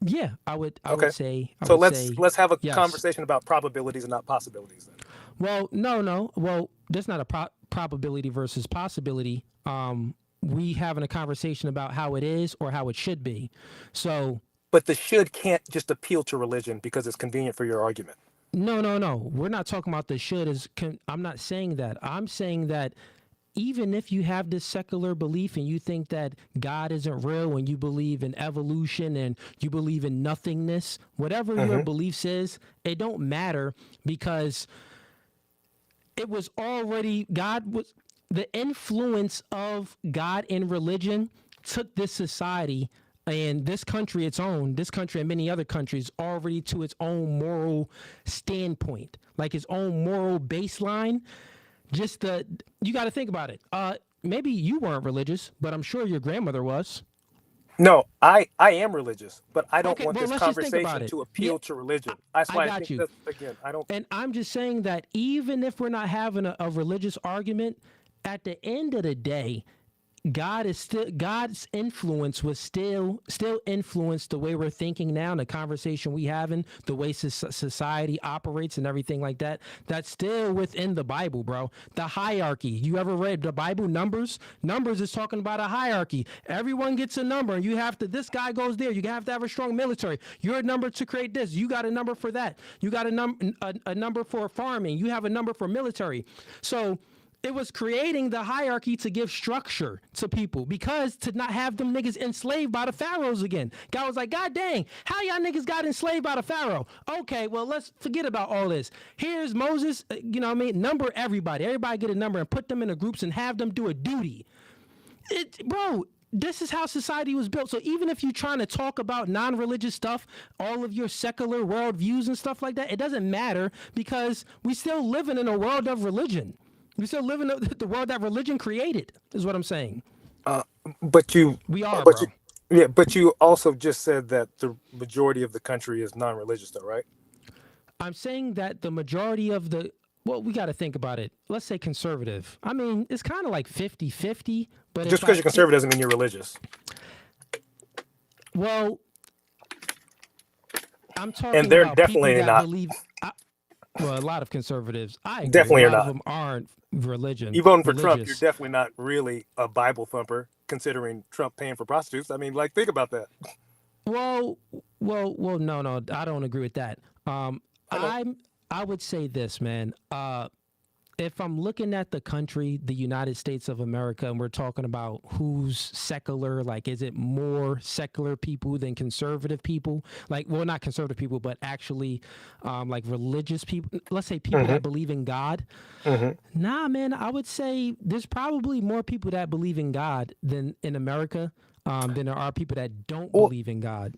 Yeah, I would say. Let's have a conversation about probabilities and not possibilities then. Well, no. Well, there's not a probability versus possibility. We having a conversation about how it is or how it should be. So. But the should can't just appeal to religion because it's convenient for your argument. No. We're not talking about the should. I'm not saying that. I'm saying that even if you have this secular belief and you think that God isn't real and you believe in evolution and you believe in nothingness, whatever your beliefs is, it don't matter because it was already the influence of God in religion took this society and this country and many other countries already to its own moral standpoint, like its own moral baseline. You got to think about it. Maybe you weren't religious, but I'm sure your grandmother was. No, I am religious, but I don't want this let's just think about conversation it. to appeal to religion. That's why I think I don't. And I'm just saying that even if we're not having a religious argument, at the end of the day, God's influence was still influenced the way we're thinking now, and the conversation we having, the way society operates and everything like that. That's still within the Bible, bro. The hierarchy. You ever read the Bible? Numbers is talking about a hierarchy. Everyone gets a number, and you have to. This guy goes there. You have to have a strong military. You're a number to create this. You got a number for that. You got a number for farming. You have a number for military. So. It was creating the hierarchy to give structure to people because to not have them niggas enslaved by the pharaohs again. God was like, God dang, how y'all niggas got enslaved by the pharaoh? Okay, well, let's forget about all this. Here's Moses, number everybody. Everybody get a number and put them into groups and have them do a duty. Bro, this is how society was built. So even if you're trying to talk about non-religious stuff, all of your secular worldviews and stuff like that, it doesn't matter because we still living in a world of religion. We still live in the world that religion created, is what I'm saying. But you also just said that the majority of the country is non-religious, though, right? I'm saying that the majority of we got to think about it. Let's say conservative. I mean, it's kind of like 50-50. But just because you're conservative doesn't mean you're religious. Well, I'm talking and they're about definitely people that not. believe. Well, a lot of conservatives, I agree. Definitely a are lot not. of them aren't religion. You voting for Trump, you're definitely not really a Bible thumper, considering Trump paying for prostitutes. I mean, think about that. Well, no, I don't agree with that. I would say this, man. If I'm looking at the country, the United States of America, and we're talking about who's secular, like, is it more secular people than conservative people? Like, well, not conservative people, but actually, like religious people. Let's say people that believe in God. Nah, man, I would say there's probably more people that believe in God than in America. than there are people that don't Well, believe in God.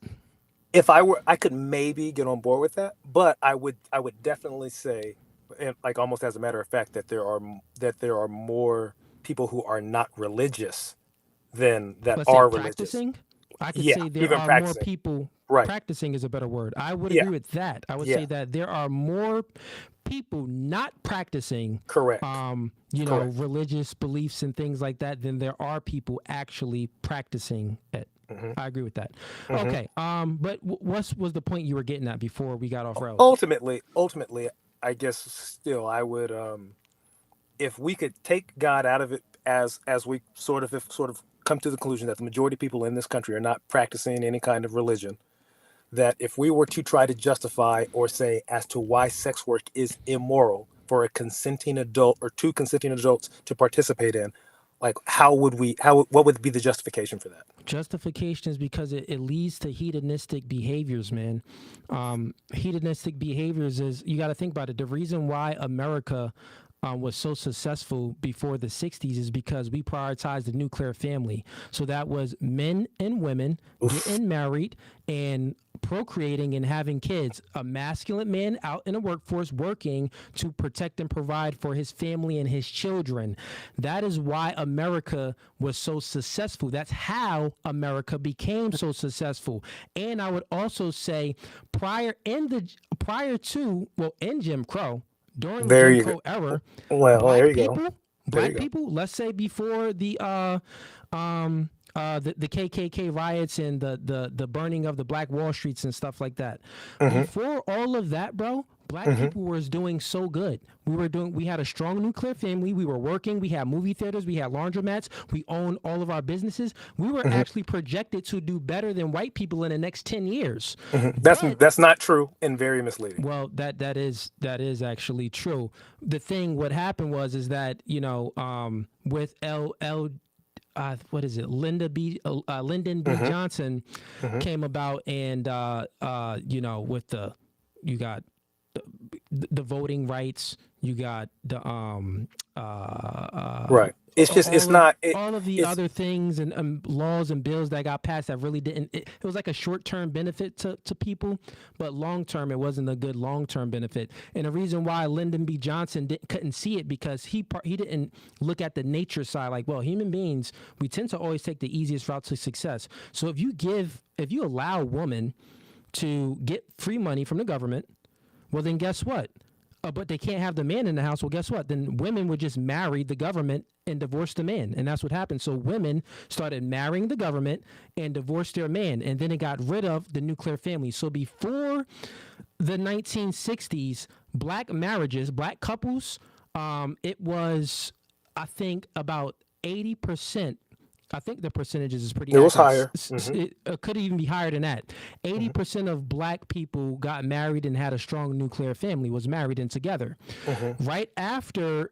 if I were, I could maybe get on board with that, but I would definitely say, and like almost as a matter of fact, that there are more people who are not religious than that Let's say are religious. practicing. I could Yeah, say there even are more practicing. people. Right. Practicing is a better word. I would Yeah. agree with that. I would Yeah. say that there are more people not practicing, Correct. Correct. Religious beliefs and things like that than there are people actually practicing it. Mm-hmm. I agree with that. Mm-hmm. Okay. But what was the point you were getting at before we got off rails? Ultimately, I guess still I would, if we could take God out of it, as we sort of come to the conclusion that the majority of people in this country are not practicing any kind of religion, that if we were to try to justify or say as to why sex work is immoral for a consenting adult or two consenting adults to participate in, like what would be the justification for that? Justification is because it leads to hedonistic behaviors, man. Hedonistic behaviors is, you got to think about it. The reason why America was so successful before the 60s is because we prioritized the nuclear family. So that was men and women getting married and procreating and having kids. A masculine man out in the workforce working to protect and provide for his family and his children. That is why America was so successful. That's how America became so successful. And I would also say in Jim Crow, during the There Jim you Crow go. era, Well, there you go. There black you go. people, let's say before the KKK riots and the burning of the Black Wall Streets and stuff like that. Mm-hmm. Before all of that, bro, black Mm-hmm. people was doing so good. We had a strong nuclear family. We were working. We had movie theaters. We had laundromats. We owned all of our businesses. We were Mm-hmm. actually projected to do better than white people in the next 10 years. Mm-hmm. But That's not true and very misleading. well, that is actually true. The thing, what happened was that with what is it? Lyndon B. Mm-hmm. Johnson Mm-hmm. came about, and with you got the voting rights, you got the Right. It's just all of the other things and laws and bills that got passed that really didn't. It was like a short-term benefit to people, but long-term it wasn't a good long-term benefit. And the reason why Lyndon B. Johnson couldn't see it because he didn't look at the nature side. Like, well, human beings, we tend to always take the easiest route to success. So if you allow a woman to get free money from the government, well, then guess what? But they can't have the man in the house. Well, guess what? Then women would just marry the government and divorce the man. And that's what happened. So women started marrying the government and divorced their man. And then it got rid of the nuclear family. So before the 1960s, black marriages, black couples, it was, I think, about 80%. I think the percentages is pretty. It was accurate. higher. Mm-hmm. It could even be higher than that. 80% of black people got married and had a strong nuclear family, was married and together. Mm-hmm. Right after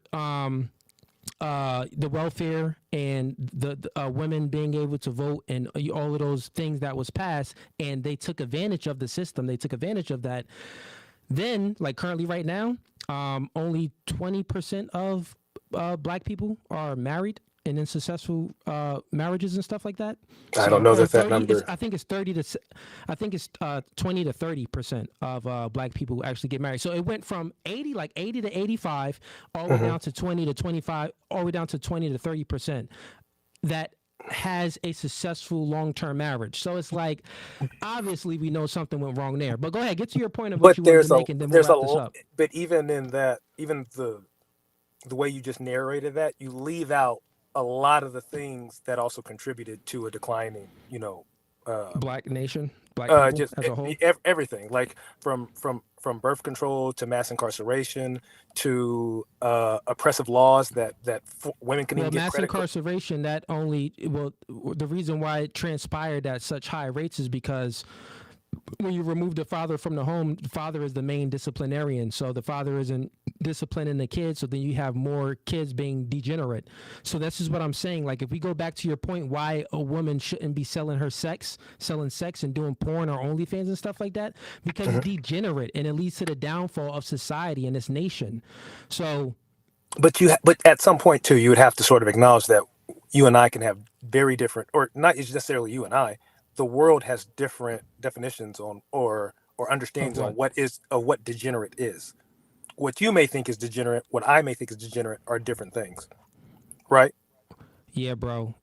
the welfare and the women being able to vote and all of those things that was passed, and they took advantage of the system. They took advantage of that. Then, like currently right now, only 20% of black people are married and in successful marriages and stuff like that. I don't know that 30, number. I think it's 20 to 30% of black people actually get married. So it went from 80 to 85, all the way down to 20 to 25, all the way down to 20 to 30% that has a successful long-term marriage. So it's like, obviously we know something went wrong there. But go ahead, get to your point of what you wanted to make, and then we'll wrap this up. But even in that, even the way you just narrated that, you leave out a lot of the things that also contributed to a declining, black nation, black people just as a whole. Everything, like from birth control to mass incarceration to oppressive laws that women can even get mass credit. Incarceration, the reason why it transpired at such high rates is because when you remove the father from the home, the father is the main disciplinarian. So the father isn't disciplining the kids, so then you have more kids being degenerate. So this is what I'm saying. Like, if we go back to your point, why a woman shouldn't be selling sex and doing porn or OnlyFans and stuff like that, because it's degenerate and it leads to the downfall of society and this nation. So, but at some point too, you would have to sort of acknowledge that you and I can have very different, or not necessarily you and I, the world has different definitions on or Of understandings on what? what degenerate is. What you may think is degenerate, what I may think is degenerate are different things, right? Yeah, bro.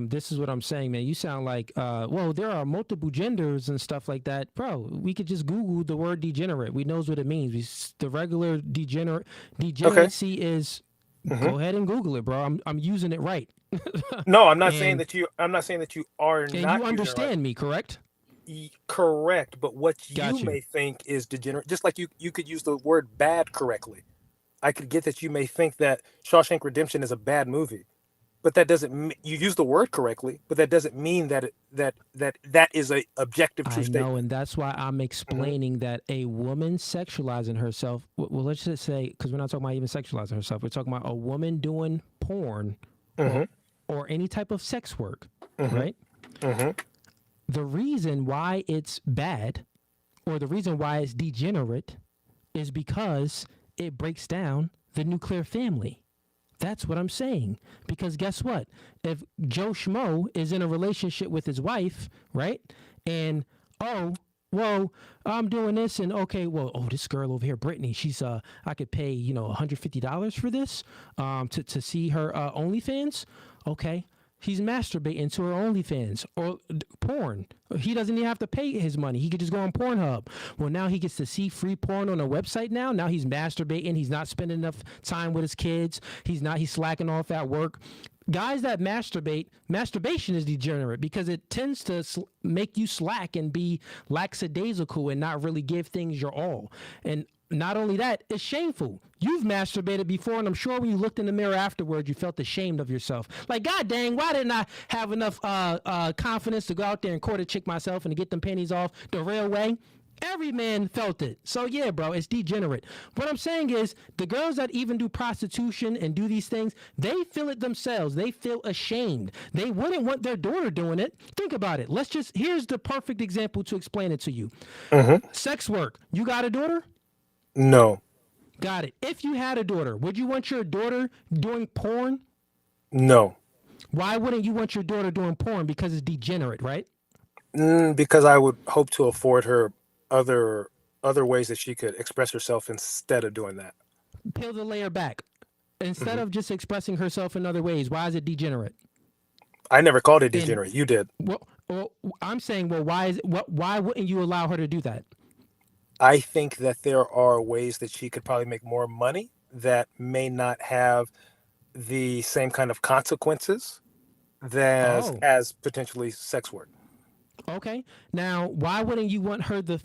This is what I'm saying, man. You sound like, well, there are multiple genders and stuff like that, bro. We could just Google the word degenerate. We knows what it means. The regular Okay. degeneracy is. hmm Go ahead and Google it, bro. I'm using it right. No, I'm not saying and that you. I'm not saying that you are and you not using it right. understand me, correct? Correct, but what you Got you. may think is degenerate, just like you could use the word bad correctly. I could get that you may think that Shawshank Redemption is a bad movie, but that doesn't. You use the word correctly, but that doesn't mean that that is a objective true I know, statement. and that's why I'm hmm explaining that a woman sexualizing herself. Well, let's just say, because we're not talking about even sexualizing herself. We're talking about a woman doing porn hmm or any type of sex work, hmm right? hmm The reason why it's bad or the reason why it's degenerate is because it breaks down the nuclear family. That's what I'm saying. Because guess what? If Joe Schmo is in a relationship with his wife, right? And oh, well, I'm doing this, and okay, well, oh, this girl over here, Brittany, she's I could pay $150 for this, to see her OnlyFans. Okay, he's masturbating to her OnlyFans or porn. He doesn't even have to pay his money. He could just go on Pornhub. Well, now he gets to see free porn on a website now. Now he's masturbating. He's not spending enough time with his kids. He's slacking off at work. Guys that masturbate, masturbation is degenerate because it tends to make you slack and be lackadaisical and not really give things your all. And not only that, it's shameful. You've masturbated before, and I'm sure when you looked in the mirror afterwards, you felt ashamed of yourself. Like, God dang, why didn't I have enough confidence to go out there and court a chick myself and to get them panties off the real way? Every man felt it. So yeah, bro, it's degenerate. What I'm saying is the girls that even do prostitution and do these things, they feel it themselves. They feel ashamed. They wouldn't want their daughter doing it. Think about it. Here's the perfect example to explain it to you. hmm Sex work. You got a daughter? No, Got it. If you had a daughter, would you want your daughter doing porn? no, Why wouldn't you want your daughter doing porn? Because it's degenerate, right? because I would hope to afford her other ways that she could express herself instead of doing that. Peel the layer back. Instead hmm of just expressing herself in other ways, why is it degenerate? I never called it And degenerate. You did. well, I'm saying, well, why wouldn't you allow her to do that? I think that there are ways that she could probably make more money that may not have the same kind of consequences Oh, as potentially sex work. okay. Now, why wouldn't you want her to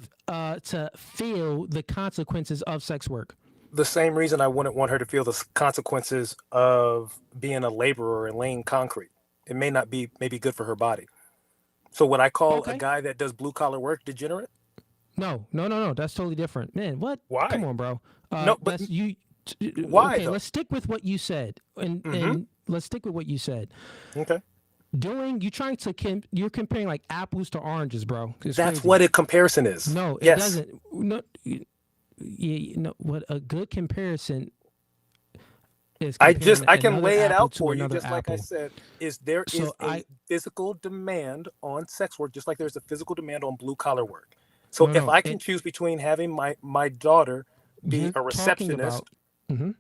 feel the consequences of sex work? The same reason I wouldn't want her to feel the consequences of being a laborer and laying concrete. It may not be maybe good for her body. So would I call a Okay. guy that does blue collar work degenerate? No. That's totally different, man. What? Come Why? on, bro. No, but That's you. why Okay, though? let's stick with what you said, and hmm let's stick with what you said. Okay. You're comparing like apples to oranges, bro. It's That's crazy. what a comparison is. No, it Yes. doesn't. No, what a good comparison is comparing I can another lay it apple out to for you, another just like I apple. said, there is So a I physical demand on sex work, just like there's a physical demand on blue collar work. So no if no I can it choose between having my daughter be you're a talking about. receptionist, hmm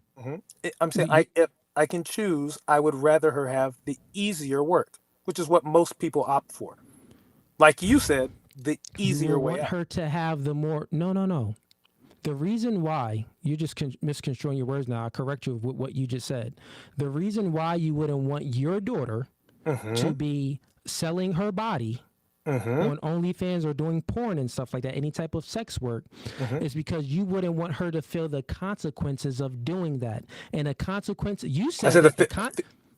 I'm saying you, if I can choose, I would rather her have the easier work, which is what most people opt for. Like you said, the you easier will way want out. her to have the more. No. The reason why you're just misconstruing your words now, I correct you with what you just said. The reason why you wouldn't want your daughter Mm-hmm. to be selling her body Mm-hmm. on OnlyFans or doing porn and stuff like that, any type of sex work, Mm-hmm. is because you wouldn't want her to feel the consequences of doing that. And the consequence, you I said said that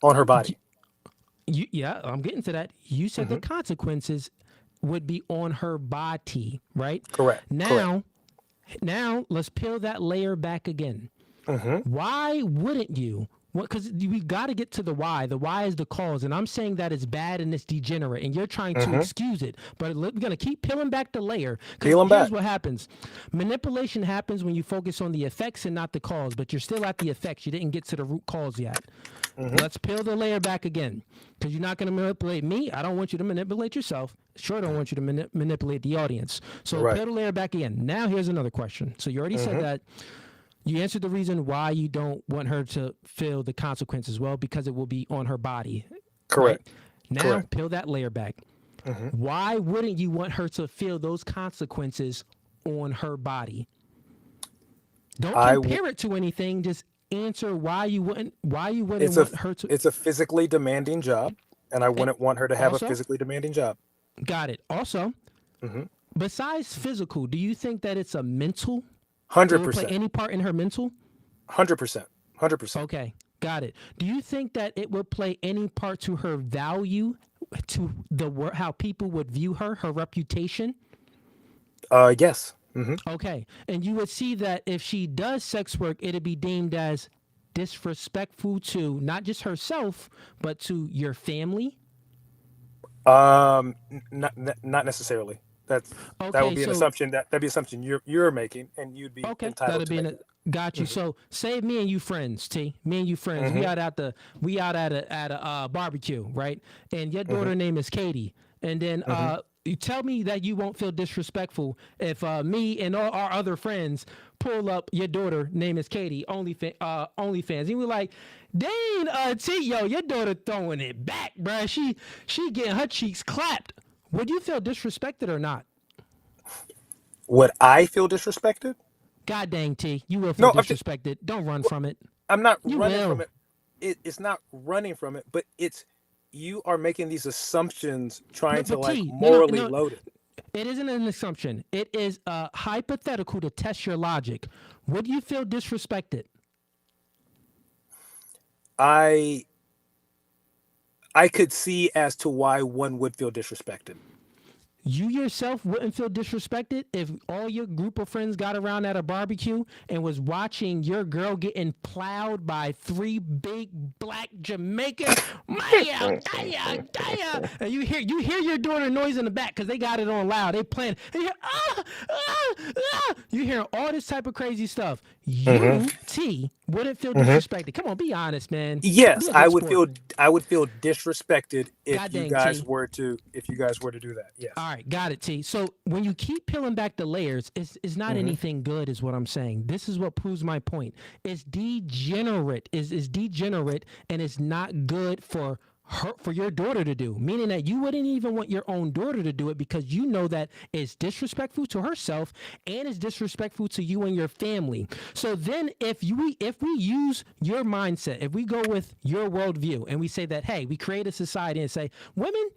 on her body. yeah, I'm getting to that. You said the Mm-hmm. consequences would be on her body, right? Correct. Correct. Now let's peel that layer back again. Mm-hmm. Why wouldn't you Because we got to get to the why. The why is the cause, and I'm saying that it's bad and it's degenerate, and you're trying to excuse it. But we're gonna keep peeling back the layer. Peel 'em Here's back. what happens: manipulation happens when you focus on the effects and not the cause. But you're still at the effects. You didn't get to the root cause yet. Let's peel the layer back again, because you're not gonna manipulate me. I don't want you to manipulate yourself. Sure, don't want you to manipulate the audience. So Right. peel the layer back again. Now here's another question. So you already said that. You answered the reason why you don't want her to feel the consequences. Well, because it will be on her body. Correct. Right? Now, Correct. peel that layer back. Why wouldn't you want her to feel those consequences on her body? Don't compare it to anything. Just answer why you wouldn't. Why you wouldn't want her to. It's a physically demanding job, and I wouldn't want her to have also- a physically demanding job. Got it. Also, besides physical, do you think that it's a mental? Will it play 100%. any part in her mental? 100%. 100%. Okay, got it. Do you think that it would play any part to her value, to how people would view her reputation? Yes. Okay, and you would see that if she does sex work, it'd be deemed as disrespectful to not just herself, but to your family. Not necessarily. That Okay, would be an assumption that'd be an assumption you're making, and you'd be Okay, entitled that'd to be make got you. So say me and you friends, T. Me and you friends. We out at a barbecue, right? And your daughter name is Katie, and then you tell me that you won't feel disrespectful if me and all our other friends pull up your daughter name is Katie OnlyFans, and we're like, dang, T, yo, your daughter throwing it back, bruh. She getting her cheeks clapped. Would you feel disrespected or not? Would I feel disrespected? God dang, T, you will feel No, disrespected. Don't run from it. I'm not You running will. from it. It's not running from it, but it's you are making these assumptions, trying to But like T, morally load it. It isn't an assumption. It is hypothetical to test your logic. Would you feel disrespected? I could see as to why one would feel disrespected. You yourself wouldn't feel disrespected if all your group of friends got around at a barbecue and was watching your girl getting plowed by 3 big black Jamaicans. And you hear your daughter noise in the back because they got it on loud. They playing. And you hear, you hear all this type of crazy stuff. You, T, wouldn't feel disrespected. Come on, be honest, man. Yes, Be a I good would sport. feel disrespected if God you dang, guys T. were to do that. Yes. All right, got it, T. So when you keep peeling back the layers, it's not anything good, is what I'm saying. This is what proves my point. It's degenerate. Is degenerate, and it's not good for her, for your daughter to do. Meaning that you wouldn't even want your own daughter to do it because you know that it's disrespectful to herself and it's disrespectful to you and your family. So then, if we use your mindset, if we go with your worldview, and we say that, hey, we create a society and say, women,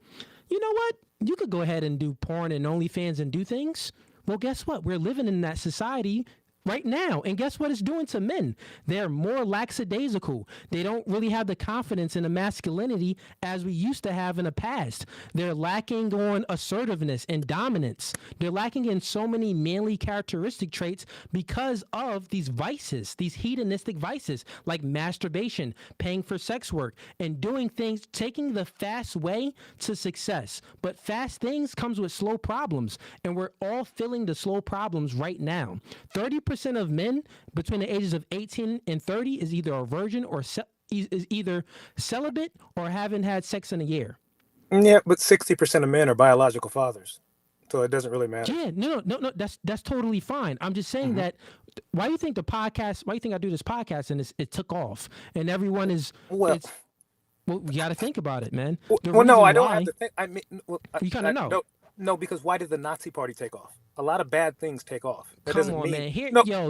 you know what? You could go ahead and do porn and OnlyFans and do things. Well, guess what? We're living in that society right now. And guess what it's doing to men? They're more lackadaisical. They don't really have the confidence in the masculinity as we used to have in the past. They're lacking on assertiveness and dominance. They're lacking in so many manly characteristic traits because of these vices, these hedonistic vices like masturbation, paying for sex work, and doing things, taking the fast way to success. But fast things comes with slow problems, and we're all feeling the slow problems right now. 30% of men between the ages of 18 and 30 is either a virgin or is either celibate or haven't had sex in a year. Yeah, but 60% of men are biological fathers, so it doesn't really matter. Yeah, no, that's totally fine. I'm just saying that. Why do you think Why do you think I do this podcast and it took off and everyone is? Well, you got to think about it, man. No, I don't have to think. I mean, You kind of know. No, because why did the Nazi Party take off? A lot of bad things take off. That Come doesn't on, mean, man. Here, no. yo,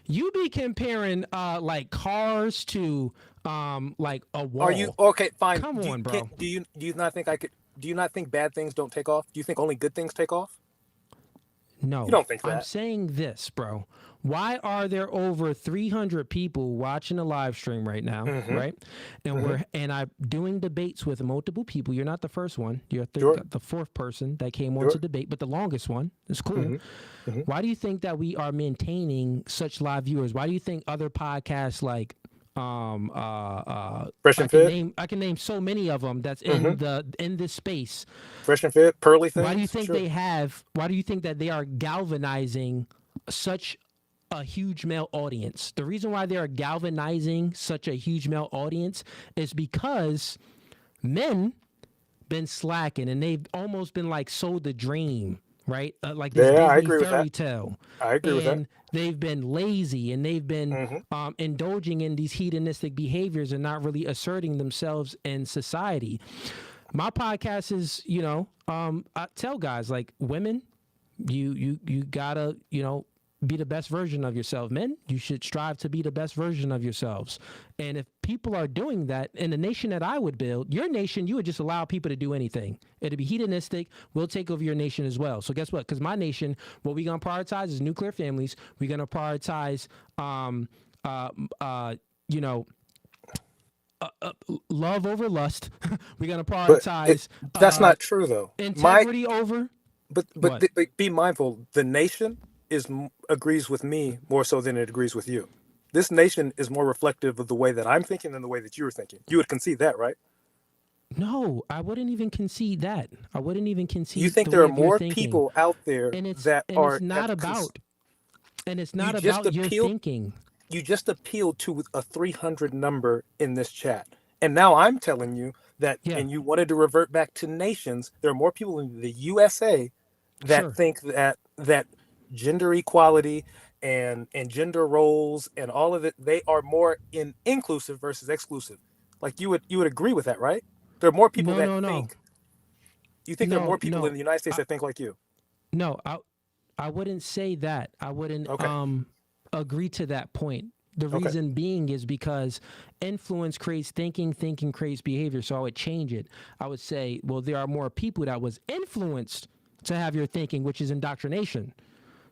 you be comparing like cars to like a wall. Are you okay? Fine. Come on, bro. Do you not think Do you not think bad things don't take off? Do you think only good things take off? No, you don't think that. I'm saying this, bro. Why are there over 300 people watching the live stream right now, right? And I'm doing debates with multiple people. You're not the first one. You're the fourth person that came on to debate, but the longest one. It's cool. Why do you think that we are maintaining such live viewers? Why do you think other podcasts like Fresh and Fit. I can name so many of them that's in this space. Fresh and Fit, Pearly Things. Why do you think Sure. why do you think that they are galvanizing such a huge male audience? The reason why they are galvanizing such a huge male audience is because men been slacking and they've almost been like sold the dream, right? Like this I Disney agree with fairy that. tale. I agree with that. And they've been lazy and they've been indulging in these hedonistic behaviors and not really asserting themselves in society. My podcast is, I tell guys like women, you gotta, be the best version of yourself. Men, you should strive to be the best version of yourselves. And if people are doing that in the nation that I would build, your nation, you would just allow people to do anything. It'd be hedonistic. We'll take over your nation as well. So guess what? Because my nation, what we're going to prioritize is nuclear families. We're going to prioritize, love over lust. We're going to prioritize. That's not true though. Integrity over. But be mindful. The nation agrees with me more so than it agrees with you. This nation is more reflective of the way that I'm thinking than the way that you were thinking. You would concede that, right? No, I wouldn't even concede that. I wouldn't even concede. You think the there are way you're more thinking. people out there that are? It's not about your thinking. You just appealed to a 300 number in this chat, and now I'm telling you that, and you wanted to revert back to nations. There are more people in the USA that think that gender equality and gender roles and all of it, they are more inclusive versus exclusive. Like you would agree with that, right? There are more people think. You think there are more people in the United States that think like you? No, I wouldn't say that. I wouldn't agree to that point. The reason being is because influence creates thinking, thinking creates behavior. So I would change it. I would say, well, there are more people that was influenced to have your thinking, which is indoctrination.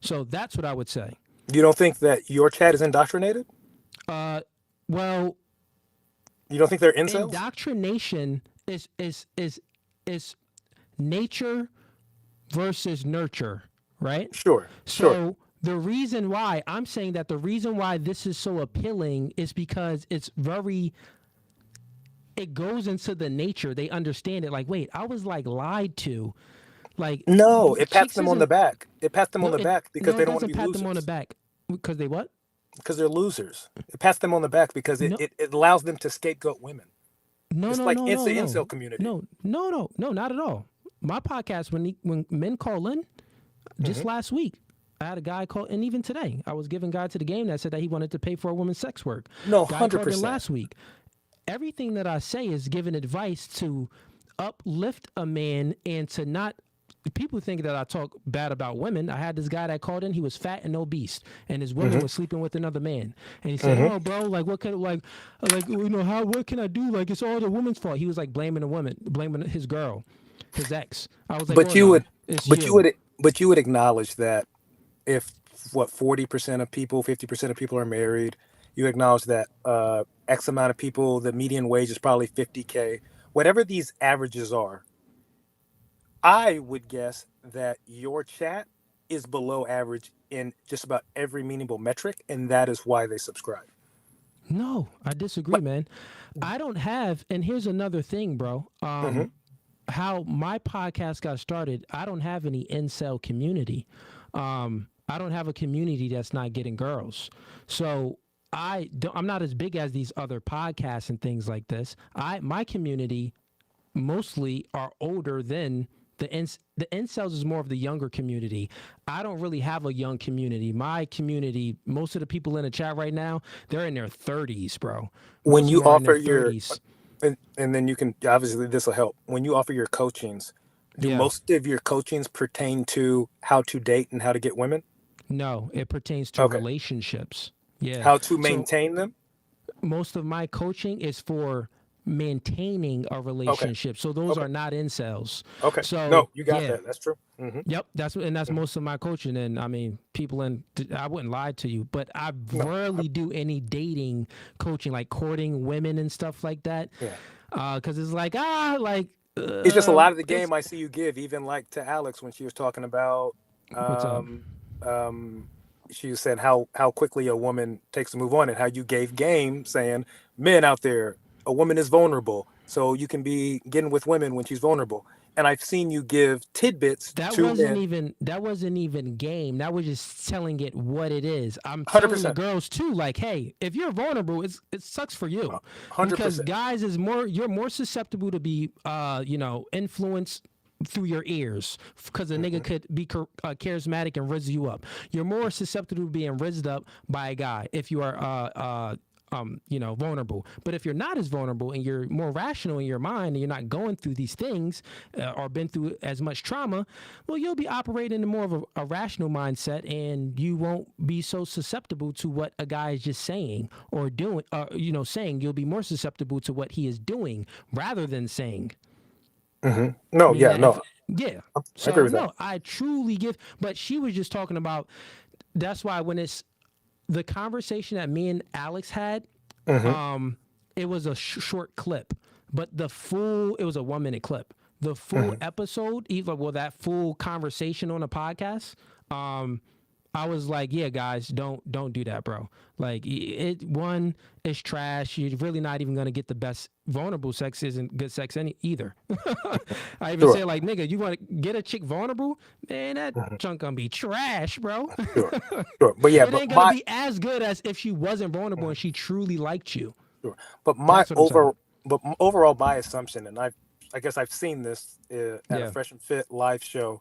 So that's what I would say. You don't think that your chat is indoctrinated? Well, you don't think they're incels? Indoctrination is nature versus nurture, right? Sure. So the reason why I'm saying that the reason why this is so appealing is because it goes into the nature. They understand it. Like, wait, I was like lied to. Like, no, it pats them on the back. It pats them on the back because they don't want to be losers. It doesn't pat them on the back because they what? Because they're losers. It pats them on the back because it allows them to scapegoat women. It's the incel community. No, not at all. My podcast, when men call in, just last week, I had a guy call, and even today, I was giving guy to the game that said that he wanted to pay for a woman's sex work. No, guy 100%. Called in last week. Everything that I say is giving advice to uplift a man and to not. People think that I talk bad about women. I had this guy that called in. He was fat and obese, and his woman was sleeping with another man. And he said, "Oh, bro, like what can what can I do? Like it's all the woman's fault." He was like blaming the woman, blaming his girl, his ex. I was like, but you would acknowledge that if 40% of people, 50% of people are married, you acknowledge that X amount of people, the median wage is probably $50K. Whatever these averages are, I would guess that your chat is below average in just about every meaningful metric, and that is why they subscribe. No, I disagree, man. I don't have, and here's another thing, bro. How my podcast got started, I don't have any incel community. I don't have a community that's not getting girls. So I'm not as big as these other podcasts and things like this. My community mostly are older than the incels is more of the younger community. I don't really have a young community. My community, most of the people in the chat right now, they're in their 30s, bro. When you offer your, and then you can, obviously this will help. When you offer your coachings, do most of your coachings pertain to how to date and how to get women? No, it pertains to relationships. Yeah. How to maintain them? Most of my coaching is for maintaining a relationship. So those are not incels. Okay. So no, you got that. That's true. Yep. That's most of my coaching. And I mean, I wouldn't lie to you, but I rarely do any dating coaching, like courting women and stuff like that. Yeah. Cause it's like, it's just a lot of the game I see you give, even like to Alex when she was talking about, she was saying how quickly a woman takes to move on, and how you gave game saying, men out there, a woman is vulnerable, so you can be getting with women when she's vulnerable. And I've seen you give tidbits That to wasn't men. even game. That was just telling it what it is. I'm telling the 100%. girls too, like, hey, if you're vulnerable, it sucks for you. 100%. Because guys you're more susceptible to be influenced through your ears, because a nigga could be charismatic and rizz you up. You're more susceptible to being rizzed up by a guy if you are vulnerable. But if you're not as vulnerable and you're more rational in your mind and you're not going through these things or been through as much trauma, well, you'll be operating in more of a rational mindset, and you won't be so susceptible to what a guy is just saying or doing. Saying, you'll be more susceptible to what he is doing rather than saying. No, I yeah, no. Yeah. I So agree with no, that. I truly give. But she was just talking about. That's why when it's the conversation that me and Alex had, it was a short clip, but it was a 1 minute clip. The full episode, that full conversation on a podcast, I was like, yeah, guys, don't do that, bro. Like, it's trash. You're really not even gonna get the best. Vulnerable sex isn't good sex either. I even say, like, nigga, you want to get a chick vulnerable, man, that junk gonna be trash, bro. Sure. But yeah, it ain't gonna be as good as if she wasn't vulnerable and she truly liked you. Sure. But overall, my assumption, and I guess I've seen this at a Fresh and Fit live show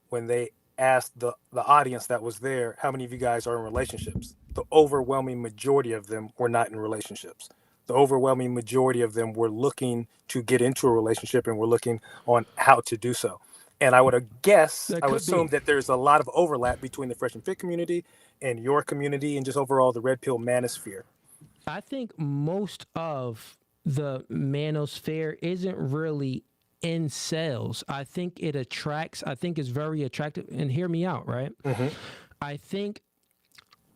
when they asked the audience that was there, how many of you guys are in relationships? The overwhelming majority of them were not in relationships. The overwhelming majority of them were looking to get into a relationship and were looking on how to do so. And I would assume that there's a lot of overlap between the Fresh and Fit community and your community and just overall the Red Pill manosphere. I think most of the manosphere isn't really in sales. I think it's very attractive. And hear me out, right? I think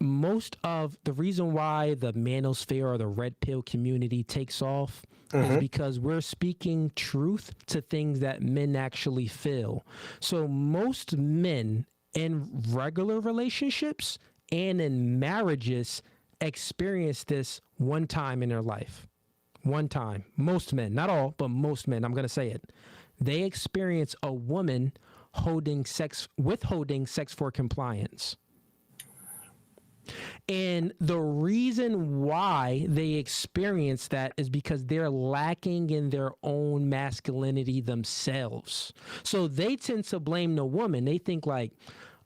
most of the reason why the manosphere or the red pill community takes off is because we're speaking truth to things that men actually feel. So most men in regular relationships and in marriages experience this one time in their life. One time. Most men, not all, but most men, I'm going to say it. They experience a woman withholding sex for compliance. And the reason why they experience that is because they're lacking in their own masculinity themselves. So they tend to blame the woman. They think like,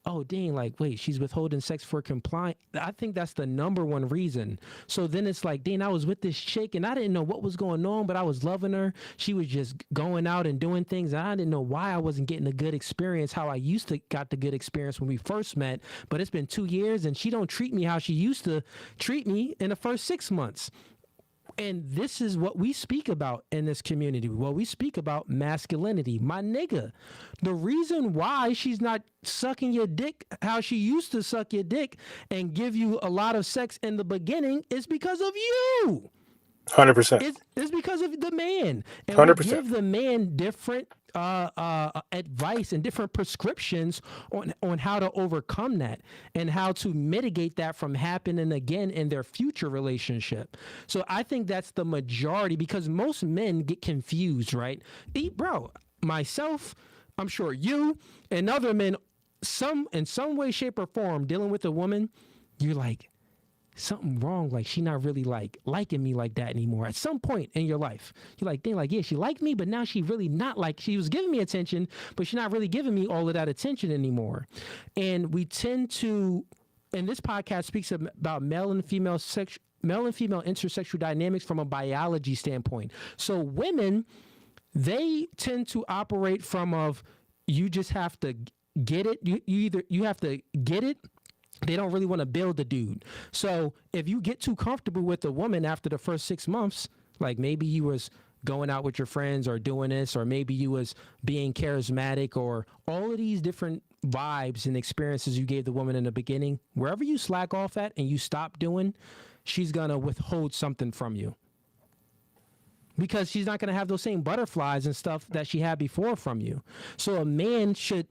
oh, dang, like, wait, she's withholding sex for compliance. I think that's the number one reason. So then it's like, dang, I was with this chick and I didn't know what was going on, but I was loving her. She was just going out and doing things. And I didn't know why I wasn't getting a good experience, how I used to got the good experience when we first met. But it's been 2 years and she don't treat me how she used to treat me in the first 6 months. And this is what we speak about in this community. Well, we speak about masculinity. My nigga, the reason why she's not sucking your dick how she used to suck your dick and give you a lot of sex in the beginning is because of you. 100%. It's because of the man. And 100%. we give the man different advice and different prescriptions on how to overcome that and how to mitigate that from happening again in their future relationship. So I think that's the majority, because most men get confused, right? Bro, myself, I'm sure you and other men, in some way, shape, or form, dealing with a woman, you're like, something wrong, like she not really like liking me like that anymore. At some point in your life, you're like, yeah, she liked me, but now she really not like, she was giving me attention, but she's not really giving me all of that attention anymore. And we tend to, and this podcast speaks about male and female intersexual dynamics from a biology standpoint. So women, they tend to operate from you just have to get it. You have to get it. They don't really want to build the dude. So if you get too comfortable with a woman after the first 6 months, like maybe you was going out with your friends or doing this, or maybe you was being charismatic, or all of these different vibes and experiences you gave the woman in the beginning, wherever you slack off at and you stop doing, she's going to withhold something from you. Because she's not going to have those same butterflies and stuff that she had before from you. So a man should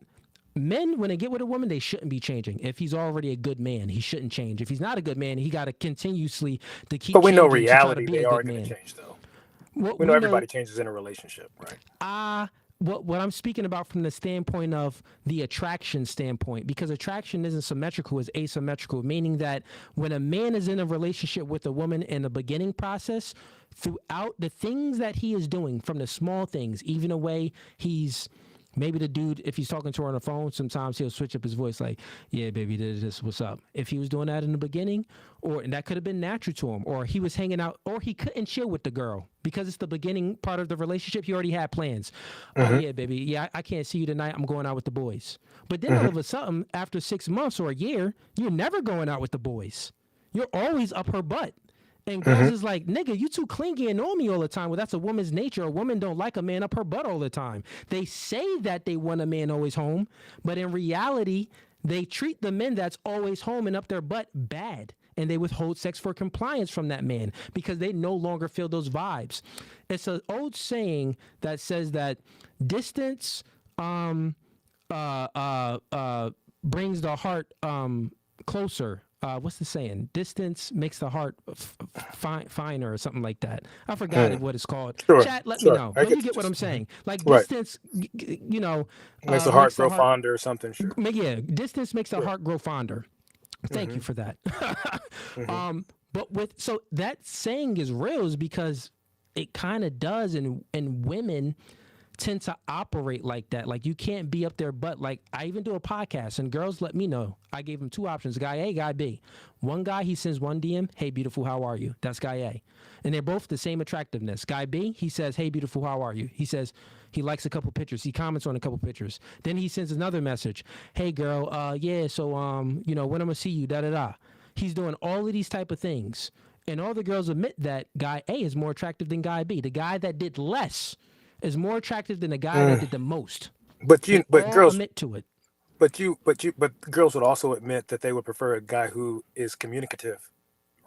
men, when they get with a woman, they shouldn't be changing. If he's already a good man, he shouldn't change. If he's not a good man, he got to continuously to keep But we know changing to try to reality, be they a are good going to man. change, though. What We know everybody changes in a relationship, right? What I'm speaking about from the standpoint of the attraction standpoint, because attraction isn't symmetrical, it's asymmetrical, meaning that when a man is in a relationship with a woman in the beginning process, throughout the things that he is doing, from the small things, even the way he's maybe the dude, if he's talking to her on the phone, sometimes he'll switch up his voice like, yeah, baby, this, what's up? If he was doing that in the beginning, and that could have been natural to him, or he was hanging out, or he couldn't chill with the girl because it's the beginning part of the relationship. He already had plans. Oh, yeah, baby. Yeah, I can't see you tonight. I'm going out with the boys. But then all of a sudden, after 6 months or a year, you're never going out with the boys. You're always up her butt. And girls is like, nigga, you too clingy and on me all the time. Well, that's a woman's nature. A woman don't like a man up her butt all the time. They say that they want a man always home, but in reality, they treat the men that's always home and up their butt bad. And they withhold sex for compliance from that man because they no longer feel those vibes. It's an old saying that says that distance brings the heart closer. What's the saying? Distance makes the heart finer or something like that. I forgot what it's called. Sure, Chat, let me know. But you get what I'm saying. Like distance, you know, makes the heart grow fonder or something. Sure. Yeah, distance makes the heart grow fonder. Thank you for that. But so that saying is real is because it kind of does, and women tend to operate like that. Like you can't be up their butt. Like I even do a podcast and girls let me know. I gave them two options, guy A, guy B. One guy, he sends one DM, hey beautiful, how are you? That's guy A. And they're both the same attractiveness. Guy B, he says, hey beautiful, how are you? He says he likes a couple pictures. He comments on a couple pictures. Then he sends another message. Hey girl, yeah, so you know, when I'm gonna see you, da da da. He's doing all of these type of things. And all the girls admit that guy A is more attractive than guy B. The guy that did less is more attractive than the guy that did the most. But girls admit to it. But girls would also admit that they would prefer a guy who is communicative,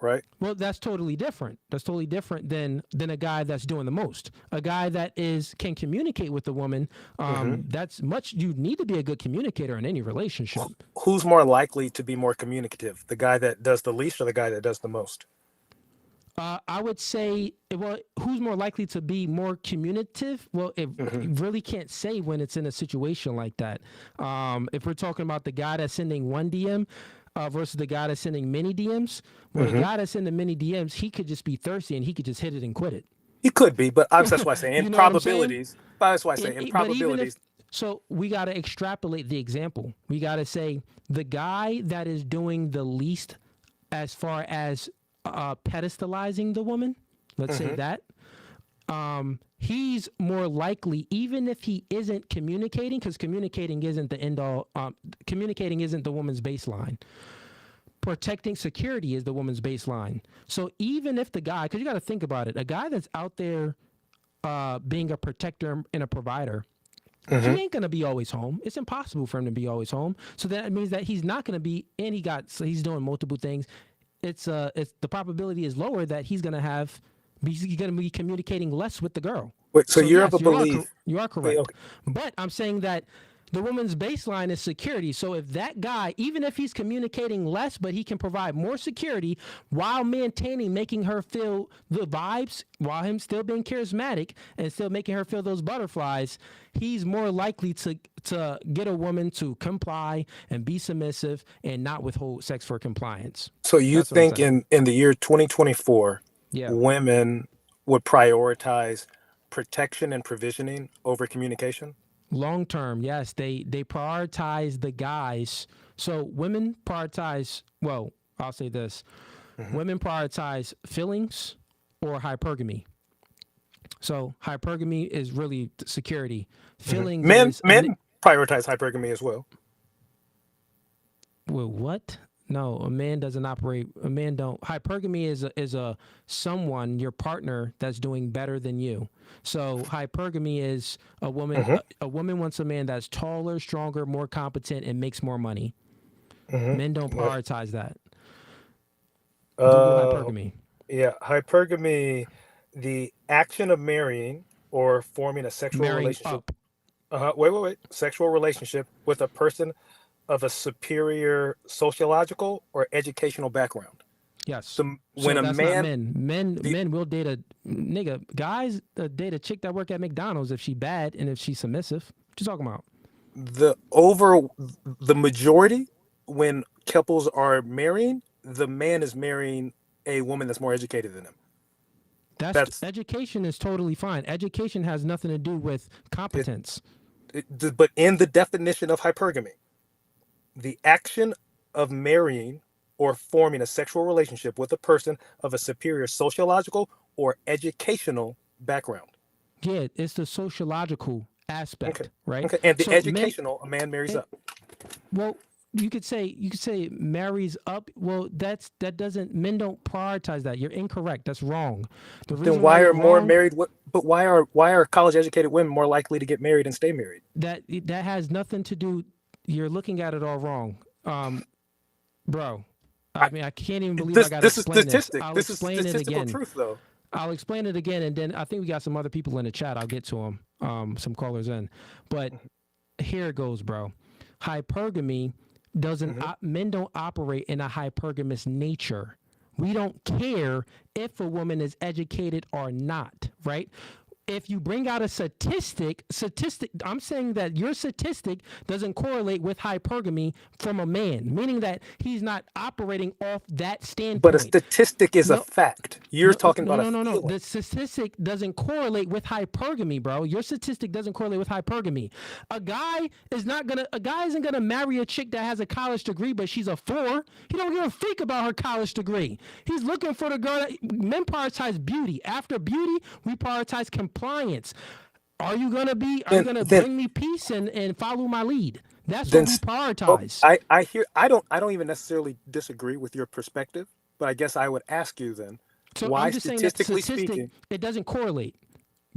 right? Well, that's totally different. That's totally different than a guy that's doing the most. A guy that can communicate with the woman. That's much. You need to be a good communicator in any relationship. Who's more likely to be more communicative? The guy that does the least or the guy that does the most? I would say, well, who's more likely to be more communicative? Well, it really can't say when it's in a situation like that. If we're talking about the guy that's sending one DM versus the guy that's sending many DMs, well, the guy that's sending many DMs, he could just be thirsty and he could just hit it and quit it. He could be, but that's why I say in probabilities. That's why I say in probabilities. So we got to extrapolate the example. We got to say the guy that is doing the least as far as pedestalizing the woman, let's say that, he's more likely, even if he isn't communicating, because communicating isn't the end all, communicating isn't the woman's baseline. Protecting security is the woman's baseline. So even if the guy, because you got to think about it, a guy that's out there being a protector and a provider, he ain't going to be always home. It's impossible for him to be always home. So that means that he's not going to be, and he's doing multiple things. It's the probability is lower that he's going to be communicating less with the girl. Wait, so you're of a belief. You are correct. Wait, okay. But I'm saying that the woman's baseline is security. So if that guy, even if he's communicating less, but he can provide more security while making her feel the vibes, while him still being charismatic and still making her feel those butterflies, he's more likely to get a woman to comply and be submissive and not withhold sex for compliance. So you think in the year 2024, women would prioritize protection and provisioning over communication? Long term, yes, they prioritize the guys. So women prioritize, well, I'll say this. Women prioritize feelings or hypergamy. So hypergamy is really security. Feelings men prioritize hypergamy as well. Well, what? No, a man doesn't operate. A man don't. Hypergamy is a someone, your partner, that's doing better than you. So hypergamy is a woman. A woman wants a man that's taller, stronger, more competent, and makes more money. Men don't prioritize that. Hypergamy. Yeah, hypergamy, the action of marrying or forming a sexual relationship. Wait. Sexual relationship with a person of a superior sociological or educational background. Yes. So when So a that's not man, men. the Men will date a nigga. Guys date a chick that work at McDonald's if she bad and if she's submissive. What you talking about? the majority, when couples are marrying, the man is marrying a woman that's more educated than him. That's Education is totally fine. Education has nothing to do with competence. But in the definition of hypergamy, the action of marrying or forming a sexual relationship with a person of a superior sociological or educational background. Yeah, it's the sociological aspect, right? Okay. And the So educational, a man marries up. Well, you could say marries up. Well, that doesn't, men don't prioritize that. You're incorrect. That's wrong. The reason Then why you're are more wrong, married? But why are college educated women more likely to get married and stay married? that has nothing to do. You're looking at it all wrong, bro. I mean, I can't even believe I got to explain this. I'll This is explain it statistical again. truth, though. I'll explain it again, and then I think we got some other people in the chat. I'll get to them, some callers in. But here it goes, bro. Hypergamy doesn't, men don't operate in a hypergamous nature. We don't care if a woman is educated or not, right? If you bring out a statistic, I'm saying that your statistic doesn't correlate with hypergamy from a man, meaning that he's not operating off that standpoint. But a statistic is a fact. You're talking about a no. The statistic doesn't correlate with hypergamy, bro. Your statistic doesn't correlate with hypergamy. A guy isn't gonna marry a chick that has a college degree, but she's a 4. He don't give a freak about her college degree. He's looking for the girl that, men prioritize beauty. After beauty, we prioritize compliance. Are you gonna bring me peace and follow my lead? That's what we prioritize. I don't even necessarily disagree with your perspective, but I guess I would ask you then, So why I'm just saying that speaking, it doesn't correlate.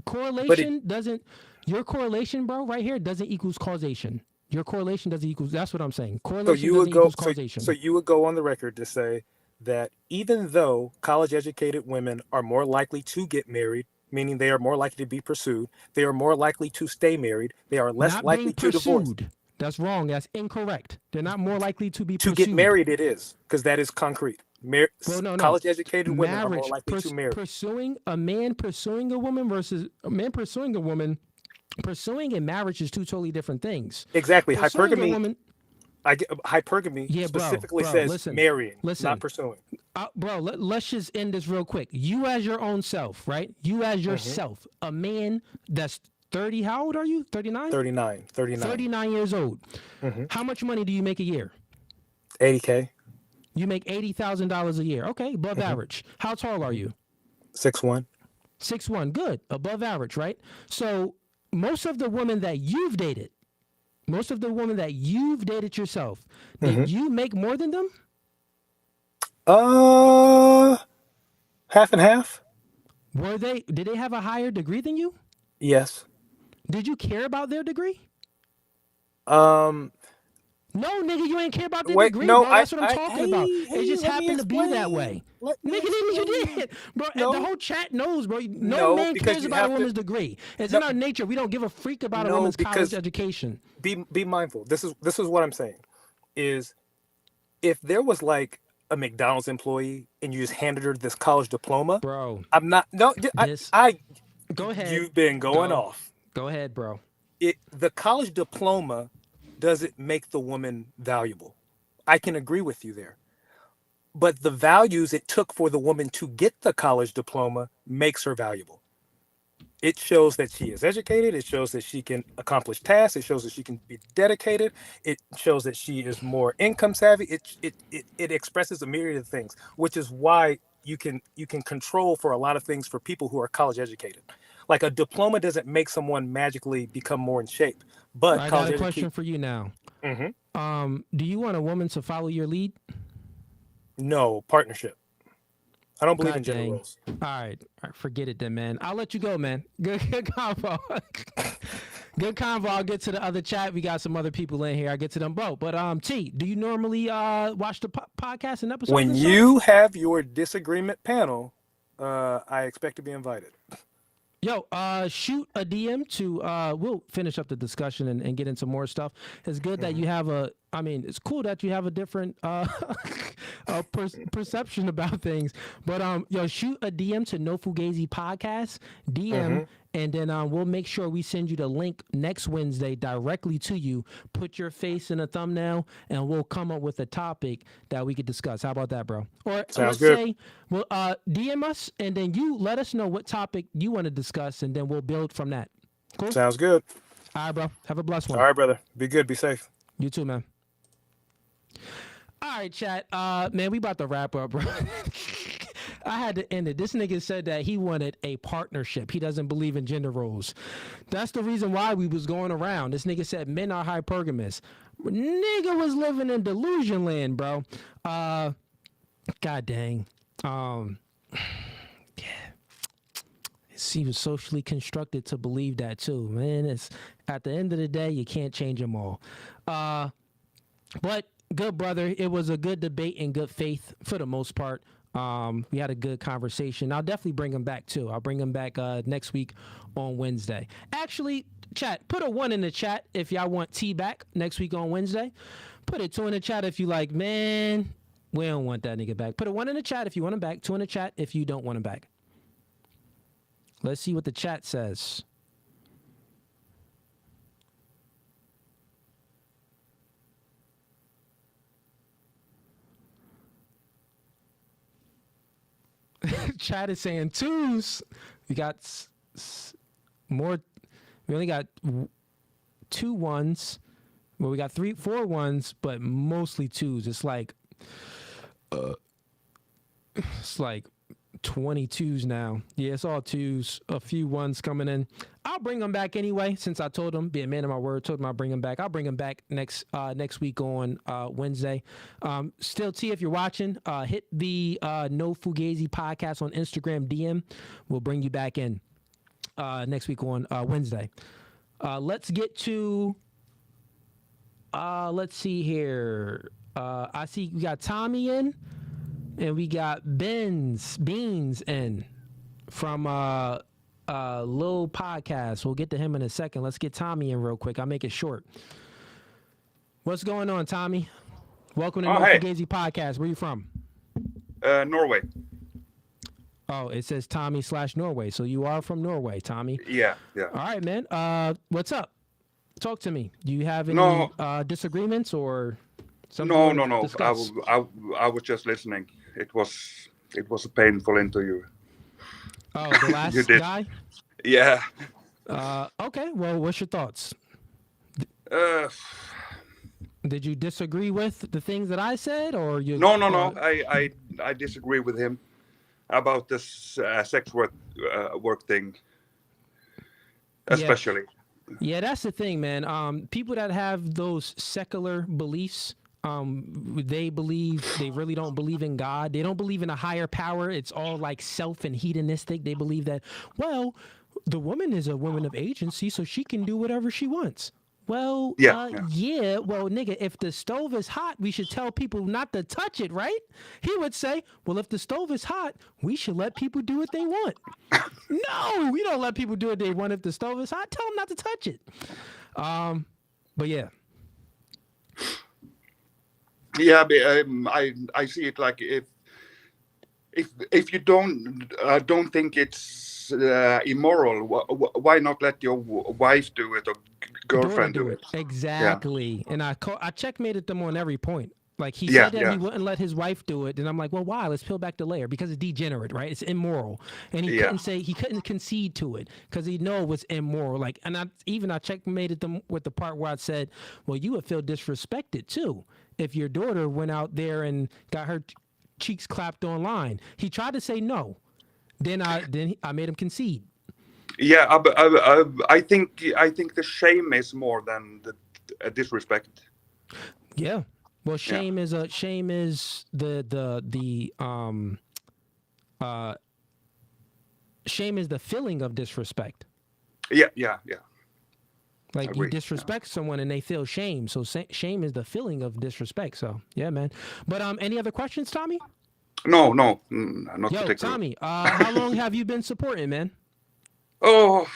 Correlation doesn't. Your correlation, bro, right here doesn't equals causation. Your correlation doesn't equals. That's what I'm saying. Correlation doesn't equals causation. So you would go on the record to say that even though college-educated women are more likely to get married, meaning they are more likely to be pursued, they are more likely to stay married, they are less likely to divorce. That's wrong. That's incorrect. They're not more likely to be pursued. To get married, it is, because that is concrete. College-educated women are more likely to marry. A man pursuing a woman versus a man pursuing a woman. Pursuing and marriage is two totally different things. Exactly. Hypergamy specifically says marrying, not pursuing. Bro, let's just end this real quick. You as your own self, right? You as yourself, a man that's 30, how old are you? 39? 39. 39 years old. How much money do you make a year? $80K. You make $80,000 a year. Okay, above average. How tall are you? 6'1". 6'1", good. Above average, right? So most of the women that you've dated yourself, did you make more than them? Half and half. Did they have a higher degree than you? Yes. Did you care about their degree? No, nigga, you ain't care about their degree, bro. That's what I'm talking about. It just happened to be that way. Nigga, you did. Bro, the whole chat knows, bro. No man cares about a woman's degree. It's in our nature. We don't give a freak about a woman's college education. Be mindful. This is what I'm saying. Is if there was like a McDonald's employee and you just handed her this college diploma, bro. I'm not. No, go ahead. You've been going off. Go ahead, bro. The college diploma doesn't make the woman valuable. I can agree with you there. But the values it took for the woman to get the college diploma makes her valuable. It shows that she is educated. It shows that she can accomplish tasks. It shows that she can be dedicated. It shows that she is more income savvy. It expresses a myriad of things, which is why you can control for a lot of things for people who are college educated. Like a diploma doesn't make someone magically become more in shape. But I got a question for you now. Do you want a woman to follow your lead? No, partnership. I don't believe in gender roles. All right, forget it then, man. I'll let you go, man. Good convo. Good convo. I'll get to the other chat. We got some other people in here. I'll get to them both. But T, do you normally watch the podcast and episodes? When you have your disagreement panel, I expect to be invited. Yo, shoot a DM to we'll finish up the discussion and get into more stuff. It's good that you have it's cool that you have a different perception about things. But yo, shoot a DM to No Fugazi Podcast, DM, and then we'll make sure we send you the link next Wednesday directly to you. Put your face in a thumbnail, and we'll come up with a topic that we could discuss. How about that, bro? Or let's say, well, DM us, and then you let us know what topic you want to discuss, and then we'll build from that. Cool? Sounds good. All right, bro. Have a blessed one. All right, brother. Be good. Be safe. You too, man. All right, chat. Man, we about to wrap up, bro. I had to end it. This nigga said that he wanted a partnership. He doesn't believe in gender roles. That's the reason why we was going around. This nigga said men are hypergamous. Nigga was living in delusion land, bro. God dang. Yeah. He was socially constructed to believe that too, man. It's at the end of the day, you can't change them all. But good, brother. It was a good debate in good faith for the most part. We had a good conversation. I'll definitely bring him back too. I'll bring him back next week on Wednesday. Actually, chat, put a 1 in the chat if y'all want T back next week on Wednesday. Put a 2 in the chat if you like, man, we don't want that nigga back. Put a 1 in the chat if you want him back. 2 in the chat if you don't want him back. Let's see what the chat says. Chat is saying 2s. We got more. We only got 2 1s. Well, we got 4 1s, but mostly 2s. It's like 22s now. Yeah, it's all 2s. A few 1s coming in. I'll bring them back anyway, since I told him, be a man of my word, told him I'll bring him back. I'll bring him back next week on Wednesday. Still, T, if you're watching, hit the No Fugazi Podcast on Instagram DM. We'll bring you back in next week on Wednesday. Let's get to, let's see here. I see we got Tommy in, and we got Beans in from Lil Podcast. We'll get to him in a second. Let's get Tommy in real quick. I'll make it short. What's going on, Tommy? Welcome to No Fugazi Podcast. Where you from? Norway. Oh, it says Tommy /Norway. So you are from Norway, Tommy. Yeah. All right, man. What's up? Talk to me. Do you have any disagreements or something? No. I was just listening. It was a painful interview. Oh, the last guy? Yeah. Okay. Well, what's your thoughts? Did you disagree with the things that I said, or you? No. I disagree with him about this sex work thing, especially. Yeah, that's the thing, man. People that have those secular beliefs, they really don't believe in God. They don't believe in a higher power. It's all like self and hedonistic. They believe that, well, the woman is a woman of agency, so she can do whatever she wants. Well, well, nigga, if the stove is hot, we should tell people not to touch it, right? He would say, well, if the stove is hot, we should let people do what they want. No, we don't let people do what they want if the stove is hot. Tell them not to touch it. But yeah. Yeah, but, I see it like if you don't think it's immoral, why not let your wife do it or girlfriend do it? Exactly. Yeah. And I checkmated them on every point. Like he said that he wouldn't let his wife do it, and I'm like, well, why? Let's peel back the layer because it's degenerate, right? It's immoral, and he couldn't concede to it because he know it was immoral. Like, and I checkmated them with the part where I said, well, you would feel disrespected too if your daughter went out there and got her cheeks clapped online. He tried to say no, then I made him concede. Yeah, I think the shame is more than the disrespect. Yeah. Well, shame is the shame is the feeling of disrespect. Yeah. Like you disrespect someone and they feel shame. So shame is the feeling of disrespect. So yeah, man. But any other questions, Tommy? No, not Yo, particularly. Tommy, how long have you been supporting, man? Oh,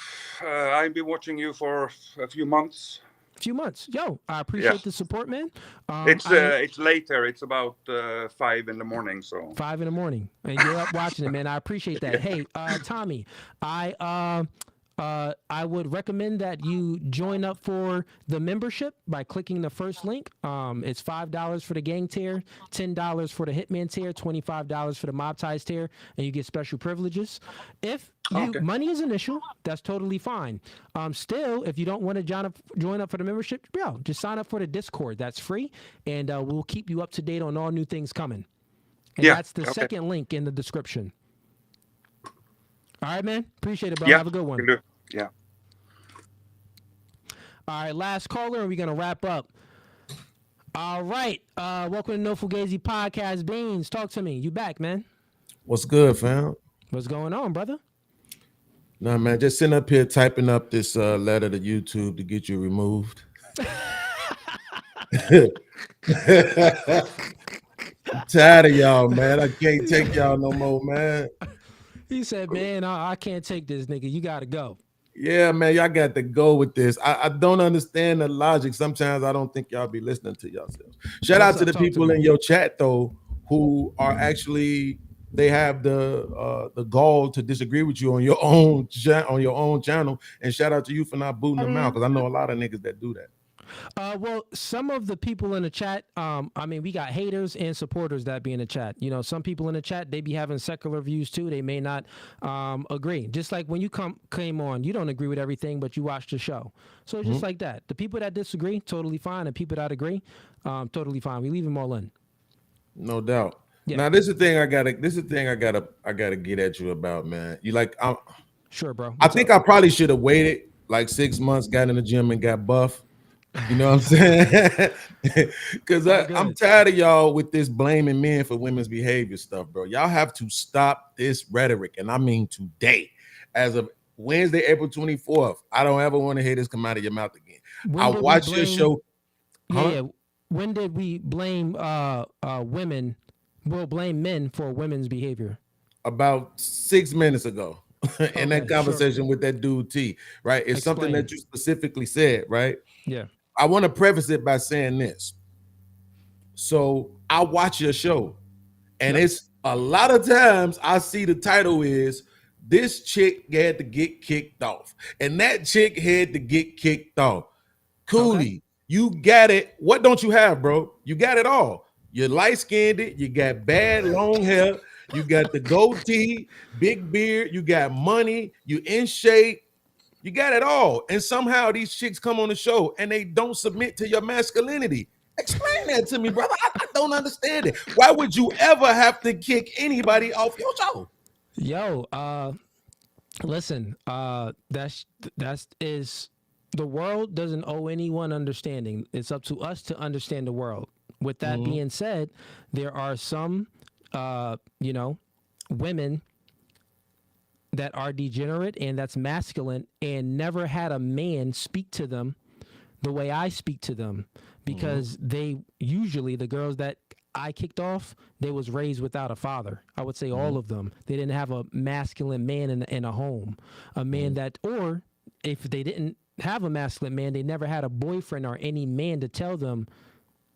I've been watching you for a few months. Yo, I appreciate the support, man. It's later. It's about 5 in the morning. So 5 in the morning, and you're up watching it, man. I appreciate that. Hey, Tommy, I would recommend that you join up for the membership by clicking the first link. It's $5 for the gang tier, $10 for the hitman tier, $25 for the mob ties tier, and you get special privileges. If money is an issue, that's totally fine. Still, if you don't want to join up for the membership, just sign up for the Discord. That's free, and we'll keep you up to date on all new things coming. And that's the second link in the description. All right, man. Appreciate it, bro. Have a good one. Yeah. All right, last caller, and we're going to wrap up. All right. Welcome to No Fugazi Podcast. Beans, talk to me. You back, man. What's good, fam? What's going on, brother? Nah, man, just sitting up here typing up this letter to YouTube to get you removed. I'm tired of y'all, man. I can't take y'all no more, man. He said, man, I can't take this, nigga. You got to go. Yeah, man, y'all got to go with this. I don't understand the logic. Sometimes I don't think y'all be listening to yourselves. Shout out to the people in your chat, though, who are actually, they have the gall to disagree with you on your own channel. And shout out to you for not booting them out, because I know a lot of niggas that do that. Well, some of the people in the chat, I mean, we got haters and supporters that be in the chat. You know, some people in the chat, they be having secular views too. They may not agree. Just like when you came on, you don't agree with everything, but you watch the show. So it's just like that. The people that disagree, totally fine. And people that agree, totally fine. We leave them all in. No doubt. Yeah. Now this is the thing I gotta get at you about, man. You like, sure, bro. I think I probably should have waited like 6 months, got in the gym and got buff. You know what I'm saying? Because I'm tired of y'all with this blaming men for women's behavior stuff, bro. Y'all have to stop this rhetoric, and I mean today. As of Wednesday, April 24th, I don't ever want to hear this come out of your mouth again. I watched your show. Yeah. When did we blame women? We'll blame men for women's behavior. About 6 minutes ago. In that conversation with that dude T, right? It's something that you specifically said, right? Yeah. I want to preface it by saying this. So I watch your show, and it's a lot of times I see the title is "This Chick Had to Get Kicked Off," and that chick had to get kicked off. Cooley, you got it. What don't you have, bro? You got it all. You're light-skinned, you got bad long hair, you got the goatee, big beard, you got money, you in shape. You got it all. And somehow these chicks come on the show and they don't submit to your masculinity. Explain that to me, brother. I don't understand it. Why would you ever have to kick anybody off your show? Yo, listen, that's the world doesn't owe anyone understanding. It's up to us to understand the world. With that being said, there are some women that are degenerate and that's masculine and never had a man speak to them the way I speak to them, because they usually, the girls that I kicked off, they was raised without a father. I would say all of them. They didn't have a masculine man in a home, a man that, or if they didn't have a masculine man, they never had a boyfriend or any man to tell them,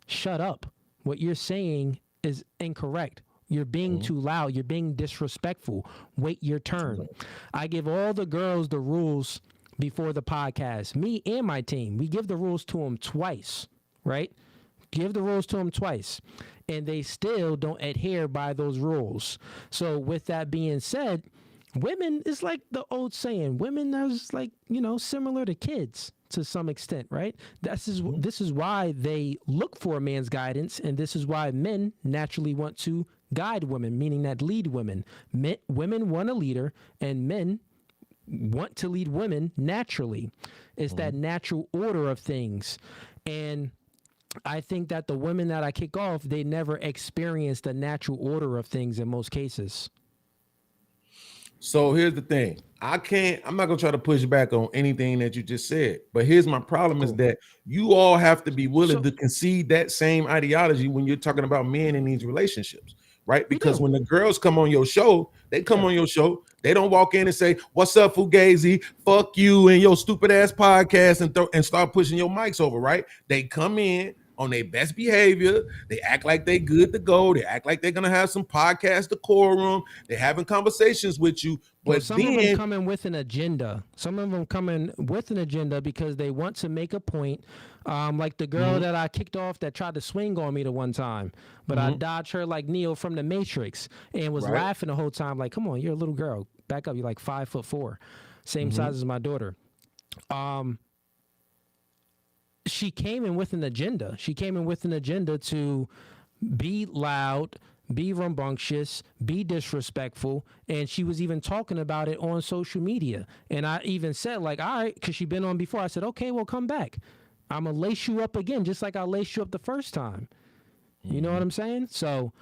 shut up. What you're saying is incorrect. You're being too loud. You're being disrespectful. Wait your turn. I give all the girls the rules before the podcast. Me and my team, we give the rules to them twice, right? Give the rules to them twice. And they still don't adhere by those rules. So with that being said, women is like the old saying. Women are like, similar to kids to some extent, right? This is why they look for a man's guidance. And this is why men naturally want to guide women, meaning that lead women. Women want a leader, and men want to lead women naturally. It's that natural order of things. And I think that the women that I kick off, they never experience the natural order of things in most cases. So here's the thing. I'm not gonna try to push back on anything that you just said, but here's my problem is that you all have to be willing to concede that same ideology when you're talking about men in these relationships, right? Because when the girls come on your show, they come on your show They don't walk in and say, "What's up, Fugazee? Fuck you and your stupid ass podcast," and start pushing your mics over, right? They come in on their best behavior. They act like they good to go. They act like they're gonna have some podcast decorum. They're having conversations with you. But some of them come in with an agenda. Some of them come in with an agenda because they want to make a point. Like the girl that I kicked off that tried to swing on me the one time, but I dodged her like Neo from the Matrix and was laughing the whole time. Like, come on, you're a little girl. Back up. You're like 5'4", same size as my daughter. She came in with an agenda. She came in with an agenda to be loud, be rambunctious, be disrespectful, and she was even talking about it on social media. And I even said, like, all right, because she'd been on before. I said, okay, well, come back. I'm going to lace you up again, just like I laced you up the first time. You know what I'm saying? So,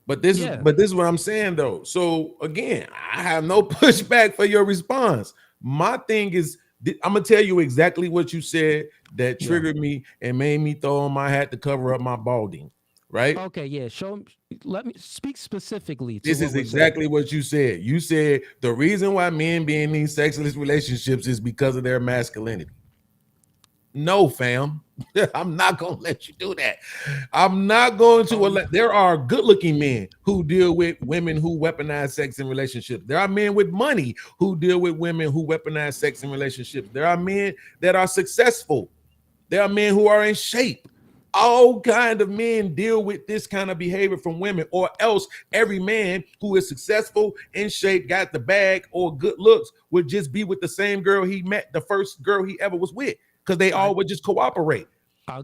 but this is what I'm saying, though. So, again, I have no pushback for your response. My thing is, I'm going to tell you exactly what you said that triggered me and made me throw on my hat to cover up my balding, right? Okay, yeah. Let me speak specifically. This is exactly what you said. You said the reason why men be in these sexless relationships is because of their masculinity. No, fam. I'm not going to let you do that. I'm not going to. There are good-looking men who deal with women who weaponize sex in relationships. There are men with money who deal with women who weaponize sex in relationships. There are men that are successful. There are men who are in shape. All kind of men deal with this kind of behavior from women, or else every man who is successful, in shape, got the bag, or good looks would just be with the same girl he met, the first girl he ever was with, because they all would just cooperate.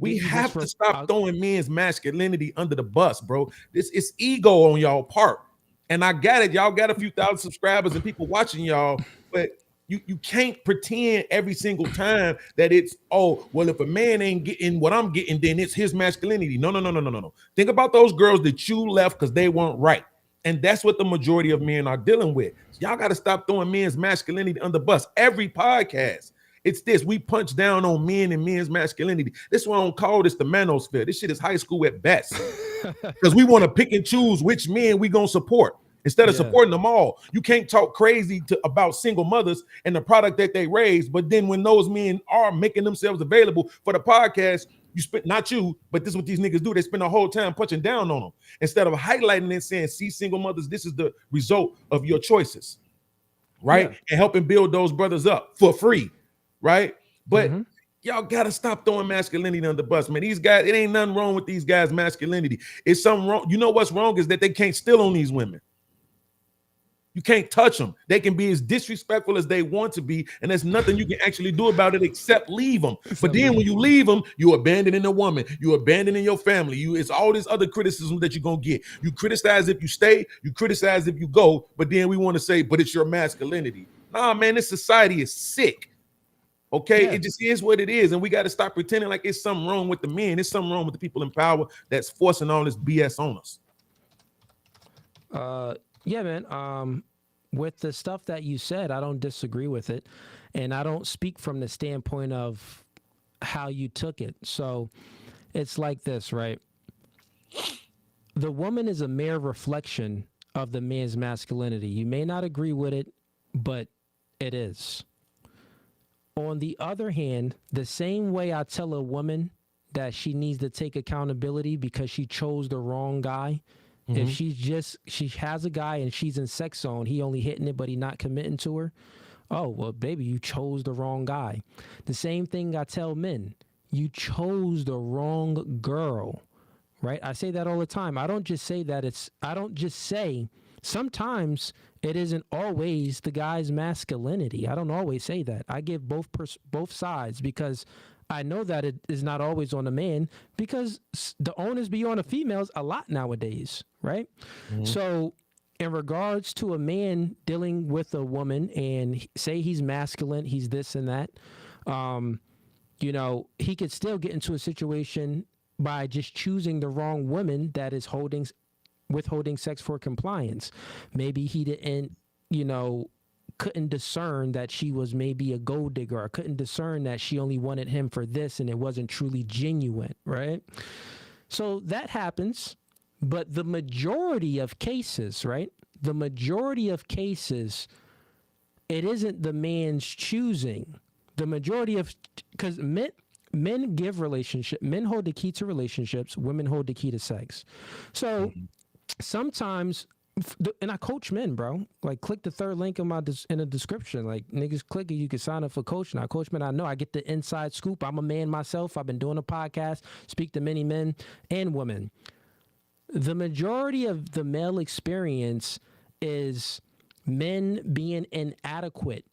We have to stop throwing men's masculinity under the bus, bro. This is ego on y'all part. And I got it. Y'all got a few thousand subscribers and people watching y'all, but you can't pretend every single time that it's, oh, well, if a man ain't getting what I'm getting, then it's his masculinity. No. Think about those girls that you left because they weren't right. And that's what the majority of men are dealing with. Y'all got to stop throwing men's masculinity under the bus. Every podcast, it's this. We punch down on men and men's masculinity. This is why I don't call this the manosphere. This shit is high school at best. Because we want to pick and choose which men we going to support instead of supporting them all. You can't talk crazy about single mothers and the product that they raise, but then when those men are making themselves available for the podcast, you spend, not you, but this is what these niggas do. They spend the whole time punching down on them instead of highlighting and saying, see, single mothers, this is the result of your choices, right? Yeah. And helping build those brothers up for free. Right, but y'all gotta stop throwing masculinity on the bus, man. These guys, it ain't nothing wrong with these guys' masculinity. It's something wrong. You know what's wrong is that they can't steal on these women. You can't touch them. They can be as disrespectful as they want to be, and there's nothing you can actually do about it except leave them. But then when you leave them, you're abandoning a woman. You're abandoning your family. It's all this other criticism that you're gonna get. You criticize if you stay. You criticize if you go. But then we want to say, but it's your masculinity. Nah, man, this society is sick. Okay, it just is what it is, and we got to stop pretending like it's something wrong with the men. It's something wrong with the people in power that's forcing all this BS on us. Yeah, man. With the stuff that you said, I don't disagree with it, and I don't speak from the standpoint of how you took it. So it's like this, right? The woman is a mere reflection of the man's masculinity. You may not agree with it, but it is. On the other hand, the same way I tell a woman that she needs to take accountability because she chose the wrong guy. If she has a guy and she's in sex zone, he only hitting it, but he not committing to her. Oh, well, baby, you chose the wrong guy. The same thing I tell men. You chose the wrong girl, right? I say that all the time. I don't just say sometimes it isn't always the guy's masculinity. I don't always say that. I give both sides because I know that it is not always on the man because the onus be on the females a lot nowadays, right? So in regards to a man dealing with a woman and say he's masculine, he's this and that, you know, he could still get into a situation by just choosing the wrong woman that is withholding sex for compliance. Maybe he didn't, you know, couldn't discern that she was maybe a gold digger, or couldn't discern that she only wanted him for this and it wasn't truly genuine, right? So that happens, but the majority of cases, right? The majority of cases, it isn't the man's choosing. The majority of, because men give relationship, men hold the key to relationships, women hold the key to sex. So sometimes, and I coach men, bro. Like, click the third link in in the description. Like, niggas, click it. You can sign up for coaching. I coach men. I know I get the inside scoop. I'm a man myself. I've been doing a podcast, speak to many men and women. The majority of the male experience is men being inadequate.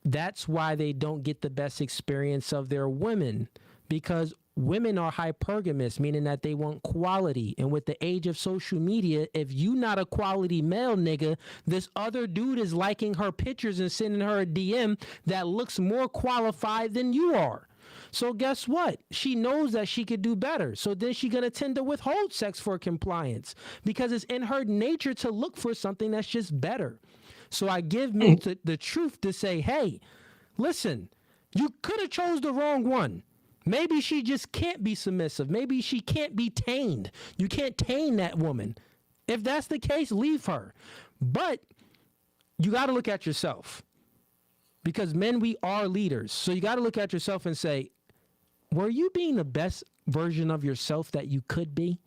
That's why they don't get the best experience of their women, because women are hypergamous, meaning that they want quality. And with the age of social media, if you not a quality male, nigga, this other dude is liking her pictures and sending her a DM that looks more qualified than you are. So guess what? She knows that she could do better. So then she's going to tend to withhold sex for compliance, because it's in her nature to look for something that's just better. So I give men the truth to say, hey, listen, you could have chose the wrong one. Maybe she just can't be submissive. Maybe she can't be tamed. You can't tame that woman. If that's the case, leave her. But you got to look at yourself, because men, we are leaders. So you got to look at yourself and say, were you being the best version of yourself that you could be?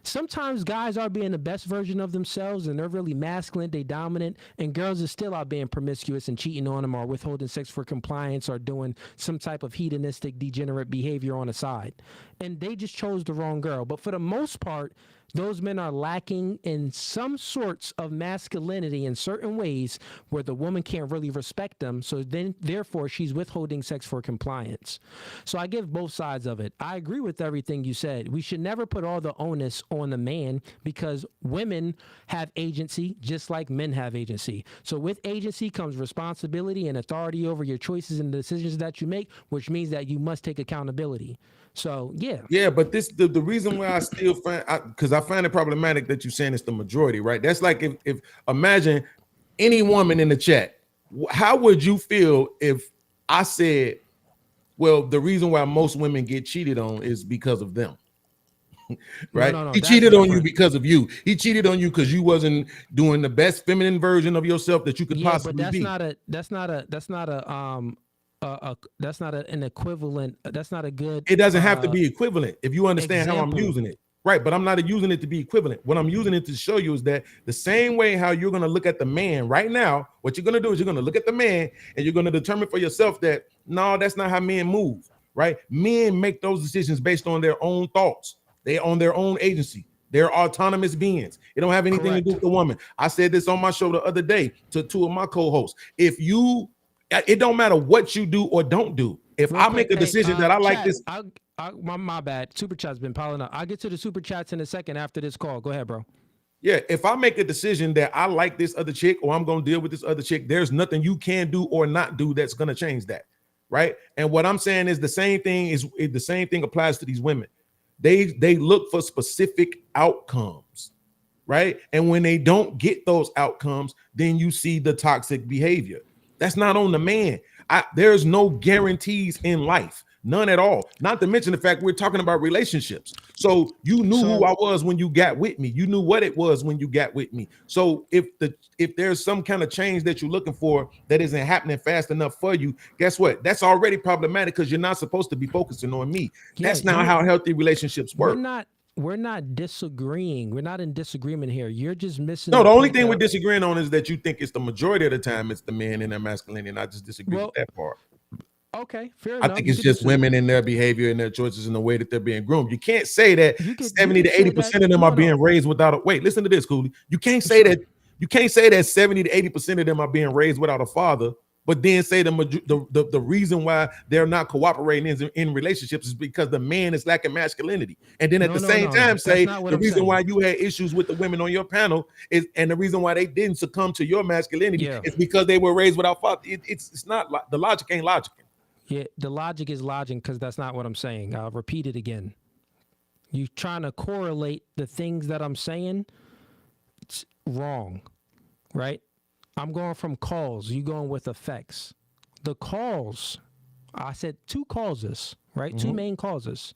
Sometimes guys are being the best version of themselves and they're really masculine, they dominant, and girls are still out being promiscuous and cheating on them or withholding sex for compliance or doing some type of hedonistic, degenerate behavior on the side. And they just chose the wrong girl. But for the most part, those men are lacking in some sorts of masculinity in certain ways where the woman can't really respect them. So then, therefore, she's withholding sex for compliance. So I give both sides of it. I agree with everything you said. We should never put all the onus on the man, because women have agency just like men have agency. So with agency comes responsibility and authority over your choices and decisions that you make, which means that you must take accountability. So yeah, but the reason why I still find, because I find it problematic that you're saying it's the majority, right? That's like if imagine any woman in the chat, how would you feel if I said, well, the reason why most women get cheated on is because of them, right? No, he cheated on you because of you. He cheated on you because you wasn't doing the best feminine version of yourself that you could possibly be. That's not an equivalent. That's not a good. It doesn't have to be equivalent if you understand example. how I'm using it. Right, but I'm not using it to be equivalent. What I'm using it to show you is that the same way how you're going to look at the man right now, what you're going to do is you're going to look at the man and you're going to determine for yourself that, no, that's not how men move, right? Men make those decisions based on their own thoughts. They own their own agency. They're autonomous beings. It don't have anything to do with the woman. I said this on my show the other day to two of my co-hosts. It don't matter what you do or don't do. If I make a decision that I like this. My bad. Super chat's been piling up. I'll get to the super chats in a second after this call. Go ahead, bro. Yeah, if I make a decision that I like this other chick or I'm going to deal with this other chick, there's nothing you can do or not do that's going to change that, right? And what I'm saying is the same thing applies to these women. They look for specific outcomes, right? And when they don't get those outcomes, then you see the toxic behavior. That's not on the man. There's no guarantees in life. None at all. Not to mention the fact we're talking about relationships. So you knew who I was when you got with me. You knew what it was when you got with me. So if there's some kind of change that you're looking for that isn't happening fast enough for you, guess what? That's already problematic because you're not supposed to be focusing on me. That's not how healthy relationships work. We're not disagreeing. We're not in disagreement here. You're just missing. No, the only thing we're disagreeing on is that you think it's the majority of the time it's the men and their masculinity, and I just disagree with that part. Okay, fair enough. I think it's just women and their behavior and their choices and the way that they're being groomed. You can't say that 70 to 80% of them are being raised without a wait. Listen to this, Cooley. You can't say that 70 to 80% of them are being raised without a father, but then say the reason why they're not cooperating in relationships is because the man is lacking masculinity. And then at the same time say the reason why you had issues with the women on your panel is, and the reason why they didn't succumb to your masculinity is because they were raised without father. It's not, the logic ain't logic. Yeah, the logic is logic because that's not what I'm saying. I'll repeat it again. You trying to correlate the things that I'm saying, it's wrong, right? I'm going from cause. You going with effects. The cause, I said 2 causes, right? 2 main causes.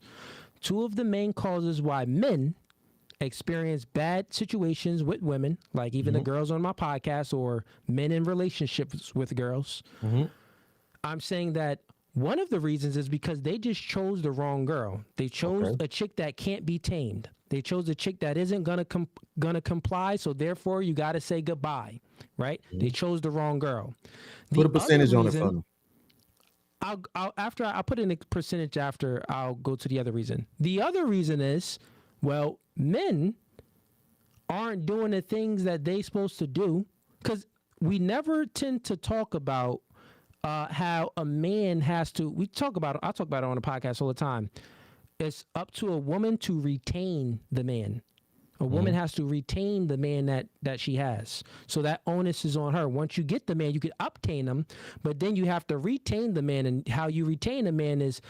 2 of the main causes why men experienced bad situations with women, like even the girls on my podcast or men in relationships with girls, I'm saying that one of the reasons is because they just chose the wrong girl. They chose a chick that can't be tamed. They chose a chick that isn't gonna comply, so therefore you got to say goodbye, right? They chose the wrong girl. Put a percentage on it for them. I'll put in a percentage after I'll go to the other reason. The other reason is, well, men aren't doing the things that they supposed to do, because we never tend to talk about how a man has to. I talk about it on the podcast all the time. It's up to a woman to retain the man. A woman has to retain the man that she has. So that onus is on her. Once you get the man, you can obtain him, but then you have to retain the man. And how you retain a man is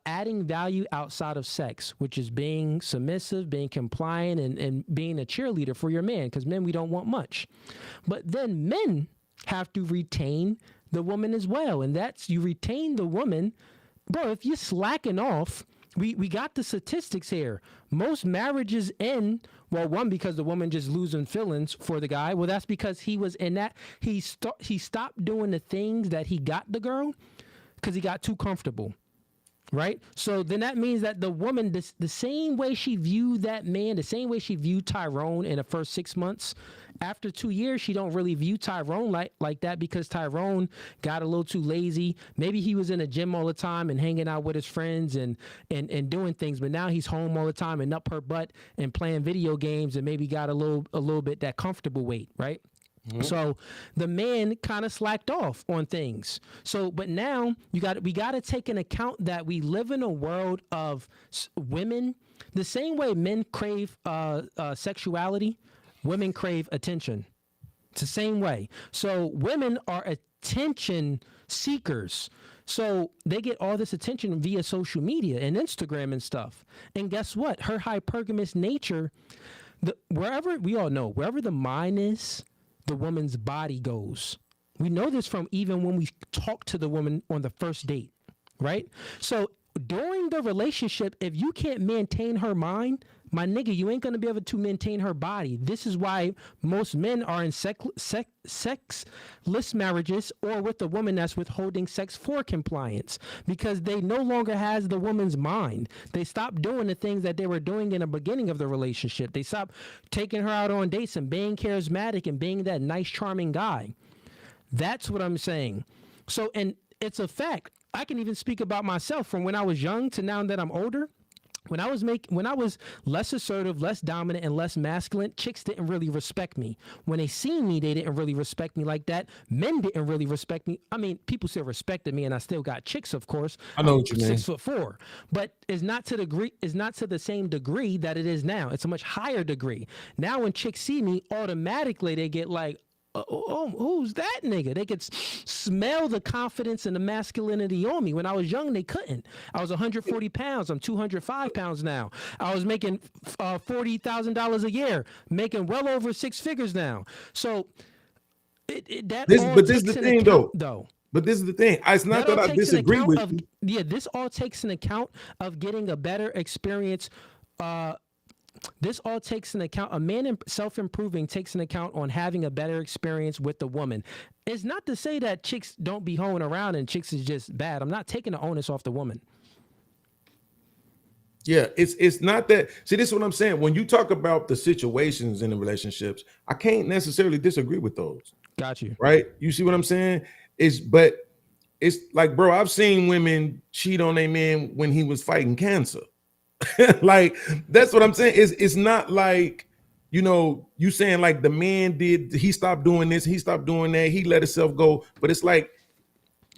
adding value outside of sex, which is being submissive, being compliant, and being a cheerleader for your man, because men, we don't want much. But then men have to retain the woman as well. And that's, you retain the woman. Bro, if you're slacking off, we got the statistics here. Most marriages end, well, one, because the woman just losing feelings for the guy. Well, that's because he was in that, he stopped doing the things that he got the girl because he got too comfortable. Right? So then that means that the woman, the same way she viewed that man, the same way she viewed Tyrone in the first 6 months, after 2 years, she don't really view Tyrone like that, because Tyrone got a little too lazy. Maybe he was in the gym all the time and hanging out with his friends and doing things, but now he's home all the time and up her butt and playing video games and maybe got a little bit that comfortable weight, right? So the man kind of slacked off on things. So, but now we got to take into account that we live in a world of women. The same way men crave sexuality, women crave attention. It's the same way. So women are attention seekers. So they get all this attention via social media and Instagram and stuff. And guess what? Her hypergamous nature, wherever the mind is, the woman's body goes. We know this from even when we talk to the woman on the first date, right? So during the relationship, if you can't maintain her mind, my nigga, you ain't gonna be able to maintain her body. This is why most men are in sexless marriages, or with a woman that's withholding sex for compliance, because they no longer has the woman's mind. They stop doing the things that they were doing in the beginning of the relationship. They stop taking her out on dates and being charismatic and being that nice, charming guy. That's what I'm saying. So, and it's a fact. I can even speak about myself from when I was young to now that I'm older. When I was less assertive, less dominant, and less masculine, chicks didn't really respect me. When they seen me, they didn't really respect me like that. Men didn't really respect me. I mean, people still respected me, and I still got chicks, of course. I know what you mean. 6'4", but it's not to the same degree that it is now. It's a much higher degree. Now, when chicks see me, automatically they get like, oh, who's that nigga? They could smell the confidence and the masculinity on me. When I was young, they couldn't. I was 140 pounds. I'm 205 pounds now. I was making $40,000 a year, making well over six figures now. So this is the thing, though. But this is the thing. It's not that I disagree with you. Yeah, this all takes an account of getting a better experience. This all takes an account. A man self-improving takes an account on having a better experience with the woman. It's not to say that chicks don't be hoeing around and chicks is just bad. I'm not taking the onus off the woman. Yeah, it's not that. See, this is what I'm saying. When you talk about the situations in the relationships, I can't necessarily disagree with those. Got you. Right? You see what I'm saying? But it's like, bro, I've seen women cheat on a man when he was fighting cancer. Like, that's what I'm saying. It's not like, you saying like the man he stopped doing this, he stopped doing that, he let himself go. But it's like,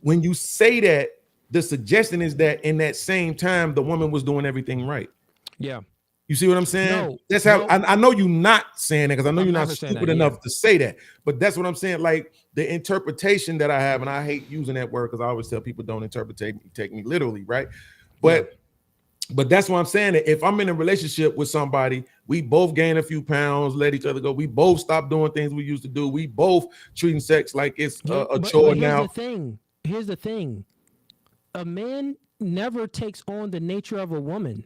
when you say that, the suggestion is that in that same time, the woman was doing everything right. Yeah. You see what I'm saying? No, that's how I know you're not saying that, because I know you're not stupid enough to say that. But that's what I'm saying. Like, the interpretation that I have, and I hate using that word because I always tell people don't take me literally, right? But that's what I'm saying. That if I'm in a relationship with somebody, we both gain a few pounds, let each other go. We both stop doing things we used to do. We both treating sex like it's a chore now. Here's the thing. A man never takes on the nature of a woman.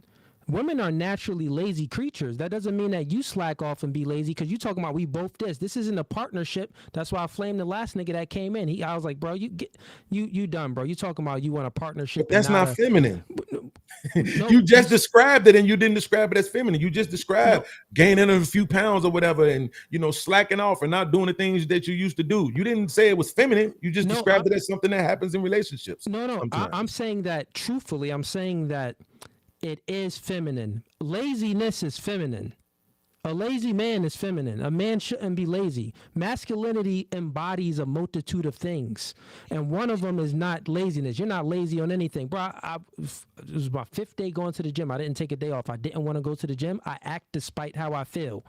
women are naturally lazy creatures. That doesn't mean that you slack off and be lazy because you talking about we both this. This isn't a partnership. That's why I flamed the last nigga that came in. I was like, bro, you done, bro. You talking about you want a partnership. But that's not feminine. No, you just described it and you didn't describe it as feminine. You just described gaining a few pounds or whatever and, slacking off and not doing the things that you used to do. You didn't say it was feminine. You just described it as something that happens in relationships. No. I'm saying that truthfully. I'm saying that it is feminine. Laziness is feminine. A lazy man is feminine. A man shouldn't be lazy. Masculinity embodies a multitude of things, and one of them is not laziness. You're not lazy on anything, bro. It was my 5th day going to the gym. I didn't take a day off. I didn't want to go to the gym. I act despite how I feel,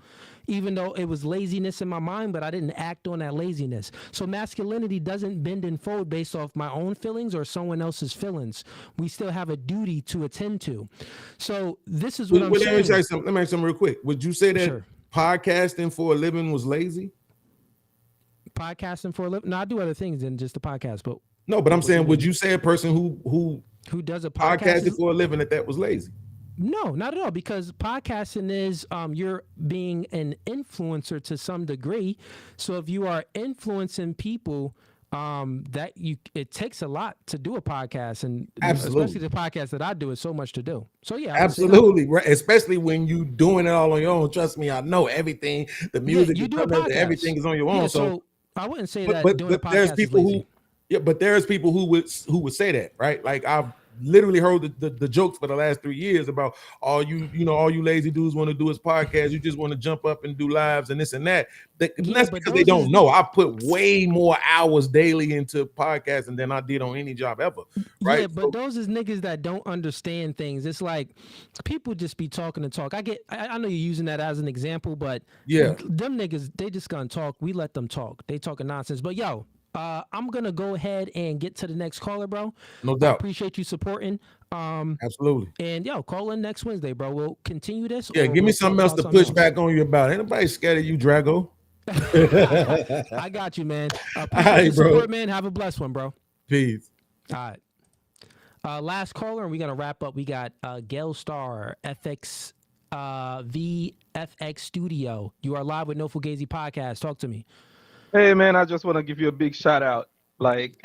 even though it was laziness in my mind, but I didn't act on that laziness. So masculinity doesn't bend and fold based off my own feelings or someone else's feelings. We still have a duty to attend to. So this is what I'm saying. Let me say something real quick. Would you say that podcasting for a living was lazy? Podcasting for a living? No, I do other things than just the podcast. But no, but I'm saying, would you say a person who does a podcasting for a living that was lazy? No, not at all, because podcasting is you're being an influencer to some degree. So if you are influencing people, it takes a lot to do a podcast, and especially the podcast that I do is so much to do. So yeah, absolutely, right. Especially when you doing it all on your own. Trust me, I know everything. The music, everything is on your own. So I wouldn't say that. But there's people but there's people who would say that, right? Like I've literally heard the jokes for the last 3 years about all you lazy dudes want to do is podcast. You just want to jump up and do lives and this and that. That's because they don't know. I put way more hours daily into podcasting than I did on any job ever. Right. Yeah, but those is niggas that don't understand things. It's like people just be talking and talk. I know you're using that as an example, but them niggas, they just gonna talk. We let them talk. They talking nonsense. But yo, I'm gonna go ahead and get to the next caller, bro. No doubt. I appreciate you supporting. Absolutely. And yo, call in next Wednesday, bro. We'll continue this. Yeah, give me something else to push back on you about. Ain't nobody scared of you, Drago. I got you, man. Appreciate your support, man. Have a blessed one, bro. Peace. All right. Last caller, and we're gonna wrap up. We got Gail Star, FX VFX Studio. You are live with No Fugazee Podcast. Talk to me. Hey man, I just want to give you a big shout out, like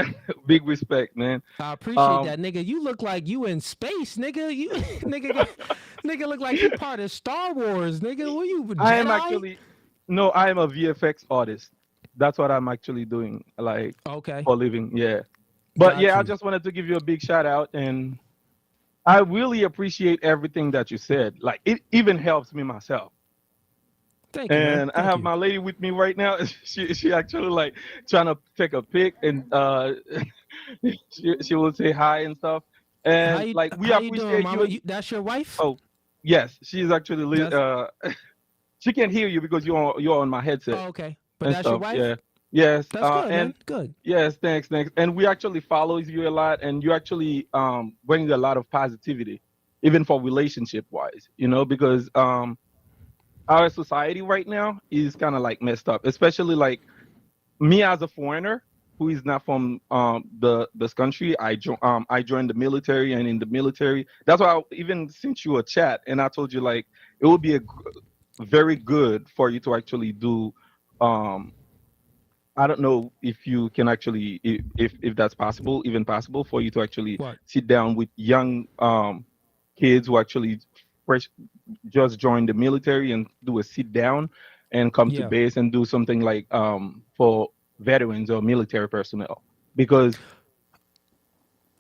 big respect, man. I appreciate that, nigga. You look like you in space, nigga. You nigga look like you part of Star Wars, nigga. What you? Jedi? I am a VFX artist. That's what I'm actually doing, like for a living. Yeah, but I just wanted to give you a big shout out, and I really appreciate everything that you said. Like it even helps me myself. Thank you, and I have my lady with me right now. She actually like trying to take a pic, and she will say hi and stuff. And we appreciate you. That's your wife? Oh, yes, she's actually. She can't hear you because you're on my headset. Oh, okay, but that's your wife. Yeah. Yes. That's good, man. Good. Yes, thanks. And we actually follow you a lot, and you actually bring a lot of positivity, even for relationship wise. Because our society right now is kind of like messed up, especially like me as a foreigner who is not from this country. I joined the military, and in the military, that's why I even sent you a chat, and I told you like it would be very good for you to actually do. I don't know if you can actually, if that's possible, even possible for you to actually sit down with young kids who actually just joined the military and do a sit down and come to base and do something like for veterans or military personnel. Because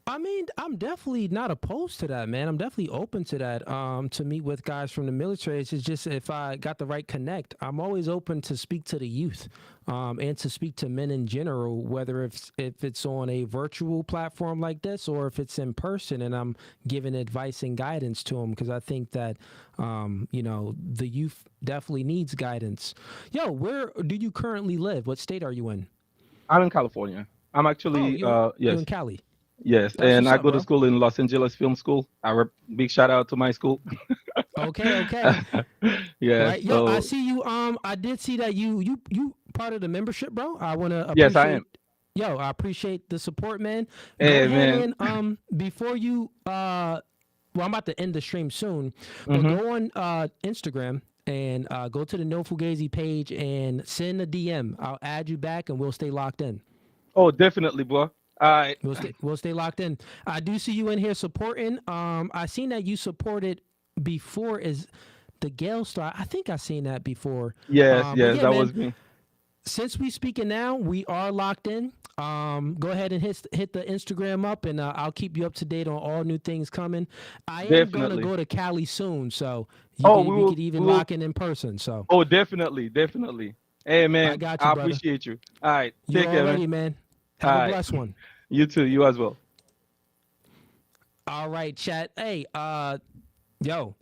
I mean, I'm definitely not opposed to that, man. I'm definitely open to that. To meet with guys from the military. It's just if I got the right connect, I'm always open to speak to the youth, and to speak to men in general, whether if it's on a virtual platform like this or if it's in person, and I'm giving advice and guidance to them, because I think that the youth definitely needs guidance. Yo, where do you currently live? What state are you in? I'm in California. I'm actually you're in Cali. Yes, and I go to school in Los Angeles Film School. Big shout out to my school. Okay. Yeah. Right. Yo, I see you. I did see that you part of the membership, bro. I want to. Yes, I am. Yo, I appreciate the support, man. Hey, man. Before you Well, I'm about to end the stream soon, but go on Instagram and go to the No Fugazi page and send a DM. I'll add you back and we'll stay locked in. Oh, definitely, boy. All right. We'll stay locked in. I do see you in here supporting. I seen that you supported before as the Gale Star. I think I seen that before. Yes, that was me. Since we speaking now, we are locked in. Go ahead and hit the Instagram up, and I'll keep you up to date on all new things coming. I am going to go to Cali soon, so we could even lock in person. So. Oh, definitely. Hey, man, I got you, brother. Appreciate you. All right, you take care, man. Have a blessed one. You too. You as well. All right, chat. Hey, yo.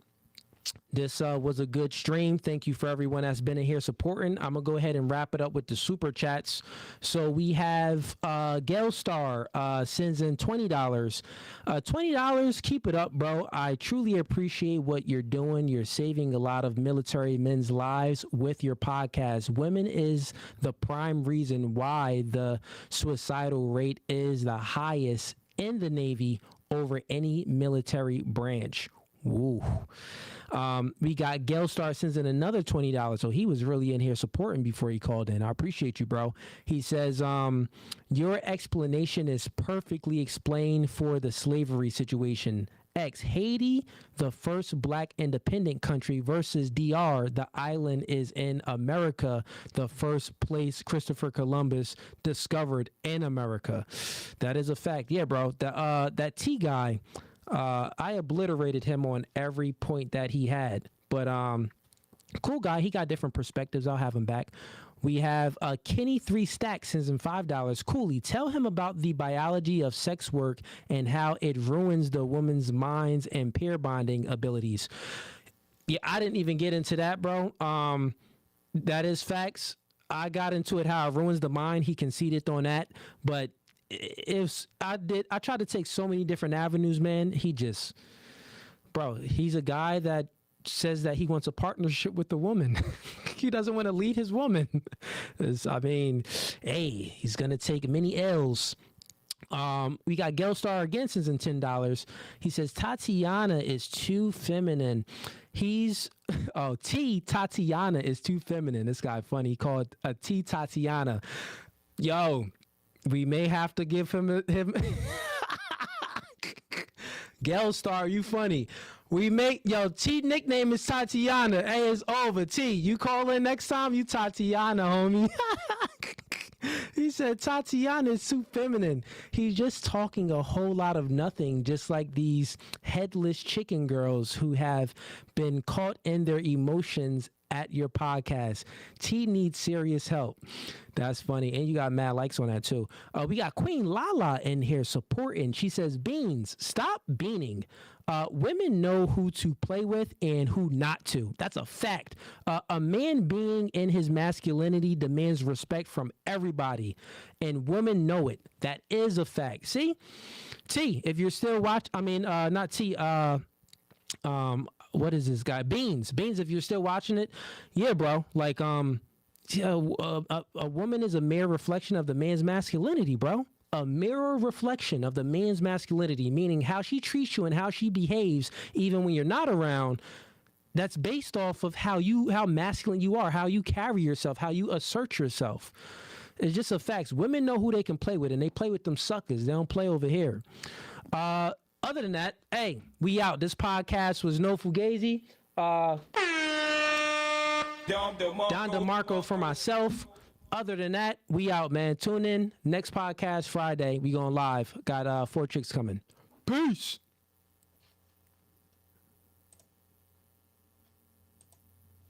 This was a good stream. Thank you for everyone that's been in here supporting. I'm going to go ahead and wrap it up with the super chats. So we have Gale Star sends in $20. $20, keep it up, bro. I truly appreciate what you're doing. You're saving a lot of military men's lives with your podcast. Women is the prime reason why the suicidal rate is the highest in the Navy over any military branch. Woo. We got Gale Star sends in another $20. So he was really in here supporting before he called in. I appreciate you, bro. He says, your explanation is perfectly explained for the slavery situation. Haiti, the first black independent country, versus DR, the island is in America, the first place Christopher Columbus discovered in America. That is a fact. Yeah, bro. That T guy, I obliterated him on every point that he had, but cool guy. He got different perspectives. I'll have him back. We have Kenny 3 Stacks sends him $5. Cooley, tell him about the biology of sex work and how it ruins the woman's minds and pair bonding abilities. Yeah, I didn't even get into that, bro. That is facts. I got into it how it ruins the mind. He conceded on that, but I tried to take so many different avenues, man. He's a guy that says that he wants a partnership with the woman. He doesn't want to lead his woman. He's going to take many L's. We got Gale Star again sends in $10. He says Tatiana is too feminine. Tatiana is too feminine. This guy funny. He called a T Tatiana. Yo, we may have to give him Gale Star, you funny. T nickname is Tatiana. Hey, it's over. T, you call in next time, you Tatiana, homie. He said Tatiana is too feminine. He's just talking a whole lot of nothing, just like these headless chicken girls who have been caught in their emotions at your podcast. T needs serious help. That's funny. And you got mad likes on that too. We got Queen Lala in here supporting. She says, Beans, stop beaning. Women know who to play with and who not to. That's a fact. A man being in his masculinity demands respect from everybody, and women know it. That is a fact. See? T, if you're still watching, not T, what is this guy? Beans, if you're still watching it, yeah, bro. Like, a woman is a mere reflection of the man's masculinity, bro. A mirror reflection of the man's masculinity, meaning how she treats you and how she behaves, even when you're not around. That's based off of how masculine you are, how you carry yourself, how you assert yourself. It's just a fact. Women know who they can play with, and they play with them suckers. They don't play over here. Other than that, hey, we out. This podcast was No Fugazi. Don DeMarco for myself. Other than that, we out, man. Tune in. Next podcast Friday. We going live. Got 4 chicks coming. Peace.